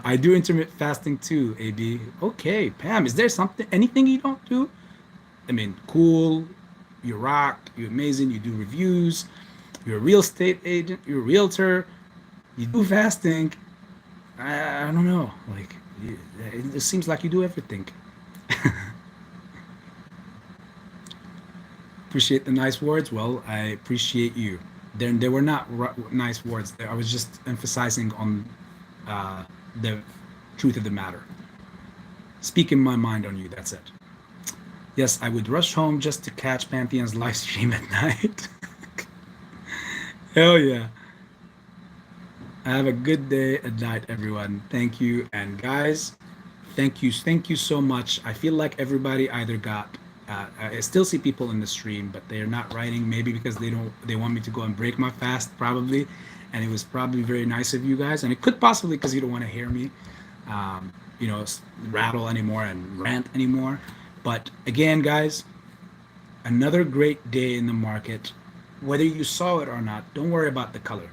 I do intermittent fasting too, AB. Okay, Pam, is there anything you don't do? I mean, cool, you rock, you're amazing, you do reviews, you're a real estate agent, you're a realtor, you do fasting. I don't know, like, it seems like you do everything. Appreciate the nice words. Well, I appreciate you. They were not nice words. I was just emphasizing on the truth of the matter. Speaking my mind on you, that's it. Yes, I would rush home just to catch Pantheon's live stream at night. Hell yeah. Have a good day and night, everyone. Thank you. And guys, thank you so much. I feel like everybody either got I still see people in the stream, but they're not writing, maybe because they want me to go and break my fast, probably. And it was probably very nice of you guys, and it could possibly because you don't want to hear me. rattle anymore and rant anymore. But again, guys, another great day in the market. Whether you saw it or not, don't worry about the color.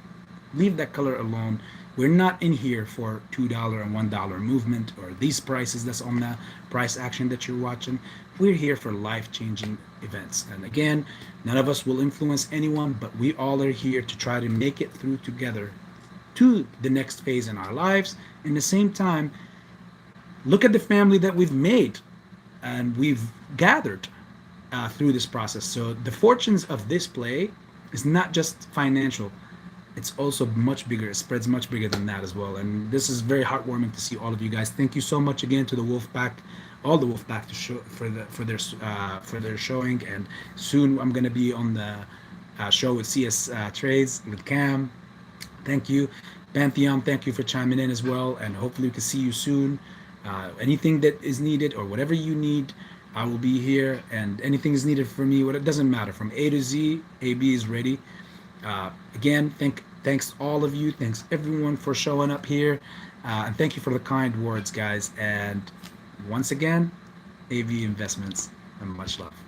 Leave that color alone. We're not in here for $2 and $1 movement or these prices that's on the price action that you're watching. We're here for life-changing events. And again, none of us will influence anyone, but we all are here to try to make it through together to the next phase in our lives. In the same time, look at the family that we've made and we've gathered through this process. So the fortunes of this play is not just financial. It's also much bigger. It spreads much bigger than that as well. And this is very heartwarming to see all of you guys. Thank you so much again to the Wolfpack, all the Wolfpack to show for their showing. And soon I'm gonna be on the show with CS Trades with Cam. Thank you, Pantheon. Thank you for chiming in as well. And hopefully we can see you soon. Anything that is needed or whatever you need, I will be here. And anything is needed for me, what it doesn't matter. From A to Z, AB is ready. Again, thanks all of you. Thanks everyone for showing up here. And thank you for the kind words, guys. And once again, AV Investments, and much love.